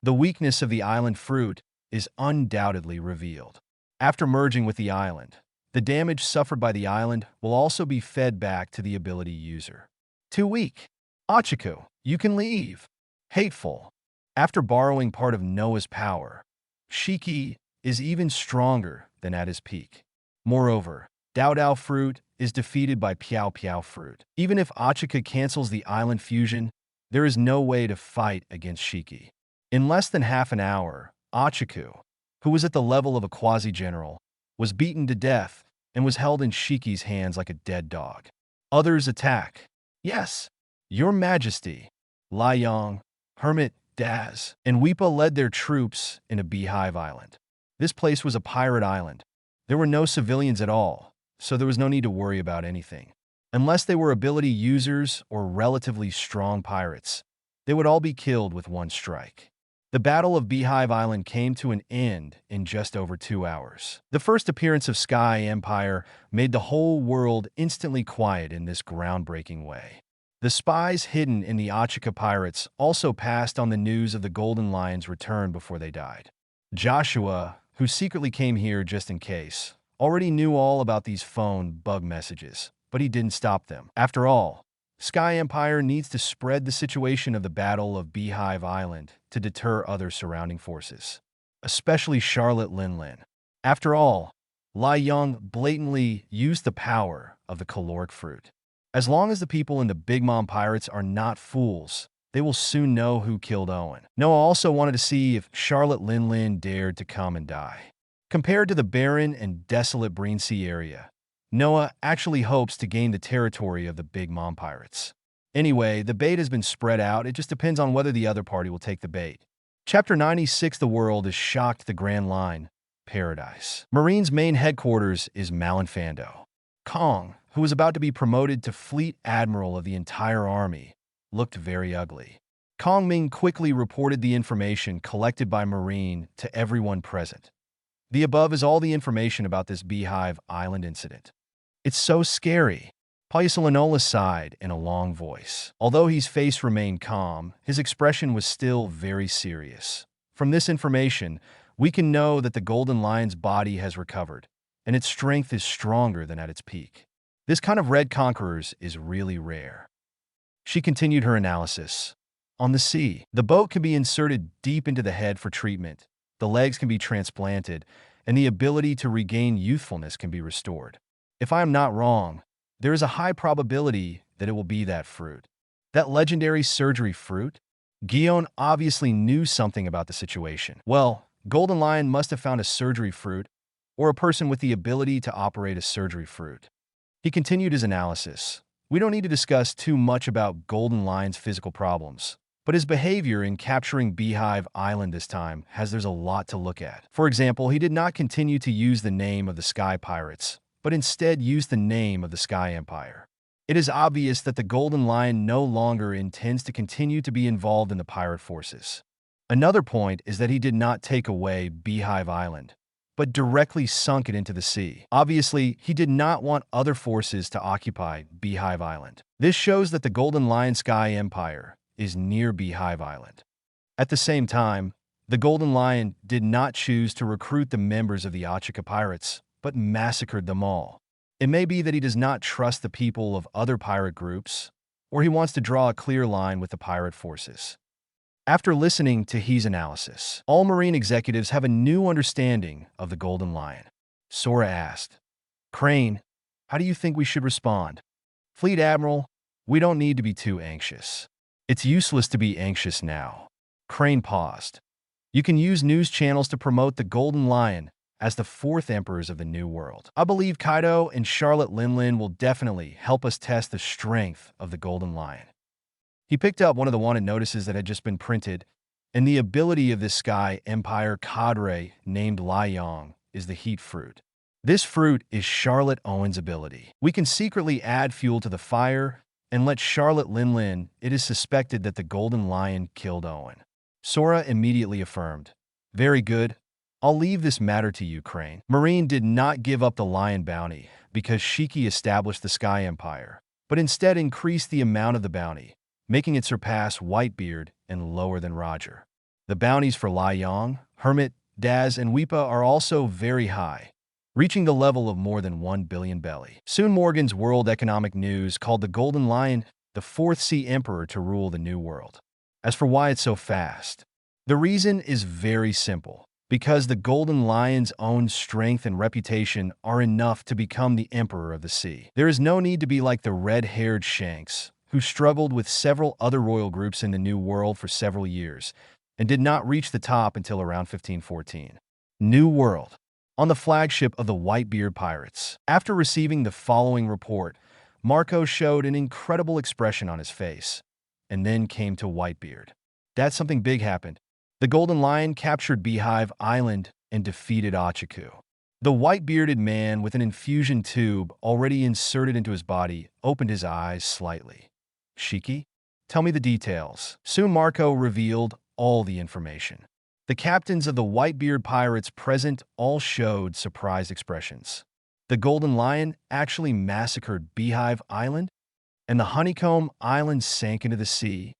Speaker 2: The weakness of the island fruit is undoubtedly revealed. After merging with the island, the damage suffered by the island will also be fed back to the ability user. Too weak. Ochiku, you can leave. Hateful. After borrowing part of Noah's power, Shiki is even stronger than at his peak. Moreover, Dao Dao fruit is defeated by Piao Piao fruit. Even if Ochika cancels the island fusion, there is no way to fight against Shiki. In less than half an hour, Ochiku, who was at the level of a quasi-general, was beaten to death and was held in Shiki's hands like a dead dog. Others attack. Yes, Your Majesty. Lai Yong, Hermit, Daz, and Weepa led their troops into Beehive Island. This place was a pirate island. There were no civilians at all, so there was no need to worry about anything. Unless they were ability users or relatively strong pirates, they would all be killed with one strike. The Battle of Beehive Island came to an end in just over 2 hours. The first appearance of Sky Empire made the whole world instantly quiet in this groundbreaking way. The spies hidden in the Ochika pirates also passed on the news of the Golden Lion's return before they died. Joshua, who secretly came here just in case, already knew all about these phone bug messages, but he didn't stop them. After all, Sky Empire needs to spread the situation of the Battle of Beehive Island to deter other surrounding forces, especially Charlotte Linlin. After all, Lai Yong blatantly used the power of the caloric fruit. As long as the people in the Big Mom Pirates are not fools, they will soon know who killed Owen. Noah also wanted to see if Charlotte Linlin dared to come and die. Compared to the barren and desolate Breen Sea area, Noah actually hopes to gain the territory of the Big Mom Pirates. Anyway, the bait has been spread out. It just depends on whether the other party will take the bait. Chapter 96, The World is Shocked the Grand Line, Paradise. Marine's main headquarters is Malinfando. Kong, who was about to be promoted to fleet admiral of the entire army, looked very ugly. Kong Ming quickly reported the information collected by Marine to everyone present. The above is all the information about this Beehive Island incident. It's so scary. Paisalanola sighed in a long voice. Although his face remained calm, his expression was still very serious. From this information, we can know that the Golden Lion's body has recovered, and its strength is stronger than at its peak. This kind of red conquerors is really rare. She continued her analysis. On the sea, the boat can be inserted deep into the head for treatment, the legs can be transplanted, and the ability to regain youthfulness can be restored. If I am not wrong, there is a high probability that it will be that fruit. That legendary surgery fruit? Guillaume obviously knew something about the situation. Well, Golden Lion must have found a surgery fruit, or a person with the ability to operate a surgery fruit. He continued his analysis. We don't need to discuss too much about Golden Lion's physical problems, but his behavior in capturing Beehive Island this time there's a lot to look at. For example, he did not continue to use the name of the Sky Pirates, but instead used the name of the Sky Empire. It is obvious that the Golden Lion no longer intends to continue to be involved in the pirate forces. Another point is that he did not take away Beehive Island, but directly sunk it into the sea. Obviously, he did not want other forces to occupy Beehive Island. This shows that the Golden Lion Sky Empire is near Beehive Island. At the same time, the Golden Lion did not choose to recruit the members of the Ochika pirates, but massacred them all. It may be that he does not trust the people of other pirate groups, or he wants to draw a clear line with the pirate forces. After listening to his analysis, all Marine executives have a new understanding of the Golden Lion. Sora asked, Crane, how do you think we should respond? Fleet Admiral, we don't need to be too anxious. It's useless to be anxious now. Crane paused. You can use news channels to promote the Golden Lion as the fourth emperors of the New World. I believe Kaido and Charlotte Linlin will definitely help us test the strength of the Golden Lion. He picked up one of the wanted notices that had just been printed, and the ability of this Sky Empire cadre named Lai Yong is the heat fruit. This fruit is Charlotte Owen's ability. We can secretly add fuel to the fire and let Charlotte Linlin. It is suspected that the Golden Lion killed Owen. Sora immediately affirmed, Very good. I'll leave this matter to you, Crane. Marine did not give up the lion bounty because Shiki established the Sky Empire, but instead increased the amount of the bounty, making it surpass Whitebeard and lower than Roger. The bounties for Lai Yong, Hermit, Daz, and Weepa are also very high, reaching the level of more than 1 billion belly. Soon Morgan's World Economic News called the Golden Lion the fourth Sea Emperor to rule the New World. As for why it's so fast, the reason is very simple. Because the Golden Lion's own strength and reputation are enough to become the Emperor of the Sea. There is no need to be like the red-haired Shanks, who struggled with several other royal groups in the New World for several years, and did not reach the top until around 1514. New World. On the flagship of the Whitebeard Pirates. After receiving the following report, Marco showed an incredible expression on his face, and then came to Whitebeard. That something big happened. The Golden Lion captured Beehive Island and defeated Ochiku. The white-bearded man with an infusion tube already inserted into his body opened his eyes slightly. Shiki? Tell me the details. Soon Marco revealed all the information. The captains of the Whitebeard pirates present all showed surprised expressions. The Golden Lion actually massacred Beehive Island, and the Honeycomb Island sank into the sea.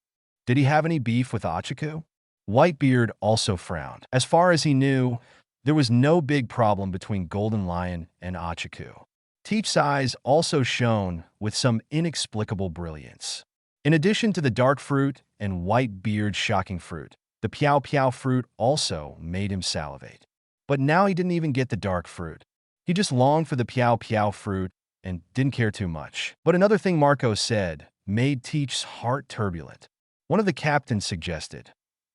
Speaker 2: Did he have any beef with Ochiku? Whitebeard also frowned. As far as he knew, there was no big problem between Golden Lion and Ochiku. Teach's eyes also shone with some inexplicable brilliance. In addition to the dark fruit and Whitebeard's shocking fruit, the Piao Piao fruit also made him salivate. But now he didn't even get the dark fruit. He just longed for the Piao Piao fruit and didn't care too much. But another thing Marco said made Teach's heart turbulent. One of the captains suggested,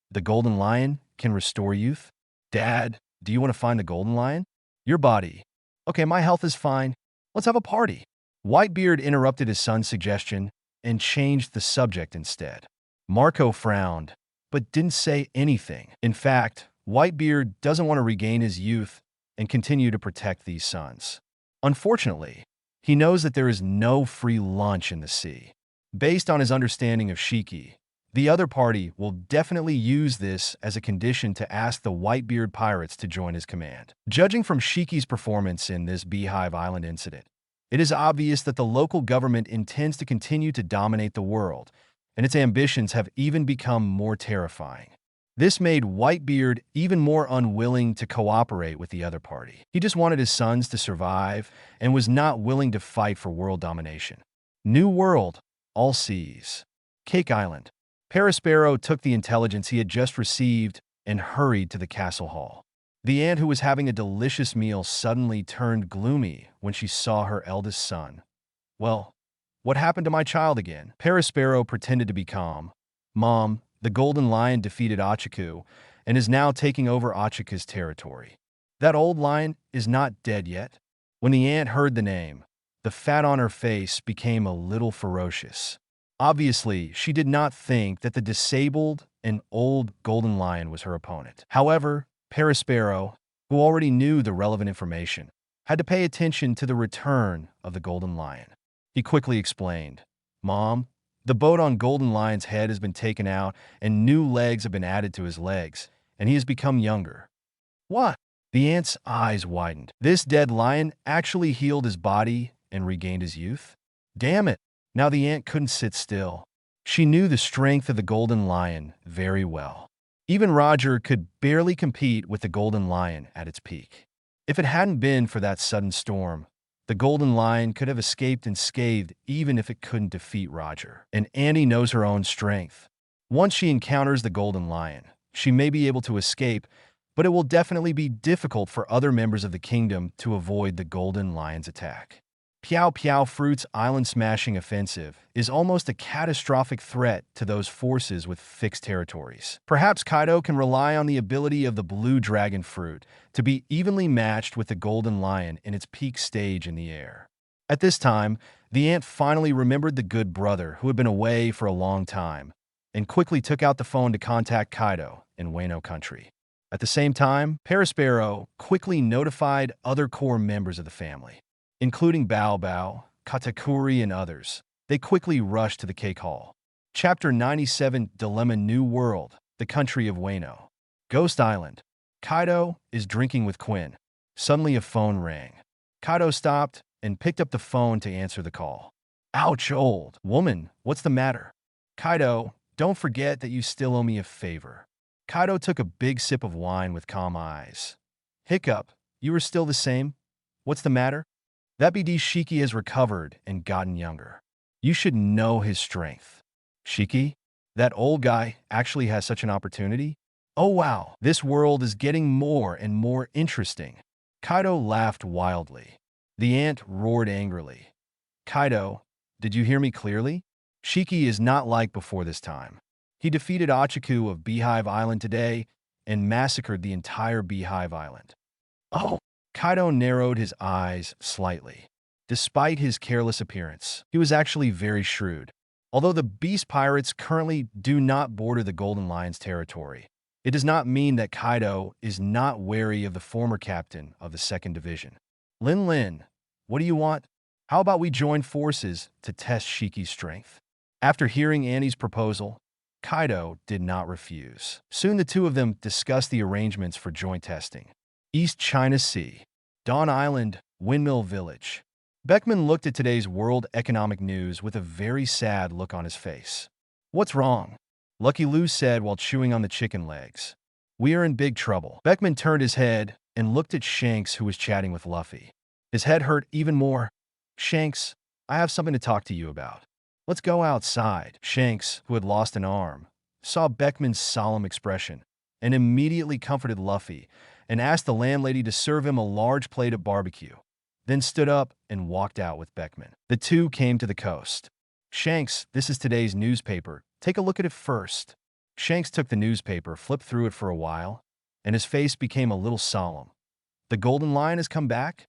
Speaker 2: the Golden Lion can restore youth? Dad, do you want to find the Golden Lion? Your body. Okay, my health is fine. Let's have a party. Whitebeard interrupted his son's suggestion and changed the subject instead. Marco frowned, but didn't say anything. In fact, Whitebeard doesn't want to regain his youth and continue to protect these sons. Unfortunately, He knows that there is no free lunch in the sea. Based on his understanding of Shiki, the other party will definitely use this as a condition to ask the Whitebeard pirates to join his command. Judging from Shiki's performance in this Beehive Island incident, it is obvious that the local government intends to continue to dominate the world, and its ambitions have even become more terrifying. This made Whitebeard even more unwilling to cooperate with the other party. He just wanted his sons to survive and was not willing to fight for world domination. New World, all seas. Cake Island. Perispero took the intelligence he had just received and hurried to the castle hall. The ant who was having a delicious meal suddenly turned gloomy when she saw her eldest son. Well, what happened to my child again? Perispero pretended to be calm. Mom, the golden lion defeated Achiku and is now taking over Achiku's territory. That old lion is not dead yet. When the ant heard the name, the fat on her face became a little ferocious. Obviously, she did not think that the disabled and old golden lion was her opponent. However, Perispero, who already knew the relevant information, had to pay attention to the return of the golden lion. He quickly explained, "Mom, the boat on Golden Lion's head has been taken out and new legs have been added to his legs, and he has become younger." What? The ant's eyes widened. This dead lion actually healed his body and regained his youth? Damn it! Now the ant couldn't sit still. She knew the strength of the golden lion very well. Even Roger could barely compete with the golden lion at its peak. If it hadn't been for that sudden storm, the golden lion could have escaped unscathed even if it couldn't defeat Roger. And Annie knows her own strength. Once she encounters the golden lion, she may be able to escape, but it will definitely be difficult for other members of the kingdom to avoid the golden lion's attack. Piao Piao Fruit's island-smashing offensive is almost a catastrophic threat to those forces with fixed territories. Perhaps Kaido can rely on the ability of the blue dragon fruit to be evenly matched with the golden lion in its peak stage in the air. At this time, the ant finally remembered the good brother who had been away for a long time and quickly took out the phone to contact Kaido in Wano country. At the same time, Perispero quickly notified other core members of the family, including Bao Bao, Katakuri, and others. They quickly rushed to the cake hall. Chapter 97, Dilemma New World, the country of Wano. Ghost Island. Kaido is drinking with Quinn. Suddenly a phone rang. Kaido stopped and picked up the phone to answer the call. Ouch, old woman, what's the matter? Kaido, don't forget that you still owe me a favor. Kaido took a big sip of wine with calm eyes. Hiccup, you are still the same? What's the matter? That BD Shiki has recovered and gotten younger. You should know his strength. Shiki? That old guy actually has such an opportunity? Oh wow, this world is getting more and more interesting. Kaido laughed wildly. The ant roared angrily. Kaido, did you hear me clearly? Shiki is not like before this time. He defeated Achiku of Beehive Island today and massacred the entire Beehive Island. Oh! Kaido narrowed his eyes slightly. Despite his careless appearance, he was actually very shrewd. Although the Beast Pirates currently do not border the Golden Lion's territory, it does not mean that Kaido is not wary of the former captain of the 2nd Division. Lin Lin, what do you want? How about we join forces to test Shiki's strength? After hearing Annie's proposal, Kaido did not refuse. Soon the two of them discussed the arrangements for joint testing. East China Sea, Dawn Island, Windmill Village. Beckman looked at today's World Economic News with a very sad look on his face. What's wrong? Lucky Lou said while chewing on the chicken legs. We are in big trouble. Beckman turned his head and looked at Shanks, who was chatting with Luffy. His head hurt even more. Shanks, I have something to talk to you about. Let's go outside. Shanks, who had lost an arm, saw Beckman's solemn expression and immediately comforted Luffy and asked the landlady to serve him a large plate of barbecue, then stood up and walked out with Beckman. The two came to the coast. Shanks, this is today's newspaper. Take a look at it first. Shanks took the newspaper, flipped through it for a while, and his face became a little solemn. The Golden Lion has come back,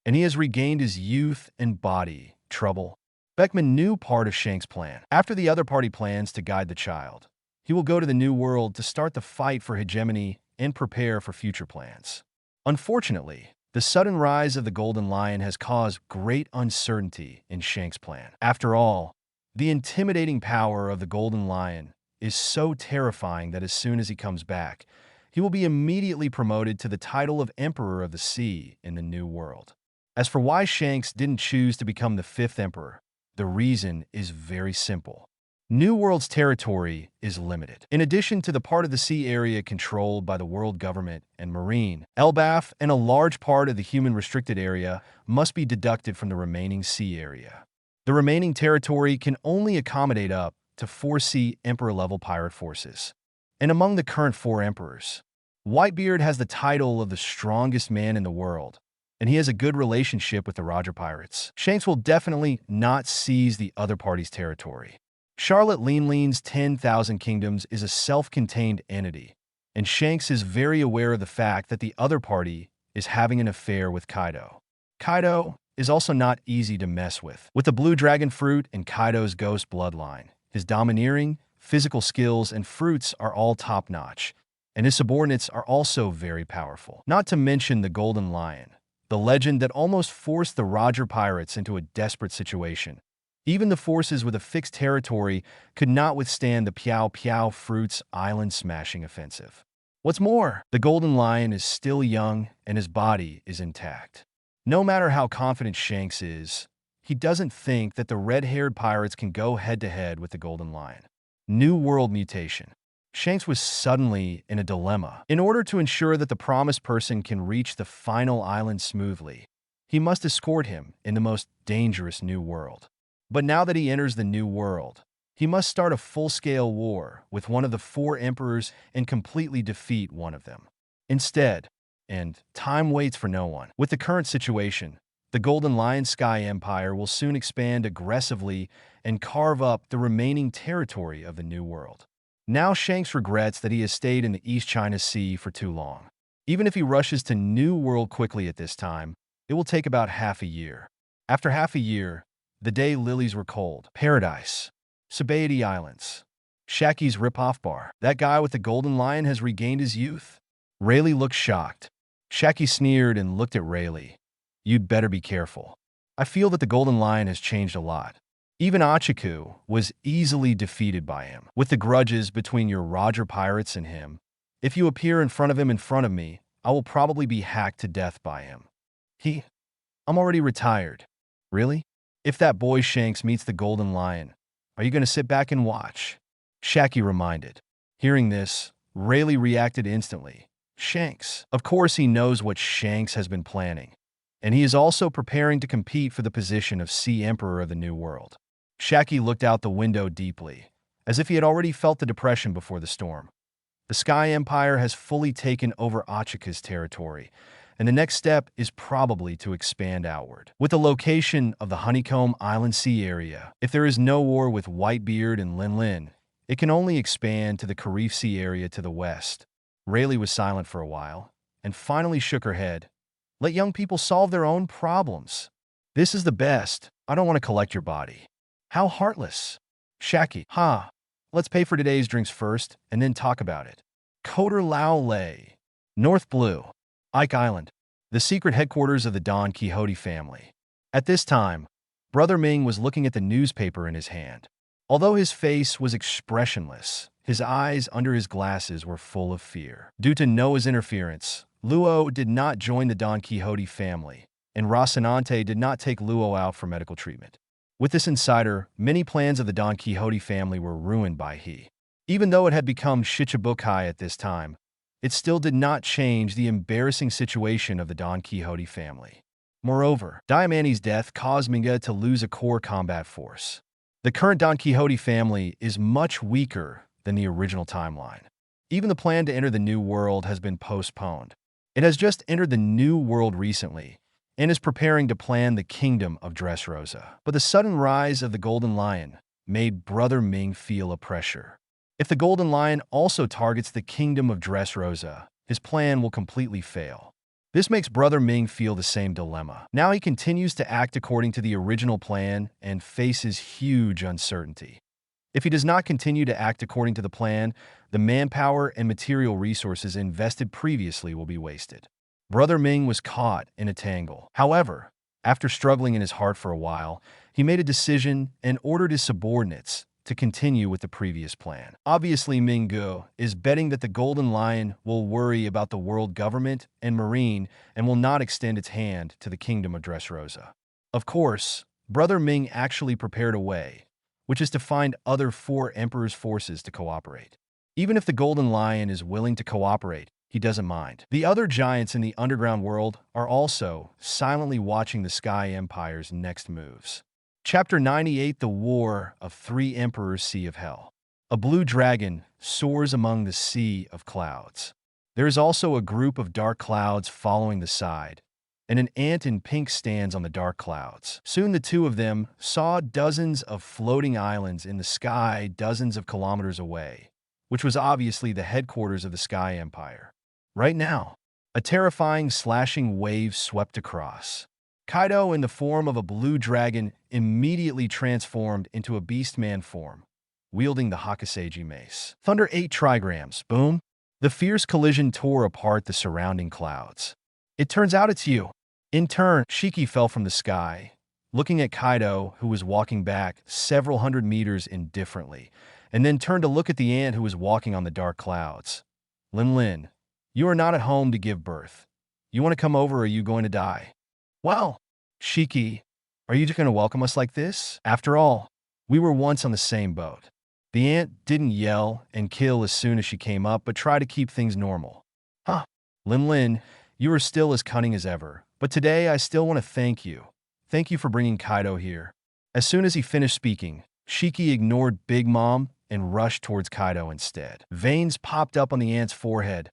Speaker 2: and he has regained his youth and body. Trouble. Beckman knew part of Shanks' plan. After the other party plans to guide the child, he will go to the New World to start the fight for hegemony and prepare for future plans. Unfortunately, The sudden rise of the Golden Lion has caused great uncertainty in Shank's plan. After all, the intimidating power of the Golden Lion is so terrifying that as soon as he comes back, he will be immediately promoted to the title of Emperor of the Sea in the New World. As for why Shanks didn't choose to become the fifth Emperor, the reason is very simple. New World's territory is limited. In addition to the part of the sea area controlled by the world government and Marine, Elbaf and a large part of the human restricted area must be deducted from the remaining sea area. The remaining territory can only accommodate up to 4 sea Emperor-level pirate forces. And among the current 4 emperors, Whitebeard has the title of the strongest man in the world, and he has a good relationship with the Roger Pirates. Shanks will definitely not seize the other party's territory. Charlotte Leanlean's 10,000 Kingdoms is a self-contained entity, and Shanks is very aware of the fact that the other party is having an affair with Kaido. Kaido is also not easy to mess with. With the Blue Dragon Fruit and Kaido's ghost bloodline, his domineering, physical skills, and fruits are all top-notch, and his subordinates are also very powerful. Not to mention the Golden Lion, the legend that almost forced the Roger Pirates into a desperate situation. Even the forces with a fixed territory could not withstand the Piao Piao Fruit's island-smashing offensive. What's more, the Golden Lion is still young and his body is intact. No matter how confident Shanks is, he doesn't think that the red-haired pirates can go head-to-head with the Golden Lion. New World mutation. Shanks was suddenly in a dilemma. In order to ensure that the promised person can reach the final island smoothly, he must escort him in the most dangerous New World. But now that he enters the New World, he must start a full-scale war with one of the 4 emperors and completely defeat one of them. Instead, and time waits for no one, with the current situation, the Golden Lion Sky Empire will soon expand aggressively and carve up the remaining territory of the New World. Now Shanks regrets that he has stayed in the East China Sea for too long. Even if he rushes to New World quickly at this time, it will take about half a year. After half a year, the day lilies were cold. Paradise. Sabaody Islands. Shaki's Rip-Off Bar. That guy with the Golden Lion has regained his youth. Rayleigh looked shocked. Shaki sneered and looked at Rayleigh. You'd better be careful. I feel that the Golden Lion has changed a lot. Even Achiku was easily defeated by him. With the grudges between your Roger Pirates and him, if you appear in front of me, I will probably be hacked to death by him. I'm already retired. Really? If that boy Shanks meets the Golden Lion, are you going to sit back and watch? Shaki reminded. Hearing this, Rayleigh reacted instantly. Shanks. Of course he knows what Shanks has been planning, and he is also preparing to compete for the position of Sea Emperor of the New World. Shaki looked out the window deeply, as if he had already felt the depression before the storm. The Sky Empire has fully taken over Achika's territory, and the next step is probably to expand outward. With the location of the Honeycomb Island Sea area, if there is no war with Whitebeard and Lin Lin, it can only expand to the Karif Sea area to the west. Rayleigh was silent for a while, and finally shook her head. Let young people solve their own problems. This is the best. I don't want to collect your body. How heartless. Shaki. Let's pay for today's drinks first, and then talk about it. Coder Lao Lei. North Blue. Ike Island. The secret headquarters of the Don Quixote family. At this time, Brother Ming was looking at the newspaper in his hand. Although his face was expressionless, his eyes under his glasses were full of fear. Due to Noah's interference, Luo did not join the Don Quixote family, and Rocinante did not take Luo out for medical treatment. With this insider, many plans of the Don Quixote family were ruined by he. Even though it had become Shichibukai at this time, it still did not change the embarrassing situation of the Don Quixote family. Moreover, Diamani's death caused Minga to lose a core combat force. The current Don Quixote family is much weaker than the original timeline. Even the plan to enter the New World has been postponed. It has just entered the New World recently, and is preparing to plan the Kingdom of Dressrosa. But the sudden rise of the Golden Lion made Brother Ming feel a pressure. If the Golden Lion also targets the Kingdom of Dressrosa, his plan will completely fail. This makes Brother Ming feel the same dilemma. Now he continues to act according to the original plan and faces huge uncertainty. If he does not continue to act according to the plan, the manpower and material resources invested previously will be wasted. Brother Ming was caught in a tangle. However, after struggling in his heart for a while, he made a decision and ordered his subordinates to continue with the previous plan. Obviously, Ming Gu is betting that the Golden Lion will worry about the world government and marine and will not extend its hand to the kingdom of Dressrosa. Of course, Brother Ming actually prepared a way, which is to find other 4 emperors' forces to cooperate. Even if the Golden Lion is willing to cooperate, he doesn't mind. The other giants in the underground world are also silently watching the Sky Empire's next moves. Chapter 98: The War of 3 Emperors, Sea of Hell. A blue dragon soars among the sea of clouds. There is also a group of dark clouds following the side, and an ant in pink stands on the dark clouds. Soon the two of them saw dozens of floating islands in the sky dozens of kilometers away, which was obviously the headquarters of the Sky Empire. Right now, a terrifying slashing wave swept across. Kaido, in the form of a blue dragon, immediately transformed into a beastman form, wielding the Hakuseiji mace. Thunder 8 trigrams. Boom! The fierce collision tore apart the surrounding clouds. It turns out it's you. In turn, Shiki fell from the sky, looking at Kaido, who was walking back several hundred meters indifferently, and then turned to look at the ant who was walking on the dark clouds. Lin, you are not at home to give birth. You want to come over or are you going to die? Well, Shiki, are you just going to welcome us like this? After all, we were once on the same boat. The ant didn't yell and kill as soon as she came up, but tried to keep things normal. Huh. Lin, you are still as cunning as ever, but today I still want to thank you. Thank you for bringing Kaido here. As soon as he finished speaking, Shiki ignored Big Mom and rushed towards Kaido instead. Veins popped up on the ant's forehead.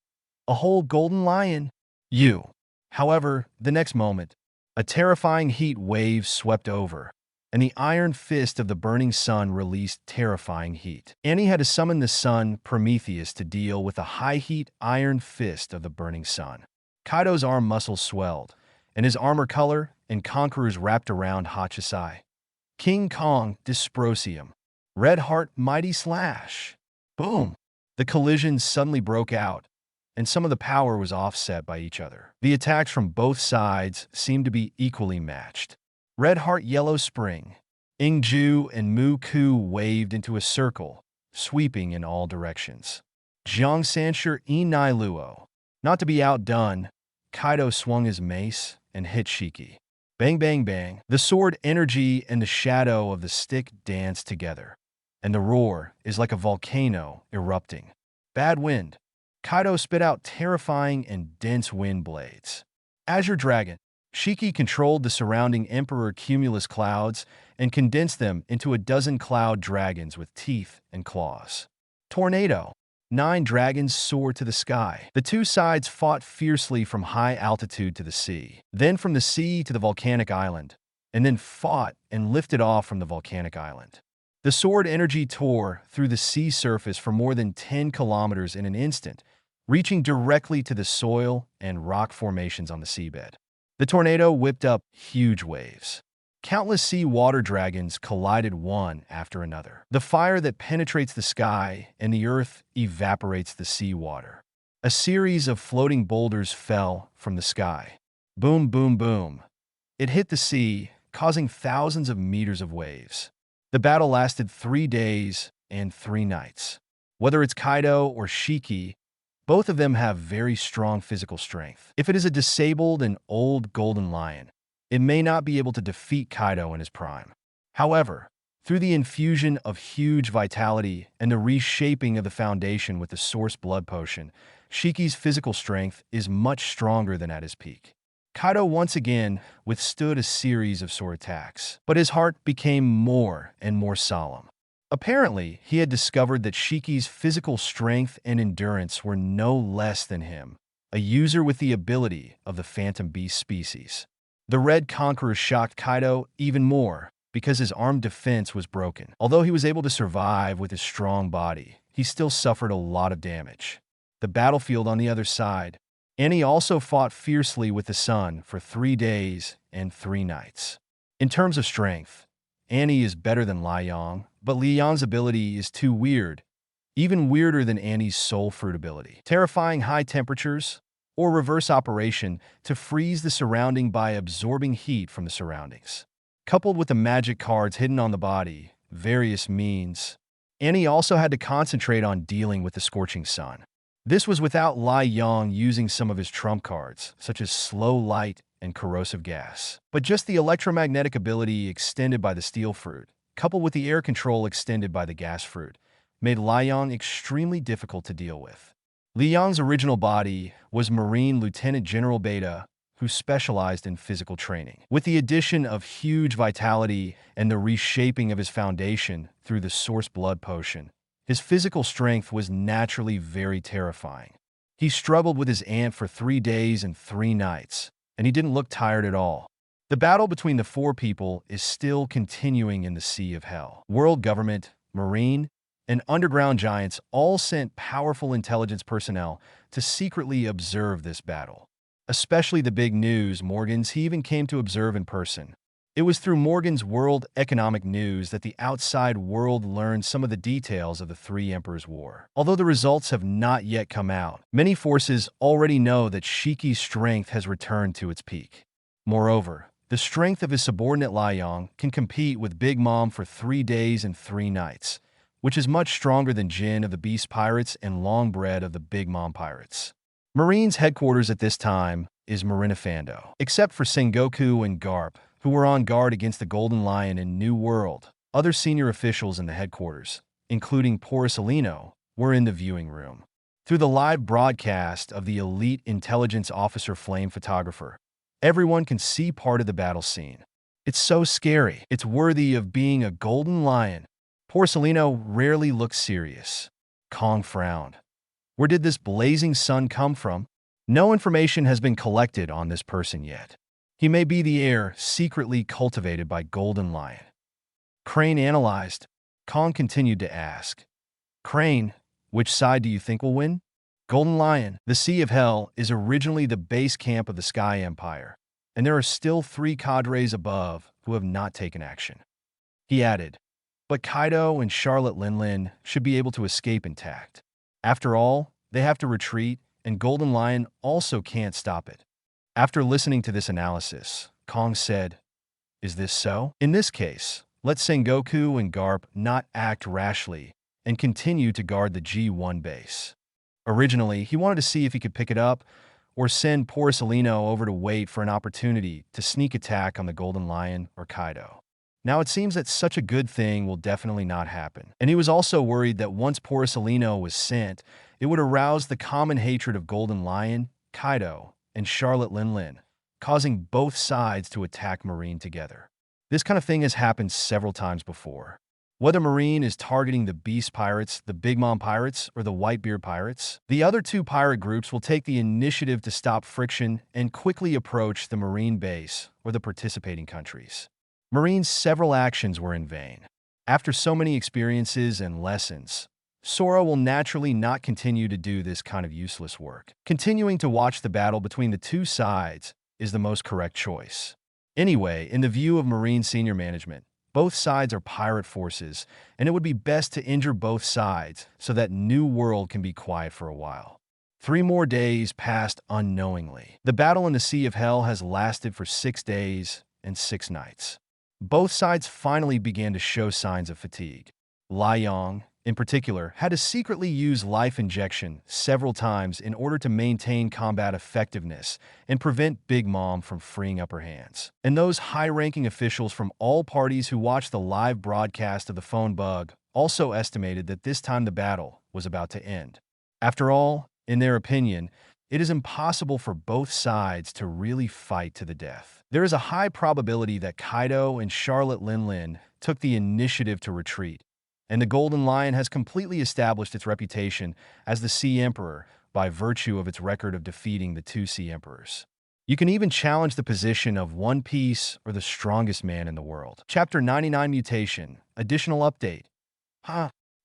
Speaker 2: A whole golden lion. You. However, the next moment, a terrifying heat wave swept over, and the iron fist of the burning sun released terrifying heat. Annie had to summon the sun, Prometheus, to deal with the high-heat iron fist of the burning sun. Kaido's arm muscles swelled, and his armor color and conquerors wrapped around Hachasai. King Kong Dysprosium. Red Heart Mighty Slash. Boom! The collision suddenly broke out, and some of the power was offset by each other. The attacks from both sides seemed to be equally matched. Red Heart Yellow Spring. Ingju and Mu Ku waved into a circle, sweeping in all directions. Jiang Sanshur Inai Luo. Not to be outdone, Kaido swung his mace and hit Shiki. Bang, bang, bang. The sword energy and the shadow of the stick danced together, and the roar is like a volcano erupting. Bad wind. Kaido spit out terrifying and dense wind blades. Azure Dragon. Shiki controlled the surrounding Emperor Cumulus clouds and condensed them into a dozen cloud dragons with teeth and claws. Tornado. 9 dragons soared to the sky. The two sides fought fiercely from high altitude to the sea, then from the sea to the volcanic island, and then fought and lifted off from the volcanic island. The sword energy tore through the sea surface for more than 10 kilometers in an instant, reaching directly to the soil and rock formations on the seabed. The tornado whipped up huge waves. Countless sea water dragons collided one after another. The fire that penetrates the sky and the earth evaporates the sea water. A series of floating boulders fell from the sky. Boom, boom, boom. It hit the sea, causing thousands of meters of waves. The battle lasted 3 days and 3 nights. Whether it's Kaido or Shiki, both of them have very strong physical strength. If it is a disabled and old golden lion, it may not be able to defeat Kaido in his prime. However, through the infusion of huge vitality and the reshaping of the foundation with the source blood potion, Shiki's physical strength is much stronger than at his peak. Kaido once again withstood a series of sore attacks, but his heart became more and more solemn. Apparently, he had discovered that Shiki's physical strength and endurance were no less than him, a user with the ability of the Phantom Beast species. The Red Conqueror shocked Kaido even more because his armed defense was broken. Although he was able to survive with his strong body, he still suffered a lot of damage. The battlefield on the other side, Annie also fought fiercely with the sun for 3 days and 3 nights. In terms of strength, Annie is better than Lai Yang, but Li Yang's ability is too weird, even weirder than Annie's soul fruit ability. Terrifying high temperatures, or reverse operation to freeze the surrounding by absorbing heat from the surroundings. Coupled with the magic cards hidden on the body, various means, and he also had to concentrate on dealing with the scorching sun. This was without Lai Yong using some of his trump cards, such as slow light and corrosive gas. But just the electromagnetic ability extended by the steel fruit, coupled with the air control extended by the gas fruit, made Lai Yong extremely difficult to deal with. Li Yong's original body was Marine Lieutenant General Beta, who specialized in physical training. With the addition of huge vitality and the reshaping of his foundation through the source blood potion, his physical strength was naturally very terrifying. He struggled with his ant for 3 days and 3 nights, and he didn't look tired at all. The battle between the 4 people is still continuing in the Sea of Hell. World government, marine, and underground giants all sent powerful intelligence personnel to secretly observe this battle. Especially the big news Morgans he even came to observe in person. It was through Morgan's World Economic News that the outside world learned some of the details of the Three Emperors' War. Although the results have not yet come out, many forces already know that Shiki's strength has returned to its peak. Moreover, the strength of his subordinate Lai Yong can compete with Big Mom for 3 days and 3 nights, which is much stronger than Jin of the Beast Pirates and Longbread of the Big Mom Pirates. Marine's headquarters at this time is Marinefando. Except for Sengoku and Garp, who were on guard against the Golden Lion in New World, other senior officials in the headquarters, including Porcelino, were in the viewing room. Through the live broadcast of the elite intelligence officer flame photographer, everyone can see part of the battle scene. It's so scary. It's worthy of being a golden lion. Porcelino rarely looked serious. Kong frowned. Where did this blazing sun come from? No information has been collected on this person yet. He may be the heir secretly cultivated by Golden Lion. Crane analyzed. Kong continued to ask. Crane, which side do you think will win? Golden Lion, the Sea of Hell, is originally the base camp of the Sky Empire, and there are still 3 cadres above who have not taken action. He added, but Kaido and Charlotte Linlin should be able to escape intact. After all, they have to retreat, and Golden Lion also can't stop it. After listening to this analysis, Kong said, is this so? In this case, let Sengoku and Garp not act rashly and continue to guard the G1 base. Originally, he wanted to see if he could pick it up or send Porcelino over to wait for an opportunity to sneak attack on the Golden Lion or Kaido. Now it seems that such a good thing will definitely not happen. And he was also worried that once Porcelino was sent, it would arouse the common hatred of Golden Lion, Kaido, and Charlotte Linlin, causing both sides to attack Marine together. This kind of thing has happened several times before. Whether Marine is targeting the Beast Pirates, the Big Mom Pirates, or the Whitebeard Pirates, the other 2 pirate groups will take the initiative to stop friction and quickly approach the Marine base or the participating countries. Marine's several actions were in vain. After so many experiences and lessons, Sora will naturally not continue to do this kind of useless work. Continuing to watch the battle between the 2 sides is the most correct choice. Anyway, in the view of Marine senior management, both sides are pirate forces, and it would be best to injure both sides so that New World can be quiet for a while. 3 more days passed unknowingly. The battle in the Sea of Hell has lasted for 6 days and 6 nights. Both sides finally began to show signs of fatigue. Lai Yong, in particular, had to secretly use life injection several times in order to maintain combat effectiveness and prevent Big Mom from freeing up her hands. And those high-ranking officials from all parties who watched the live broadcast of the phone bug also estimated that this time the battle was about to end. After all, in their opinion, it is impossible for both sides to really fight to the death. There is a high probability that Kaido and Charlotte Linlin took the initiative to retreat, and the Golden Lion has completely established its reputation as the Sea Emperor by virtue of its record of defeating the 2 Sea Emperors. You can even challenge the position of One Piece or the strongest man in the world. Chapter 99 Mutation. Additional update.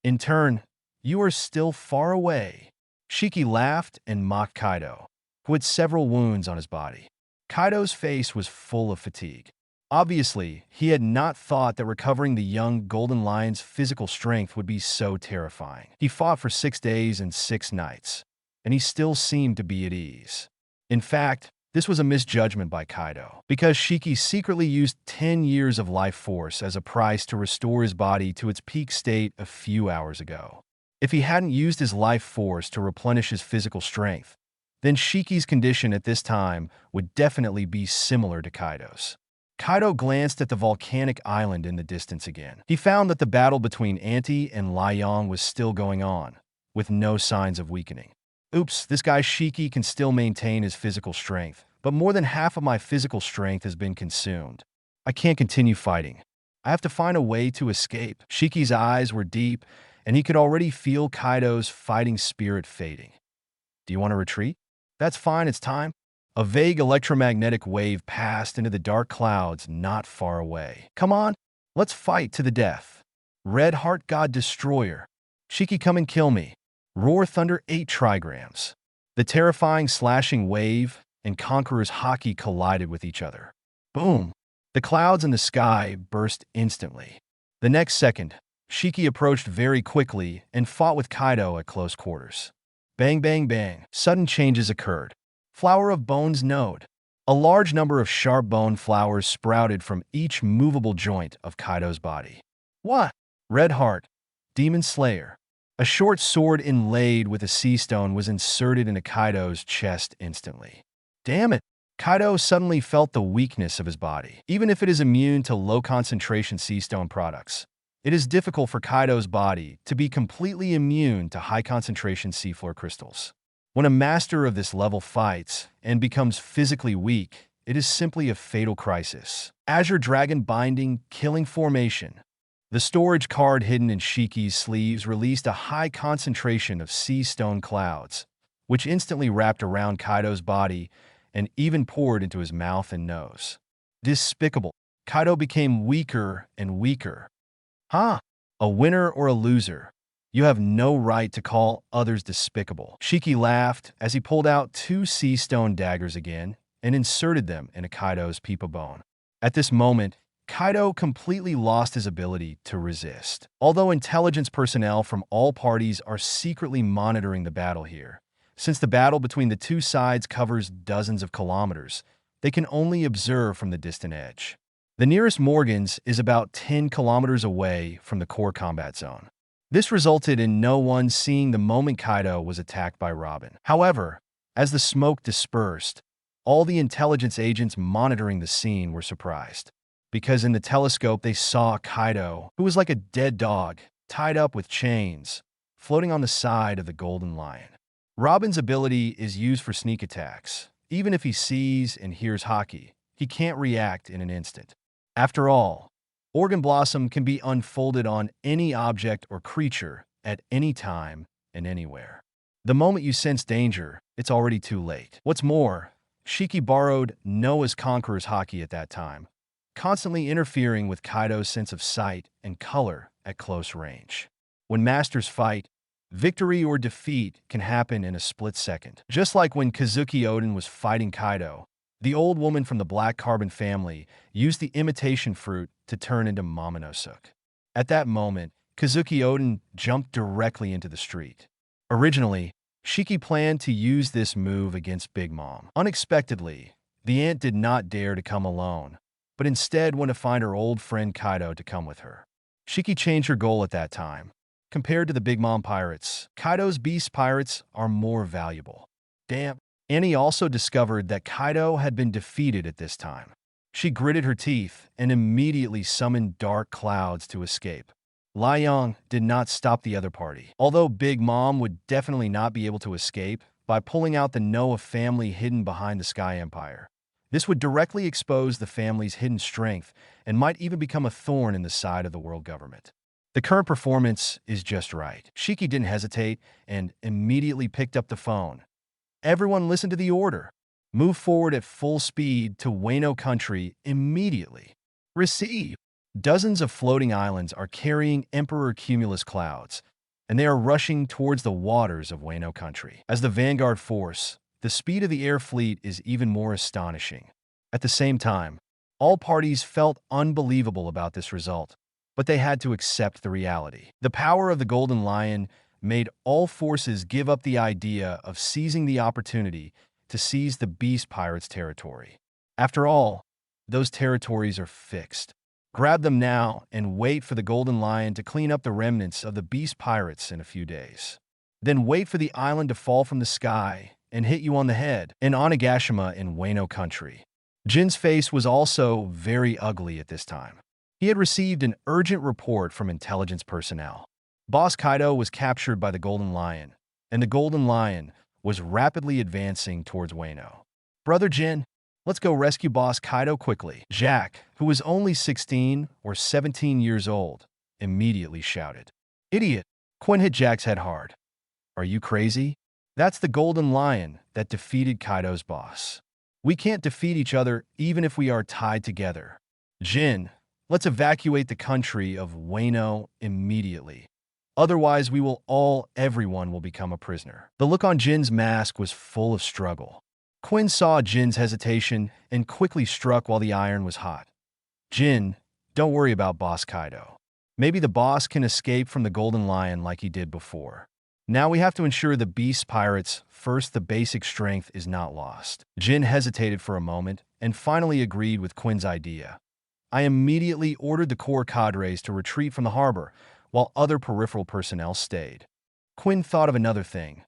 Speaker 2: In turn, you are still far away. Shiki laughed and mocked Kaido, who had several wounds on his body. Kaido's face was full of fatigue. Obviously, he had not thought that recovering the young Golden Lion's physical strength would be so terrifying. He fought for 6 days and 6 nights, and he still seemed to be at ease. In fact, this was a misjudgment by Kaido, because Shiki secretly used 10 years of life force as a price to restore his body to its peak state a few hours ago. If he hadn't used his life force to replenish his physical strength, then Shiki's condition at this time would definitely be similar to Kaido's. Kaido glanced at the volcanic island in the distance again. He found that the battle between Anti and Liang was still going on, with no signs of weakening. Oops, this guy Shiki can still maintain his physical strength, but more than half of my physical strength has been consumed. I can't continue fighting. I have to find a way to escape. Shiki's eyes were deep, and he could already feel Kaido's fighting spirit fading. Do you want to retreat? That's fine, it's time. A vague electromagnetic wave passed into the dark clouds not far away. Come on, let's fight to the death. Red Heart God Destroyer. Shiki, come and kill me. Roar Thunder 8 trigrams. The terrifying slashing wave and Conqueror's Haki collided with each other. Boom! The clouds in the sky burst instantly. The next second, Shiki approached very quickly and fought with Kaido at close quarters. Bang, bang, bang. Sudden changes occurred. Flower of Bones Node. A large number of sharp bone flowers sprouted from each movable joint of Kaido's body. What? Red Heart. Demon Slayer. A short sword inlaid with a sea stone was inserted into Kaido's chest instantly. Damn it! Kaido suddenly felt the weakness of his body. Even if it is immune to low-concentration sea stone products, it is difficult for Kaido's body to be completely immune to high-concentration seafloor crystals. When a master of this level fights and becomes physically weak, it is simply a fatal crisis. Azure Dragon Binding Killing Formation. The storage card hidden in Shiki's sleeves released a high concentration of sea stone clouds, which instantly wrapped around Kaido's body and even poured into his mouth and nose. Despicable. Kaido became weaker and weaker. Huh? A winner or a loser? You have no right to call others despicable. Shiki laughed as he pulled out 2 sea stone daggers again and inserted them into Kaido's peepa bone. At this moment, Kaido completely lost his ability to resist. Although intelligence personnel from all parties are secretly monitoring the battle here, since the battle between the two sides covers dozens of kilometers, they can only observe from the distant edge. The nearest Morgan's is about 10 kilometers away from the core combat zone. This resulted in no one seeing the moment Kaido was attacked by Robin. However, as the smoke dispersed, all the intelligence agents monitoring the scene were surprised, because in the telescope they saw Kaido, who was like a dead dog, tied up with chains, floating on the side of the Golden Lion. Robin's ability is used for sneak attacks. Even if he sees and hears Haki, he can't react in an instant. After all, Organ Blossom can be unfolded on any object or creature at any time and anywhere. The moment you sense danger, it's already too late. What's more, Shiki borrowed Noah's Conqueror's Haki at that time, constantly interfering with Kaido's sense of sight and color at close range. When masters fight, victory or defeat can happen in a split second. Just like when Kazuki Oden was fighting Kaido, the old woman from the Black Carbon family used the imitation fruit to turn into Momonosuke. At that moment, Kazuki Oden jumped directly into the street. Originally, Shiki planned to use this move against Big Mom. Unexpectedly, the aunt did not dare to come alone, but instead went to find her old friend Kaido to come with her. Shiki changed her goal at that time. Compared to the Big Mom pirates, Kaido's beast pirates are more valuable. Damn. Annie also discovered that Kaido had been defeated at this time. She gritted her teeth and immediately summoned dark clouds to escape. Liang did not stop the other party. Although Big Mom would definitely not be able to escape by pulling out the Noah family hidden behind the Sky Empire, this would directly expose the family's hidden strength and might even become a thorn in the side of the world government. The current performance is just right. Shiki didn't hesitate and immediately picked up the phone. Everyone listen to the order. Move forward at full speed to Wano country immediately. Receive. Dozens of floating islands are carrying Emperor Cumulus clouds, and they are rushing towards the waters of Wano country. As the vanguard force, the speed of the air fleet is even more astonishing. At the same time, all parties felt unbelievable about this result, but they had to accept the reality. The power of the Golden Lion made all forces give up the idea of seizing the opportunity to seize the beast pirates' territory. After all, those territories are fixed. Grab them now and wait for the Golden Lion to clean up the remnants of the beast pirates in a few days. Then wait for the island to fall from the sky and hit you on the head in Onigashima in Wano country. Jin's face was also very ugly at this time. He had received an urgent report from intelligence personnel. Boss Kaido was captured by the Golden Lion, and the Golden Lion was rapidly advancing towards Wano. Brother Jin, let's go rescue Boss Kaido quickly. Jack, who was only 16 or 17 years old, immediately shouted. Idiot! Quinn hit Jack's head hard. Are you crazy? That's the Golden Lion that defeated Kaido's boss. We can't defeat each other even if we are tied together. Jin, let's evacuate the country of Wano immediately. Otherwise, everyone will become a prisoner. The look on Jin's mask was full of struggle. Quinn saw Jin's hesitation and quickly struck while the iron was hot. Jin, don't worry about Boss Kaido. Maybe the boss can escape from the Golden Lion like he did before. Now we have to ensure the beast pirates first the basic strength is not lost. Jin hesitated for a moment and finally agreed with Quinn's idea. I immediately ordered the core cadres to retreat from the harbor, while other peripheral personnel stayed. Quinn thought of another thing.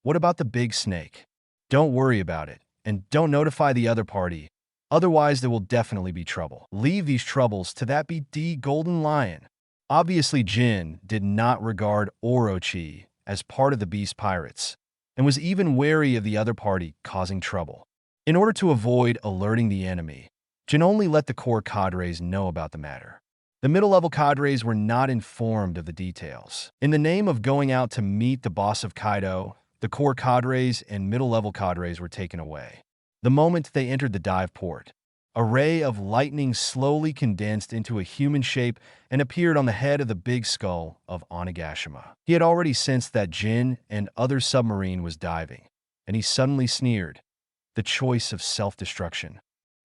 Speaker 2: What about the big snake? Don't worry about it, and don't notify the other party. Otherwise, there will definitely be trouble. Leave these troubles to that BD Golden Lion. Obviously, Jin did not regard Orochi as part of the beast pirates, and was even wary of the other party causing trouble. In order to avoid alerting the enemy, Jin only let the core cadres know about the matter. The middle-level cadres were not informed of the details. In the name of going out to meet the boss of Kaido, the core cadres and middle-level cadres were taken away. The moment they entered the dive port, a ray of lightning slowly condensed into a human shape and appeared on the head of the big skull of Onigashima. He had already sensed that Jin and other submarine was diving, and he suddenly sneered. The choice of self-destruction.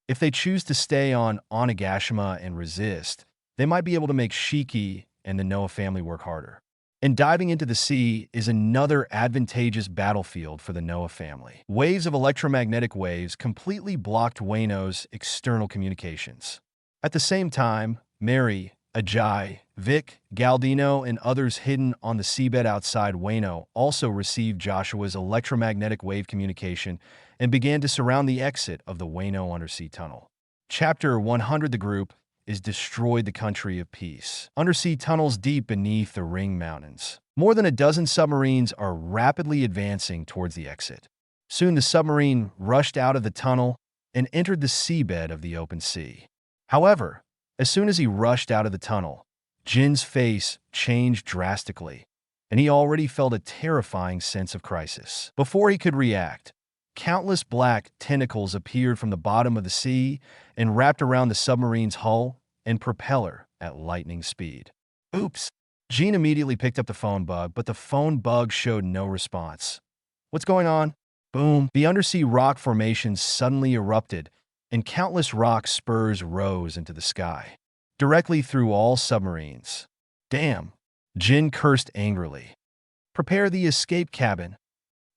Speaker 2: If they choose to stay on Onigashima and resist, they might be able to make Shiki and the Noah family work harder. And diving into the sea is another advantageous battlefield for the Noah family. Waves of electromagnetic waves completely blocked Wano's external communications. At the same time, Mary, Ajay, Vic, Galdino, and others hidden on the seabed outside Wano also received Joshua's electromagnetic wave communication and began to surround the exit of the Wano undersea tunnel. Chapter 100. The group is destroyed the country of peace. Undersea tunnels deep beneath the Ring Mountains. More than a dozen submarines are rapidly advancing towards the exit. Soon the submarine rushed out of the tunnel and entered the seabed of the open sea. However, as soon as he rushed out of the tunnel, Jin's face changed drastically, and he already felt a terrifying sense of crisis. Before he could react, countless black tentacles appeared from the bottom of the sea and wrapped around the submarine's hull and propeller at lightning speed. Oops! Jin immediately picked up the phone bug, but the phone bug showed no response. What's going on? Boom! The undersea rock formations suddenly erupted, and countless rock spurs rose into the sky, directly through all submarines. Damn! Jin cursed angrily. Prepare the escape cabin.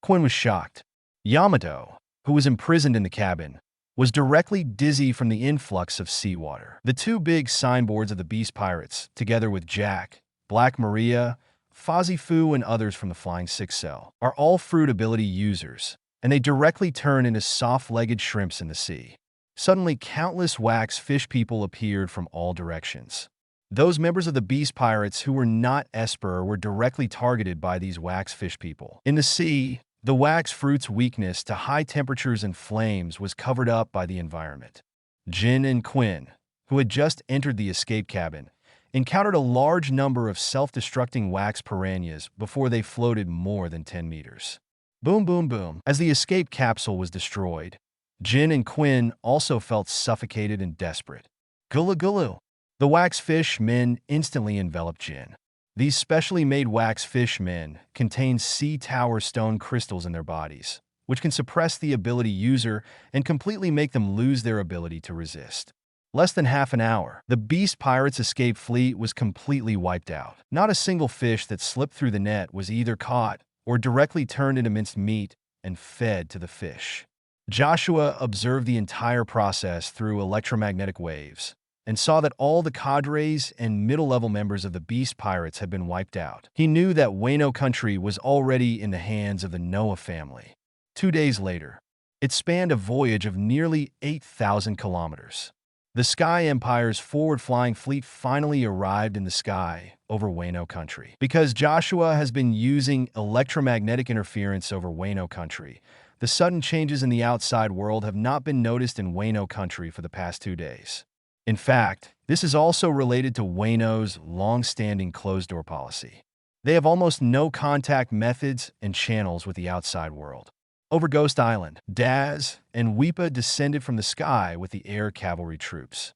Speaker 2: Quinn was shocked. Yamato, who was imprisoned in the cabin, was directly dizzy from the influx of seawater. The two big signboards of the Beast Pirates, together with Jack, Black Maria, Fozzie Fu, and others from the Flying Six Cell, are all fruit ability users, and they directly turn into soft-legged shrimps in the sea. Suddenly, countless wax fish people appeared from all directions. Those members of the Beast Pirates who were not Esper were directly targeted by these wax fish people. In the sea, the wax fruit's weakness to high temperatures and flames was covered up by the environment. Jin and Quinn, who had just entered the escape cabin, encountered a large number of self-destructing wax piranhas before they floated more than 10 meters. Boom, boom, boom. As the escape capsule was destroyed, Jin and Quinn also felt suffocated and desperate. Gulu gulu. The wax fish men instantly enveloped Jin. These specially made wax fish men contain sea tower stone crystals in their bodies, which can suppress the ability user and completely make them lose their ability to resist. Less than half an hour, the Beast Pirates' escape fleet was completely wiped out. Not a single fish that slipped through the net was either caught or directly turned into minced meat and fed to the fish. Joshua observed the entire process through electromagnetic waves and saw that all the cadres and middle-level members of the Beast Pirates had been wiped out. He knew that Wano country was already in the hands of the Noah family. 2 days later, it spanned a voyage of nearly 8,000 kilometers. The Sky Empire's forward-flying fleet finally arrived in the sky over Wano country. Because Joshua has been using electromagnetic interference over Wano country, the sudden changes in the outside world have not been noticed in Wano country for the past 2 days. In fact, this is also related to Wano's long-standing closed-door policy. They have almost no contact methods and channels with the outside world. Over Ghost Island, Daz and Weepa descended from the sky with the air cavalry troops.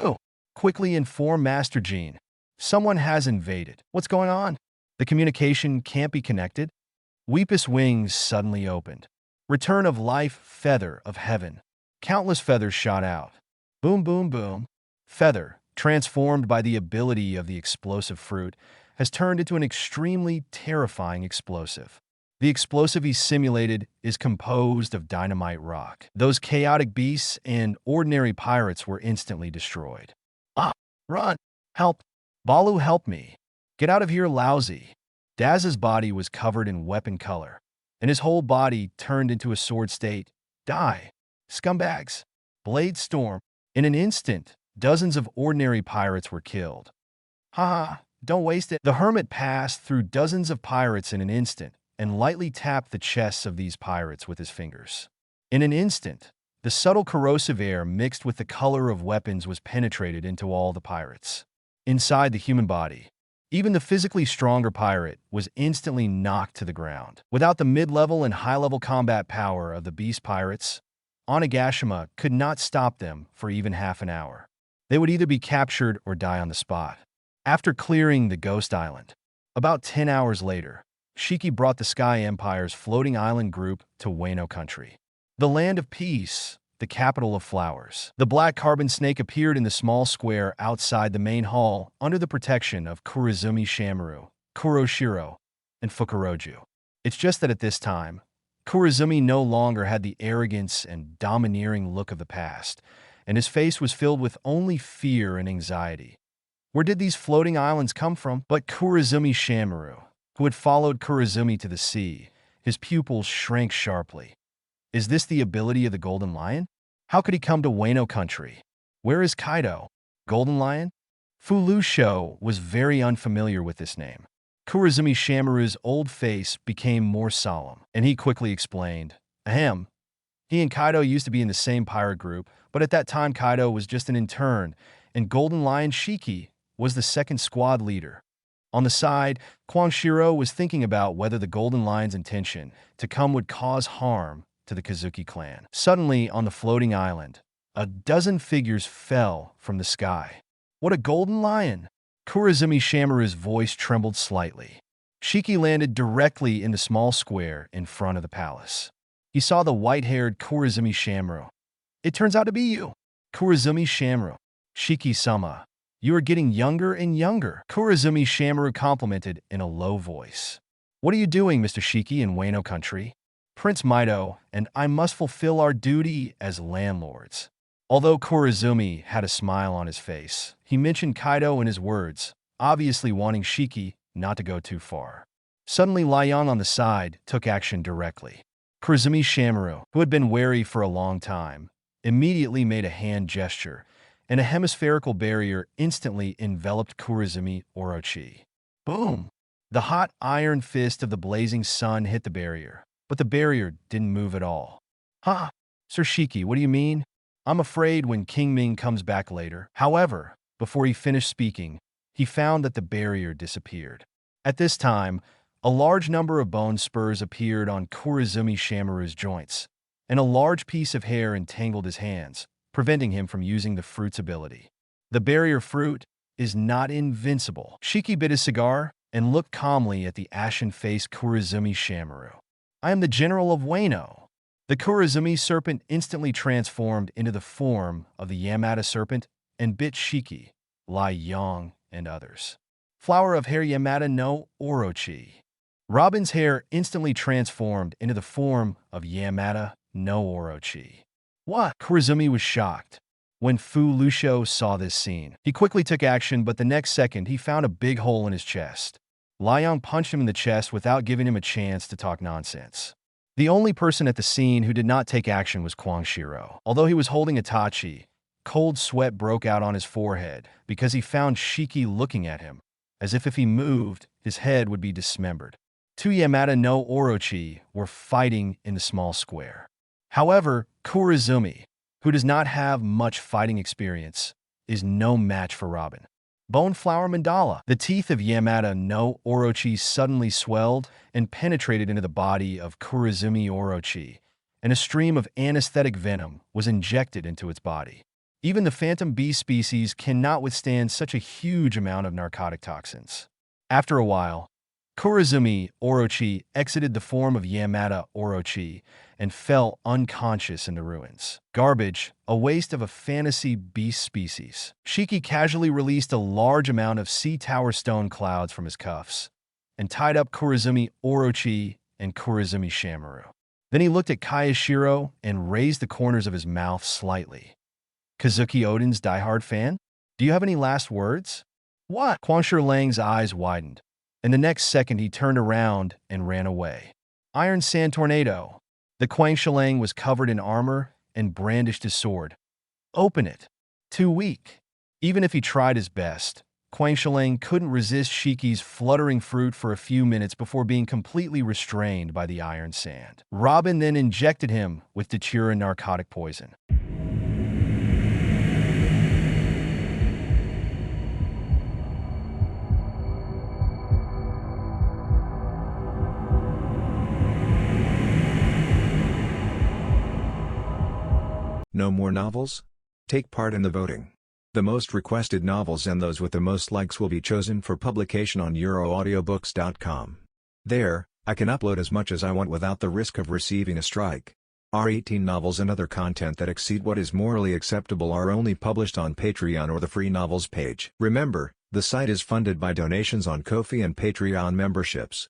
Speaker 2: Who? Quickly informed Master Gene. Someone has invaded. What's going on? The communication can't be connected? Weepa's wings suddenly opened. Return of life, feather of heaven. Countless feathers shot out. Boom, boom, boom. Feather, transformed by the ability of the explosive fruit, has turned into an extremely terrifying explosive. The explosive he simulated is composed of dynamite rock. Those chaotic beasts and ordinary pirates were instantly destroyed. Ah, run! Help! Balu, help me! Get out of here, lousy! Daz's body was covered in weapon color, and his whole body turned into a sword state. Die! Scumbags! Blade storm. In an instant, dozens of ordinary pirates were killed. Haha, don't waste it. The hermit passed through dozens of pirates in an instant and lightly tapped the chests of these pirates with his fingers. In an instant, the subtle corrosive air mixed with the color of weapons was penetrated into all the pirates. Inside the human body, even the physically stronger pirate was instantly knocked to the ground. Without the mid-level and high-level combat power of the Beast Pirates, Onigashima could not stop them for even half an hour. They would either be captured or die on the spot. After clearing the Ghost Island, about 10 hours later, Shiki brought the Sky Empire's floating island group to Wano country. The land of peace, the capital of flowers. The black carbon snake appeared in the small square outside the main hall under the protection of Kurizumi Shamaru, Kuroshiro, and Fukuroju. It's just that at this time, Kurizumi no longer had the arrogance and domineering look of the past, and his face was filled with only fear and anxiety. Where did these floating islands come from? But Kurizumi Shamaru, who had followed Kurizumi to the sea, his pupils shrank sharply. Is this the ability of the Golden Lion? How could he come to Wano country? Where is Kaido? Golden Lion? Fu Lu Shou was very unfamiliar with this name. Kurizumi Shamaru's old face became more solemn, and he quickly explained, Ahem. He and Kaido used to be in the same pirate group, but at that time Kaido was just an intern, and Golden Lion Shiki was the second squad leader. On the side, Kwangshiro was thinking about whether the Golden Lion's intention to come would cause harm to the Kazuki clan. Suddenly, on the floating island, a dozen figures fell from the sky. What a Golden Lion! Kurizumi Shamaru's voice trembled slightly. Shiki landed directly in the small square in front of the palace. He saw the white-haired Kurizumi Shamaru. It turns out to be you! Kurizumi Shamaru. Shiki-sama. You are getting younger and younger, Kurizumi Shamaru complimented in a low voice. What are you doing, Mr. Shiki, in Wano country? Prince Mito and I must fulfill our duty as landlords. Although Kurizumi had a smile on his face, he mentioned Kaido in his words, obviously wanting Shiki not to go too far. Suddenly, Liang on the side took action directly. Kurizumi Shamaru, who had been wary for a long time, immediately made a hand gesture, and a hemispherical barrier instantly enveloped Kurizumi Orochi. Boom! The hot iron fist of the blazing sun hit the barrier, but the barrier didn't move at all. Ha! Sir Shiki, what do you mean? I'm afraid when King Ming comes back later. However, before he finished speaking, he found that the barrier disappeared. At this time, a large number of bone spurs appeared on Kurizumi Shamaru's joints, and a large piece of hair entangled his hands, preventing him from using the fruit's ability. The barrier fruit is not invincible. Shiki bit his cigar and looked calmly at the ashen-faced Kurizumi Shamaru. I am the general of Wano. The Kurizumi serpent instantly transformed into the form of the Yamata serpent and bit Shiki, Lai Yang, and others. Flower of hair Yamata no Orochi. Robin's hair instantly transformed into the form of Yamata no Orochi. What? Kurizumi was shocked. When Fu Lucio saw this scene, he quickly took action, but the next second he found a big hole in his chest. Liang punched him in the chest without giving him a chance to talk nonsense. The only person at the scene who did not take action was Kwangshiro. Although he was holding Itachi, cold sweat broke out on his forehead because he found Shiki looking at him, as if he moved, his head would be dismembered. Two Yamada no Orochi were fighting in the small square. However, Kurizumi, who does not have much fighting experience, is no match for Robin. Boneflower Mandala. The teeth of Yamada no Orochi suddenly swelled and penetrated into the body of Kurizumi Orochi, and a stream of anesthetic venom was injected into its body. Even the phantom bee species cannot withstand such a huge amount of narcotic toxins. After a while, Kurizumi Orochi exited the form of Yamada Orochi and fell unconscious in the ruins. Garbage, a waste of a fantasy beast species. Shiki casually released a large amount of sea tower stone clouds from his cuffs and tied up Kurizumi Orochi and Kurizumi Shamaru. Then he looked at Kayashiro and raised the corners of his mouth slightly. Kazuki Odin's diehard fan? Do you have any last words? What? Kwangsher Lang's eyes widened, and the next second he turned around and ran away. Iron Sand Tornado. The Kwang Shilang was covered in armor and brandished his sword. Open it. Too weak. Even if he tried his best, Kwang Shilang couldn't resist Shiki's fluttering fruit for a few minutes before being completely restrained by the iron sand. Robin then injected him with Datura narcotic poison.
Speaker 1: No more novels? Take part in the voting. The most requested novels and those with the most likes will be chosen for publication on euroaudiobooks.com. There, I can upload as much as I want without the risk of receiving a strike. Our 18 novels and other content that exceed what is morally acceptable are only published on Patreon or the free novels page. Remember, the site is funded by donations on Ko-fi and Patreon memberships.